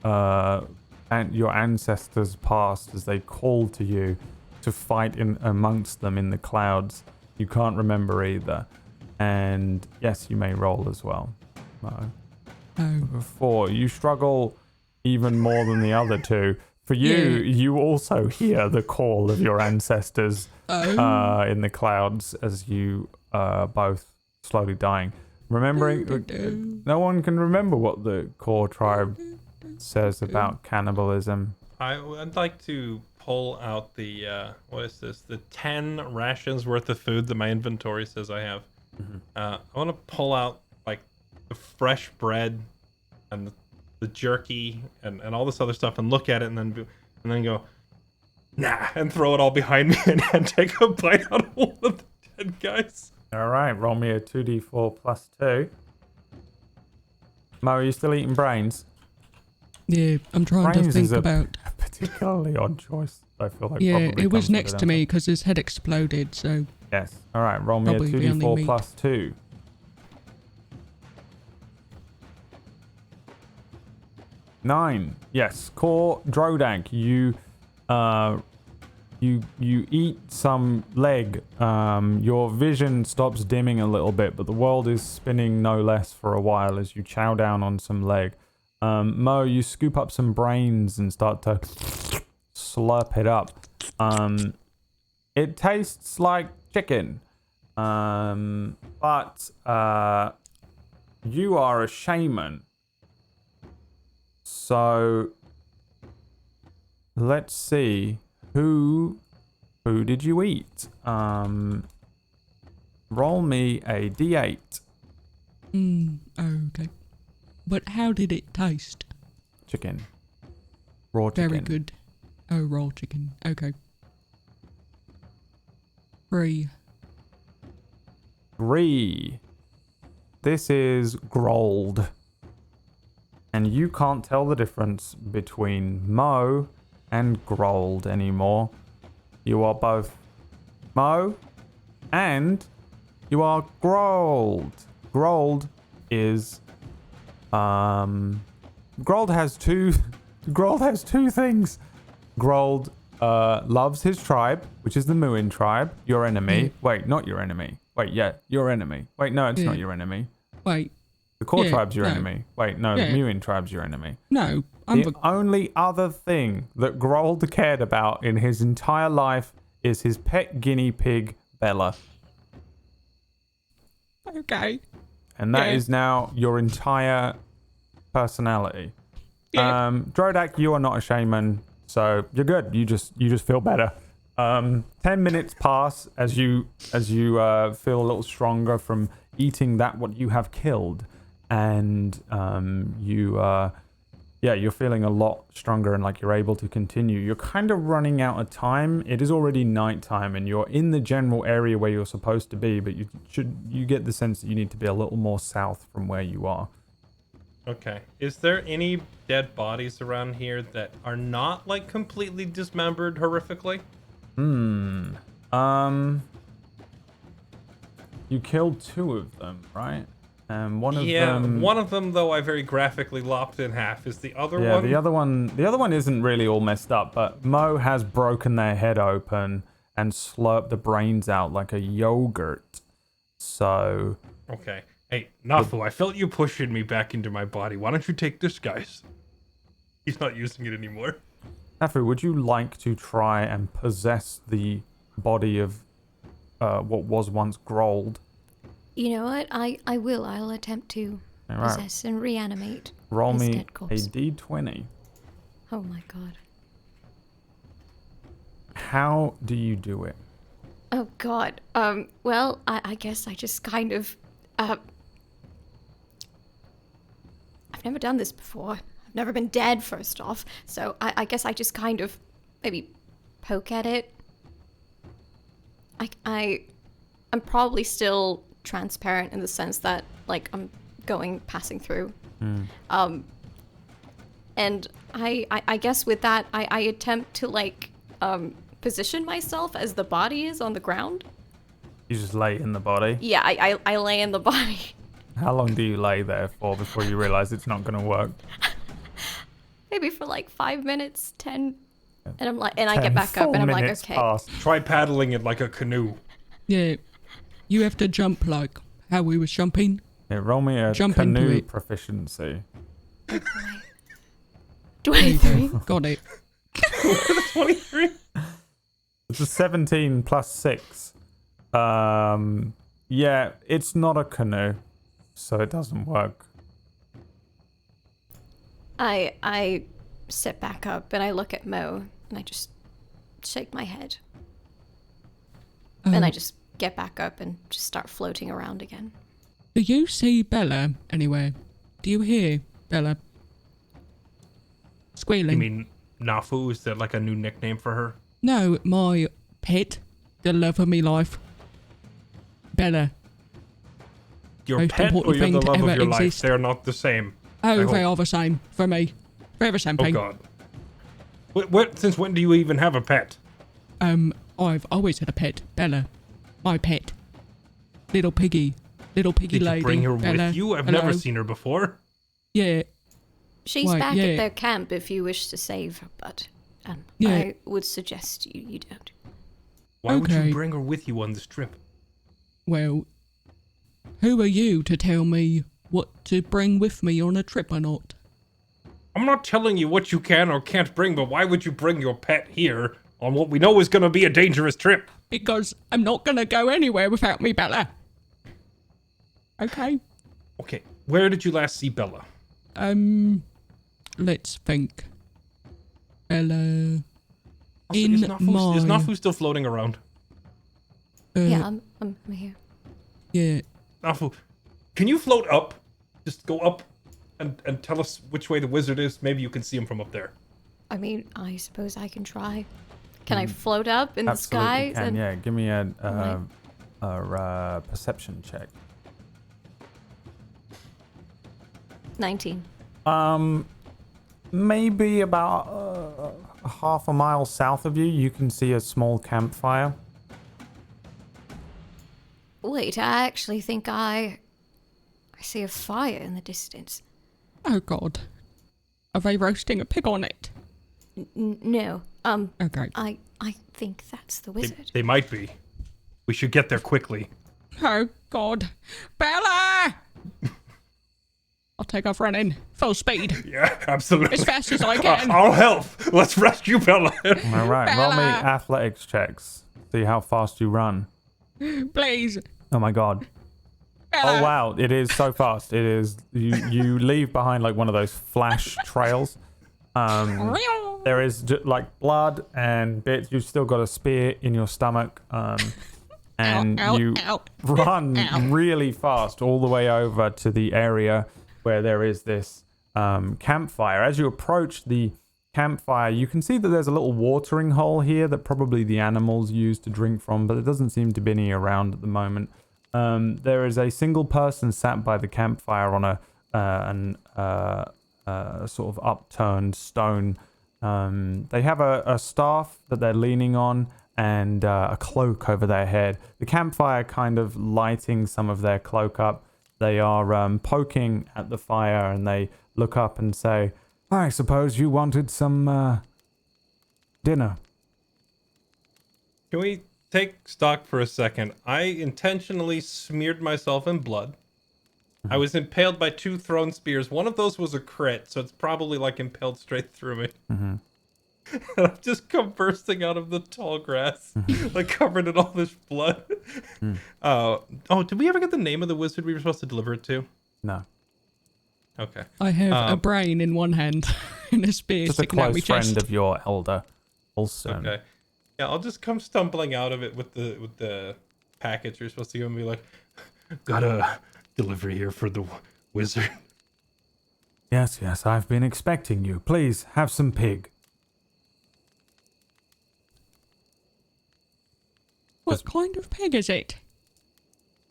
and your ancestors past as they call to you to fight in amongst them in the clouds. You can't remember either. And yes, you may roll as well. No. Oh, 4. You struggle even more than the other two. For you, Yeah. you also hear the call of your ancestors Oh. in the clouds as you both slowly dying. Remembering, no one can remember what the Kor Tribe says about cannibalism. I'd like to pull out the what is this? The 10 rations worth of food that my inventory says I have. I want to pull out like the fresh bread and the jerky and all this other stuff and look at it and then go, nah, and throw it all behind me and take a bite out of one of the dead guys. All right, roll me a 2d4 plus 2. Mo, are you still eating brains? Yeah, I'm trying Brains to think is a about. particularly odd choice. I feel like Yeah, probably it was comes with next to don't me it? because his head exploded, so. Yes. All right, roll me a Probably the only 2d4 meat. plus 2. 9. Yes, Kor Drodak, you eat some leg. Your vision stops dimming a little bit, but the world is spinning no less for a while as you chow down on some leg. Mo, you scoop up some brains and start to slurp it up. It tastes like chicken. But you are a shaman. So let's see. Who did you eat? Roll me a d8. Okay. But how did it taste? Chicken. Raw chicken. Very good. Oh, raw chicken. Okay. 3. 3. This is grilled. And you can't tell the difference between Mo and grilled anymore. You are both Mo and you are grilled. Grilled is Grilled has two things. Grilled loves his tribe, which is the Muin tribe, your enemy. Wait, not your enemy. Wait, yeah, your enemy. Wait, no, it's not your enemy. Wait. The Kor Tribe's your enemy. Wait, no, the Muin Tribe's your enemy. No, The only other thing that Grold cared about in his entire life is his pet guinea pig, Bella. Okay. And that is now your entire personality. Drodak, you are not a shaman, so you're good. You just feel better. 10 minutes pass as you feel a little stronger from eating what you have killed. And you're feeling a lot stronger and like you're able to continue. You're kind of running out of time. It is already nighttime and you're in the general area where you're supposed to be, but you get the sense that you need to be a little more south from where you are. Okay. Is there any dead bodies around here that are not like completely dismembered horrifically? You killed 2 of them, right? One of them though I very graphically lopped in half. Is the other one? Yeah, the other one isn't really all messed up, but Mo has broken their head open and slurped the brains out like a yogurt. So okay. Hey, Nafu, I felt you pushing me back into my body. Why don't you take this, guys? He's not using it anymore. Nafu, would you like to try and possess the body of what was once Grold? You know what? I will. I'll attempt to possess and reanimate. Roll his me dead a corpse. d20. Oh my god. How do you do it? Oh god. Well, I guess I just kind of I've never done this before. I've never been dead, first off. So I guess I just kind of maybe poke at it. I'm probably still transparent in the sense that like I'm passing through. And I guess with that I attempt to like position myself as the body is on the ground. You just lay in the body? Yeah, I lay in the body. How long do you lay there for before you realize it's not going to work? Maybe for like 5 minutes, 10. And I'm like, and I get back up and I'm like, okay. Past. Try paddling it like a canoe. Yeah. You have to jump like how we was jumping. Yeah, roll me a Jump canoe into it. proficiency. 23. Got it. 23? It's a 17 plus 6. Yeah, it's not a canoe, so it doesn't work. I sit back up and I look at Mo and I just shake my head. And I just get back up and just start floating around again. Do you see Bella anywhere? Do you hear Bella squealing? You mean Nafu? Is that like a new nickname for her? No, my pet, the love of me life. Bella. Your Most pet or important you're the thing to love of ever your life? exist. They're not the same. Oh, they are the same for me. They're the same Oh thing. god. Since when do you even have a pet? I've always had a pet, Bella. My pet. Little piggy. Little piggy Did lady. you bring her Bella. with you? I've Hello. never seen her before. Yeah. She's Right, back yeah. at their camp if you wish to save her, but Yeah. I would suggest you don't. Why would Okay. you bring her with you on this trip? Well, who are you to tell me what to bring with me on a trip or not? I'm not telling you what you can or can't bring, but why would you bring your pet here on what we know is going to be a dangerous trip? Because I'm not gonna go anywhere without me, Bella. Okay. Okay, where did you last see Bella? Let's think. Bella. Also, In is my... Nafu still floating around? Yeah, I'm here. Yeah. Nafu, can you float up? Just go up and tell us which way the wizard is. Maybe you can see him from up there. I mean, I suppose I can try. Can I float up in the Absolutely sky? can, yeah. Give me a Right. perception check. 19. Maybe about half a mile south of you, you can see a small campfire. Wait, I actually think I see a fire in the distance. Oh God. Are they roasting a pig on it? No. Okay. I think that's the wizard. They might be. We should get there quickly. Oh God. Bella! I'll take off running. Full speed. Yeah, absolutely. As fast as I can. I'll help. Let's rescue Bella. All right, roll me Bella. athletics checks. See how fast you run. Please. Oh my god. Bella. Oh wow, it is so fast. It is you leave behind like one of those flash trails. There is like blood and bits. You've still got a spear in your stomach. And Ow, you ow. run Ow. really fast all the way over to the area where there is this campfire. As you approach the campfire, you can see that there's a little watering hole here that probably the animals use to drink from, but there doesn't seem to be any around at the moment. There is a single person sat by the campfire on a sort of upturned stone. They have a staff that they're leaning on and a cloak over their head. The campfire kind of lighting some of their cloak up. They are poking at the fire and they look up and say, I suppose you wanted some dinner. Can we take stock for a second? I intentionally smeared myself in blood. I was impaled by 2 thrown spears. One of those was a crit, so it's probably like impaled straight through me. Mm-hmm. And I've just come bursting out of the tall grass, like covered in all this blood. Oh, did we ever get the name of the wizard we were supposed to deliver it to? No. Okay. I have a brain in one hand and a spear Just a sticking out my close friend chest. of your elder, Olson. Okay. Yeah, I'll just come stumbling out of it with the package you're supposed to give and be like, got a delivery here for the wizard. Yes, I've been expecting you. Please, have some pig. What kind of pig is it?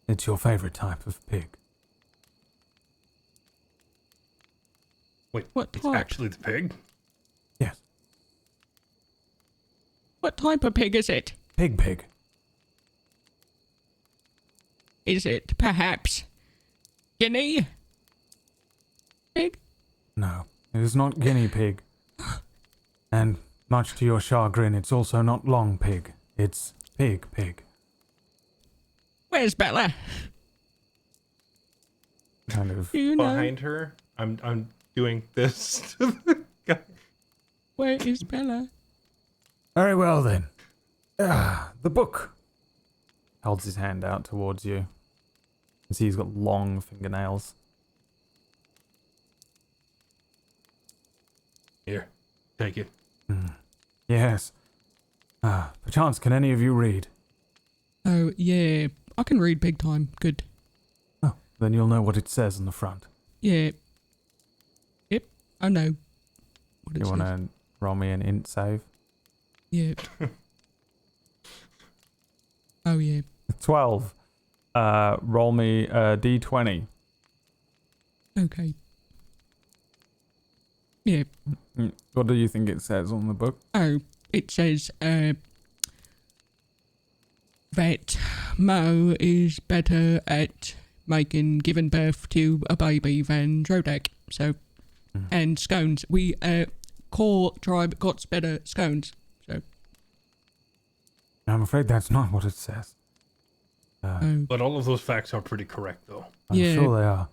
It's your favorite type of pig. Wait, What it's type? actually the pig? Yes. What type of pig is it? Pig. Is it perhaps guinea pig? No, it is not guinea pig. And much to your chagrin, it's also not long pig. It's pig. Where's Bella? Kind of. Do you know? Behind her, I'm doing this to the guy. Where is Bella? Very well then. The book. Holds his hand out towards you. You can see he's got long fingernails. Here, take it. Yes. Perchance, can any of you read? Oh, yeah. I can read big time. Good. Oh, then you'll know what it says on the front. Yeah. Yep. I know. What it You want says. to roll me an int save? Yeah. Oh, yeah. 12. Roll me a d20. Okay. Yeah. What do you think it says on the book? Oh, it says, that Mo is better at giving birth to a baby than Drodak. So, and scones. We, Kor Tribe got better scones. So, I'm afraid that's not what it says. oh, But all of those facts are pretty correct, though. I'm Yeah. sure they are.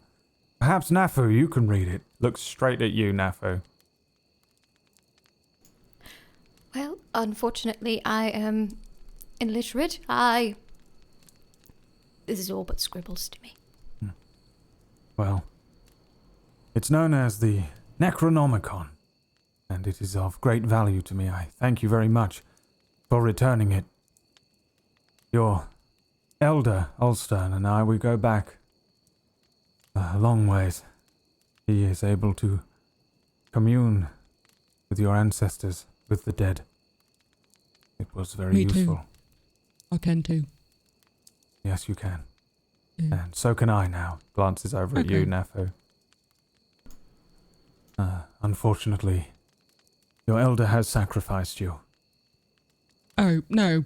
Perhaps Nafu, you can read it. Looks straight at you, Nafu. Well, unfortunately, I am illiterate. This is all but scribbles to me. Well, it's known as the Necronomicon, and it is of great value to me. I thank you very much for returning it. Your Elder Ulstern and I, we go back a long ways. He is able to commune with your ancestors, with the dead. It was very Me useful. too. I can too. Yes, you can. Yeah. And so can I now. Glances over at you, Okay. Nafu. Unfortunately, your elder has sacrificed you. Oh, no.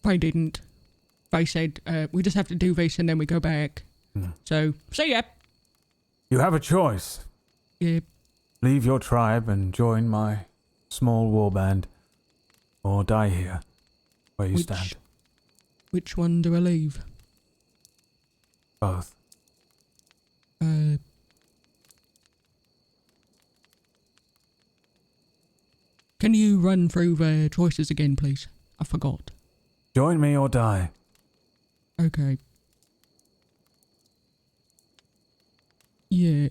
They didn't. They said, we just have to do this and then we go back. So, see ya. You have a choice. Yeah. Leave your tribe and join my small warband, or die here, where you stand. Which one do I leave? Both. Can you run through the choices again, please? I forgot. Join me or die. Okay. Yeah.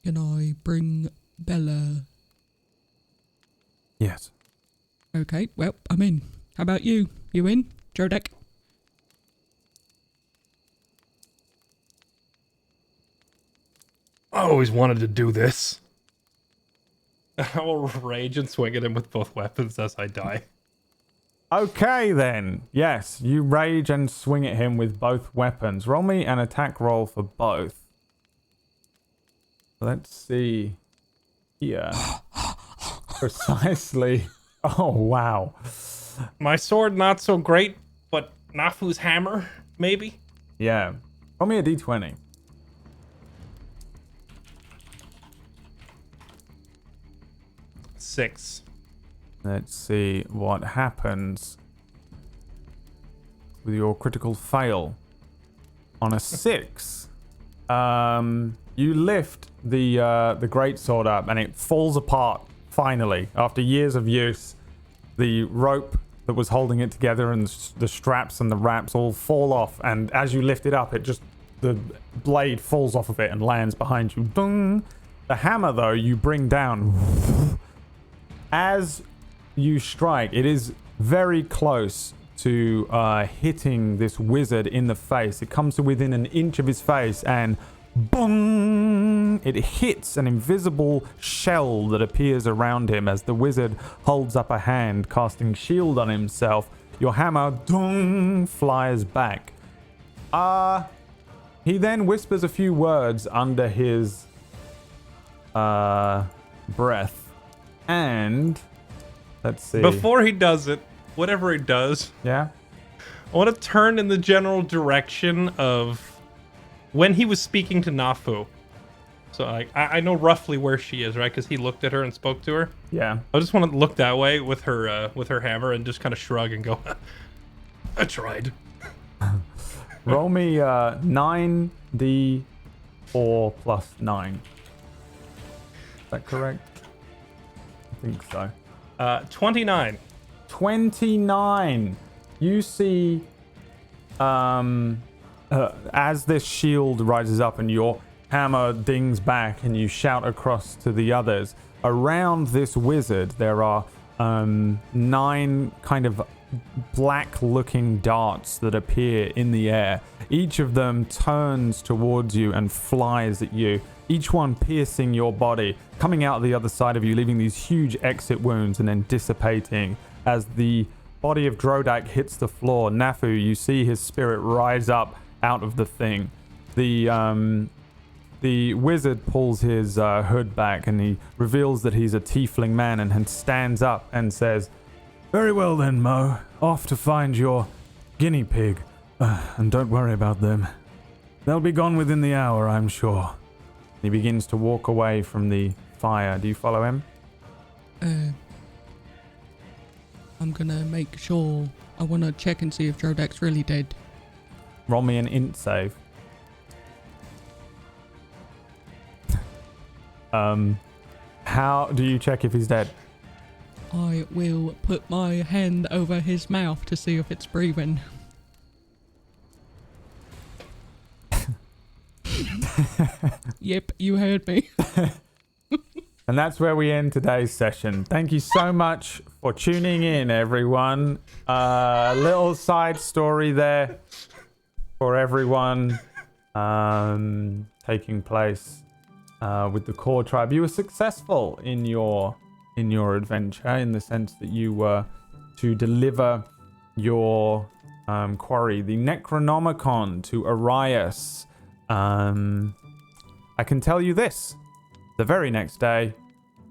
Can I bring Bella? Yes. Okay, well, I'm in. How about you? You in, Drodak? I always wanted to do this. I will rage and swing at him with both weapons as I die. Okay then. Yes, you rage and swing at him with both weapons. Roll me an attack roll for both. Let's see here. Precisely. Oh, wow. My sword, not so great, but Nafu's hammer, maybe? Yeah. Roll me a d20. Six. Let's see what happens with your critical fail. On a 6, you lift the greatsword up and it falls apart finally. After years of use, the rope that was holding it together and the straps and the wraps all fall off, and as you lift it up, the blade falls off of it and lands behind you. Dung. The hammer, though, you bring down. As you strike, it is very close to hitting this wizard in the face. It comes to within an inch of his face and boom! It hits an invisible shell that appears around him as the wizard holds up a hand, casting shield on himself. Your hammer, dung, flies back. He then whispers a few words under his breath. And let's see. Before he does it, whatever he does, Yeah? I want to turn in the general direction of when he was speaking to Nafu. So I know roughly where she is, right? Because he looked at her and spoke to her. Yeah. I just want to look that way with her hammer and just kind of shrug and go, I tried. Roll me 9d4 plus 9. Is that correct? I think so. 29. 29. You see, as this shield rises up and your hammer dings back and you shout across to the others, around this wizard there are 9 kind of black-looking darts that appear in the air. Each of them turns towards you and flies at you, each one piercing your body, coming out the other side of you, leaving these huge exit wounds and then dissipating. As the body of Drodak hits the floor, Nafu, you see his spirit rise up out of the thing. The wizard pulls his hood back and he reveals that he's a tiefling man and stands up and says, "Very well then, Mo. Off to find your guinea pig. And don't worry about them. They'll be gone within the hour, I'm sure." He begins to walk away from the fire. Do you follow him? I'm gonna make sure. I want to check and see if Drodak's really dead. Roll me an int save. How do you check if he's dead? I will put my hand over his mouth to see if it's breathing. Yep, you heard me. And that's where we end today's session. Thank you so much for tuning in, everyone. A little side story there for everyone taking place with the Kor Tribe. You were successful in your adventure in the sense that you were to deliver your quarry, the Necronomicon, to Arias. I can tell you this. The very next day,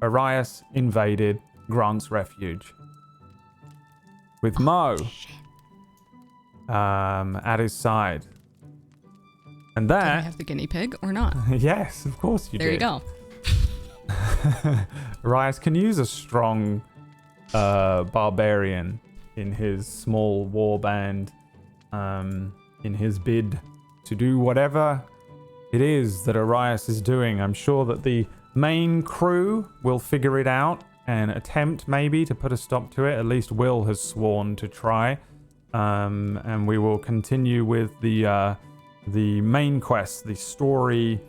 Arias invaded Grant's Refuge. With Mo at his side. And Did I that... have the guinea pig or not? Yes, of course you There did. you go. Arias can use a strong barbarian in his small war band, in his bid to do whatever it is that Arias is doing. I'm sure that the main crew will figure it out and attempt maybe to put a stop to it. At least Will has sworn to try. And we will continue with the main quest, the story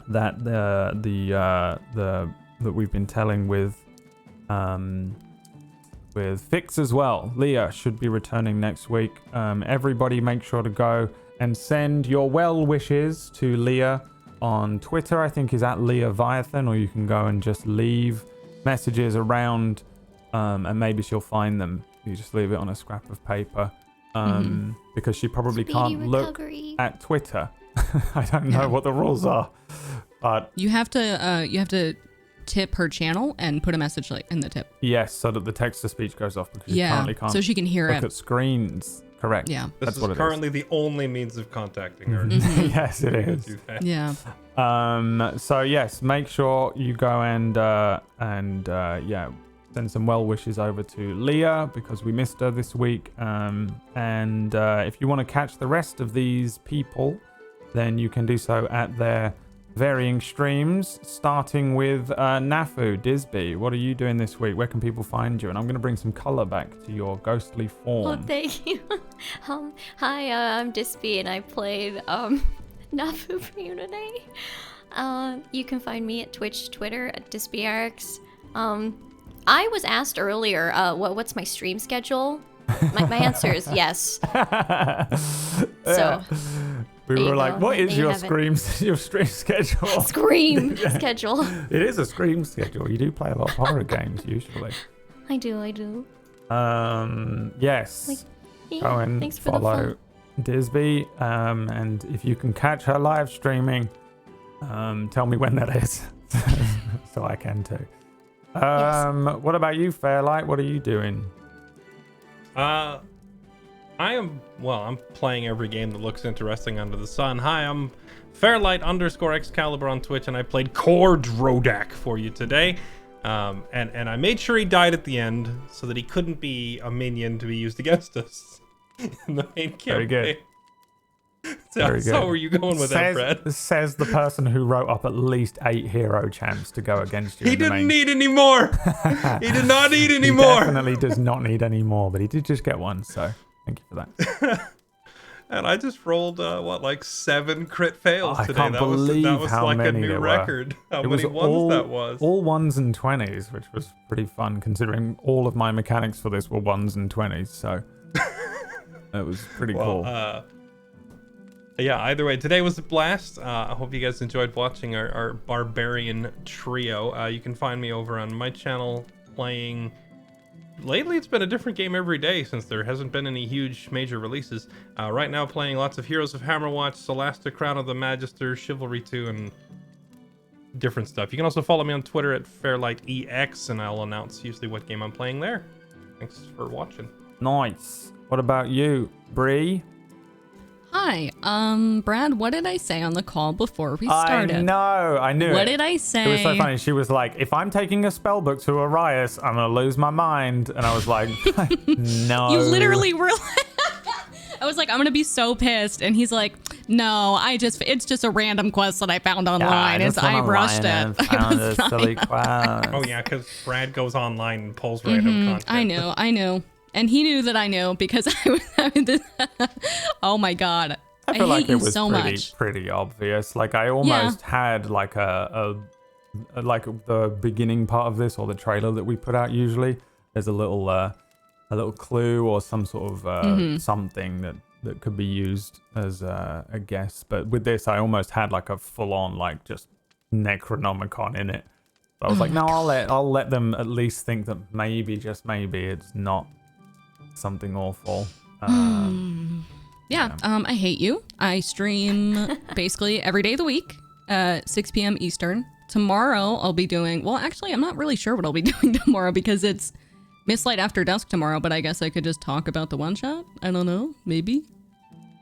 that that we've been telling with Fix as well. Leah should be returning next week. Everybody make sure to go and send your well wishes to Leah on Twitter. I think is at Leah-Viathan, or you can go and just leave messages around and maybe she'll find them. You just leave it on a scrap of paper because she probably can't look at Twitter. I don't know what the rules are, but You have to tip her channel and put a message like in the tip. yes, so that the text-to-speech goes off because you Yeah, currently can't so she can hear look it. at screens. Correct. Yeah. That's This what is it currently the only means of contacting her. Yes, it is. Yeah. So yes, make sure you go and send some well wishes over to Leah because we missed her this week. And if you want to catch the rest of these people, then you can do so at their varying streams, starting with Nafu. Disby, what are you doing this week? Where can people find you? And I'm going to bring some color back to your ghostly form. Oh, thank you. Hi, I'm Dispy, and I played Nafu for you today. You can find me at Twitch, Twitter at DispyRx. I was asked earlier, what's my stream schedule? My answer is yes. So we there were you like, go. what is There you your have it. stream schedule? Scream schedule. It is a scream schedule. You do play a lot of horror games usually. I do. Yes. Yeah, Go and thanks for the follow fun. Disby. And if you can catch her live streaming, tell me when that is. So I can too. What about you, Fairlight? What are you doing? I'm playing every game that looks interesting under the sun. Hi, I'm Fairlight_Excalibur on Twitch, and I played Kor Drodak for you today. And I made sure he died at the end so that he couldn't be a minion to be used against us in the main campaign. Very good. So where are you going with that, Brad? Says the person who wrote up at least 8 hero champs to go against you. He didn't need any more. He did not need any more. He definitely does not need any more, but he did just get one, so thank you for that. And I just rolled 7 crit fails I today. can't believe that was how like a many new there were. record. How It many was ones that was. all 1s and 20s, which was pretty fun considering all of my mechanics for this were 1s and 20s, so it was pretty cool. Yeah, either way, today was a blast. I hope you guys enjoyed watching our barbarian trio. You can find me over on my channel playing... Lately, it's been a different game every day since there hasn't been any huge major releases. Right now, playing lots of Heroes of Hammerwatch, Celasta, Crown of the Magister, Chivalry 2, and different stuff. You can also follow me on Twitter at FairlightEX, and I'll announce usually what game I'm playing there. Thanks for watching. Nice. What about you, Bree? Hi, Brad, what did I say on the call before we started? I know, I knew What it. did I say? It was so funny. She was like, if I'm taking a spellbook to Arias, I'm going to lose my mind. And I was like, no. You literally were like, I was like, I'm going to be so pissed. And he's like, no, it's just a random quest that I found online. I rushed it. Found a silly quest. Oh, yeah, because Brad goes online and pulls random content. I know. And he knew that I knew because I was, oh my God. I feel hate like you it was so much. pretty obvious. Like I almost had like like the beginning part of this or the trailer that we put out usually. there's a little clue or some sort of something that could be used as a guess. But with this, I almost had like a full-on like just Necronomicon in it. But I was like, no, I'll let them at least think that maybe, just maybe, it's not something awful. Yeah, I hate you. I stream basically every day of the week, 6 p.m. Eastern. Tomorrow I'll be doing, well, actually, I'm not really sure what I'll be doing tomorrow because it's Mistlight After Dusk tomorrow, but I guess I could just talk about the one-shot. I don't know, maybe.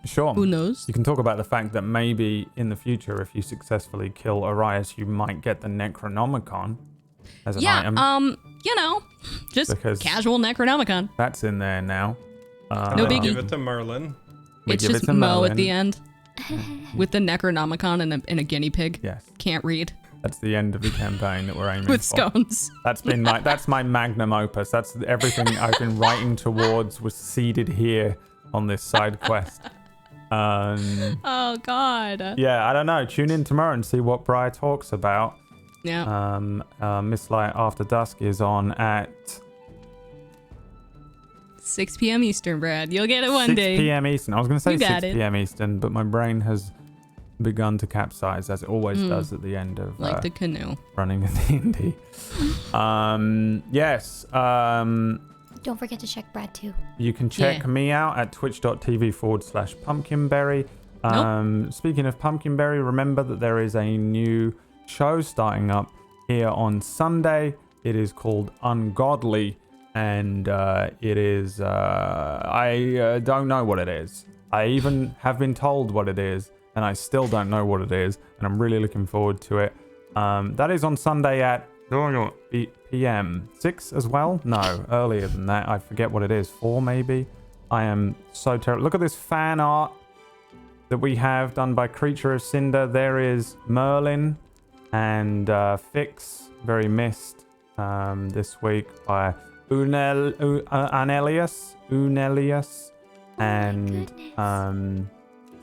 Sure. Who knows? You can talk about the fact that maybe in the future, if you successfully kill Arias, you might get the Necronomicon as an item. You know, just Because casual Necronomicon. that's in there now. No biggie. Give it to Merlin. It's give just it to Mo Merlin. at the end with the Necronomicon and a guinea pig. Yes, Can't read that's the end of the campaign that we're aiming with for. scones. That's my magnum opus. That's everything I've been writing towards was seeded here on this side quest. Oh God. Yeah, I don't know. Tune in tomorrow and see what Briar talks about. Yeah. Mistlight After Dusk is on at 6 p.m. Eastern, Brad. You'll get it one 6 day. p.m. Eastern. I was going to say You 6 got it. p.m. Eastern, but my brain has begun to capsize as it always does at the end of Like the canoe. running a D&D. Yes. Don't forget to check Brad too. You can check me out at twitch.tv/pumpkinberry. Speaking of Pumpkinberry, remember that there is a new show starting up here on Sunday. It is called Ungodly, and it is... I don't know what it is. I even have been told what it is, and I still don't know what it is, and I'm really looking forward to it. That is on Sunday at p.m. 6 as well? No, earlier than that. I forget what it is. 4 maybe? I am so terrible. Look at this fan art that we have done by Creature of Cinder. There is Merlin and Fix, very missed this week by Unelius. And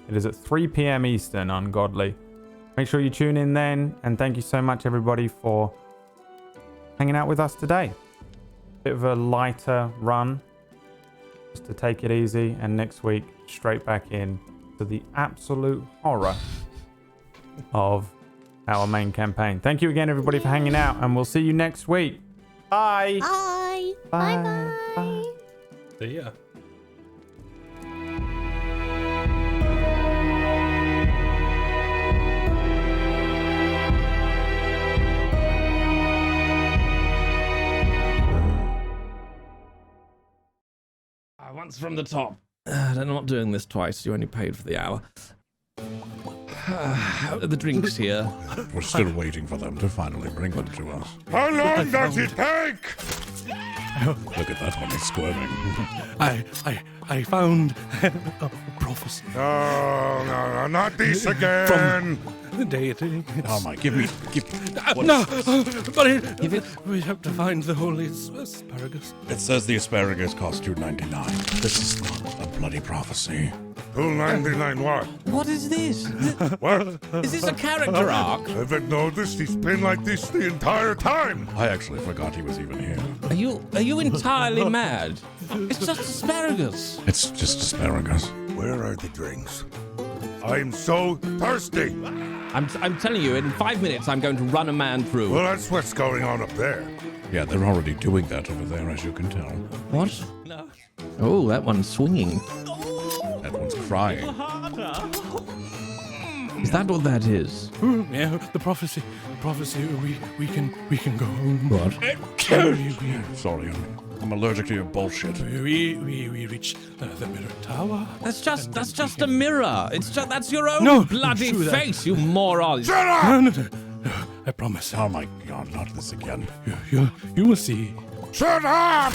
it is at 3 p.m. Eastern, Ungodly. Make sure you tune in then. And thank you so much, everybody, for hanging out with us today. Bit of a lighter run, just to take it easy. And next week, straight back in to the absolute horror of our main campaign. Thank you again, everybody, for hanging out. And we'll see you next week. Bye. Bye. Bye. Bye. See ya. Once from the top. They're not doing this twice. You only paid for the hour. The drink's here. We're still waiting for them to finally bring it to us. How long does it take? Look at that one, he's squirming. I found a prophecy. No, not this again. From the deity. Oh my, give me. No, but we have to find the holy asparagus. It says the asparagus cost you 99. This is not a bloody prophecy. 299 what? What is this? What? Is this a character arc? Haven't noticed he's been like this the entire time. I actually forgot he was even here. Are you entirely mad? It's just asparagus. It's just asparagus. Where are the drinks? I'm so thirsty. I'm telling you, in 5 minutes, I'm going to run a man through. Well, that's what's going on up there. Yeah, they're already doing that over there, as you can tell. What? No. Oh, that one's swinging. That one's crying. Is that what that is? Yeah, the prophecy. We can go home. What? Sorry, I'm allergic to your bullshit. We reach the mirror tower. That's just a mirror. That's your own bloody face, you moron. Shut up! No, I promise. Oh my god, not this again. You will see. Shut up!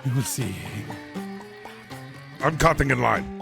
You will see. I'm cutting in line.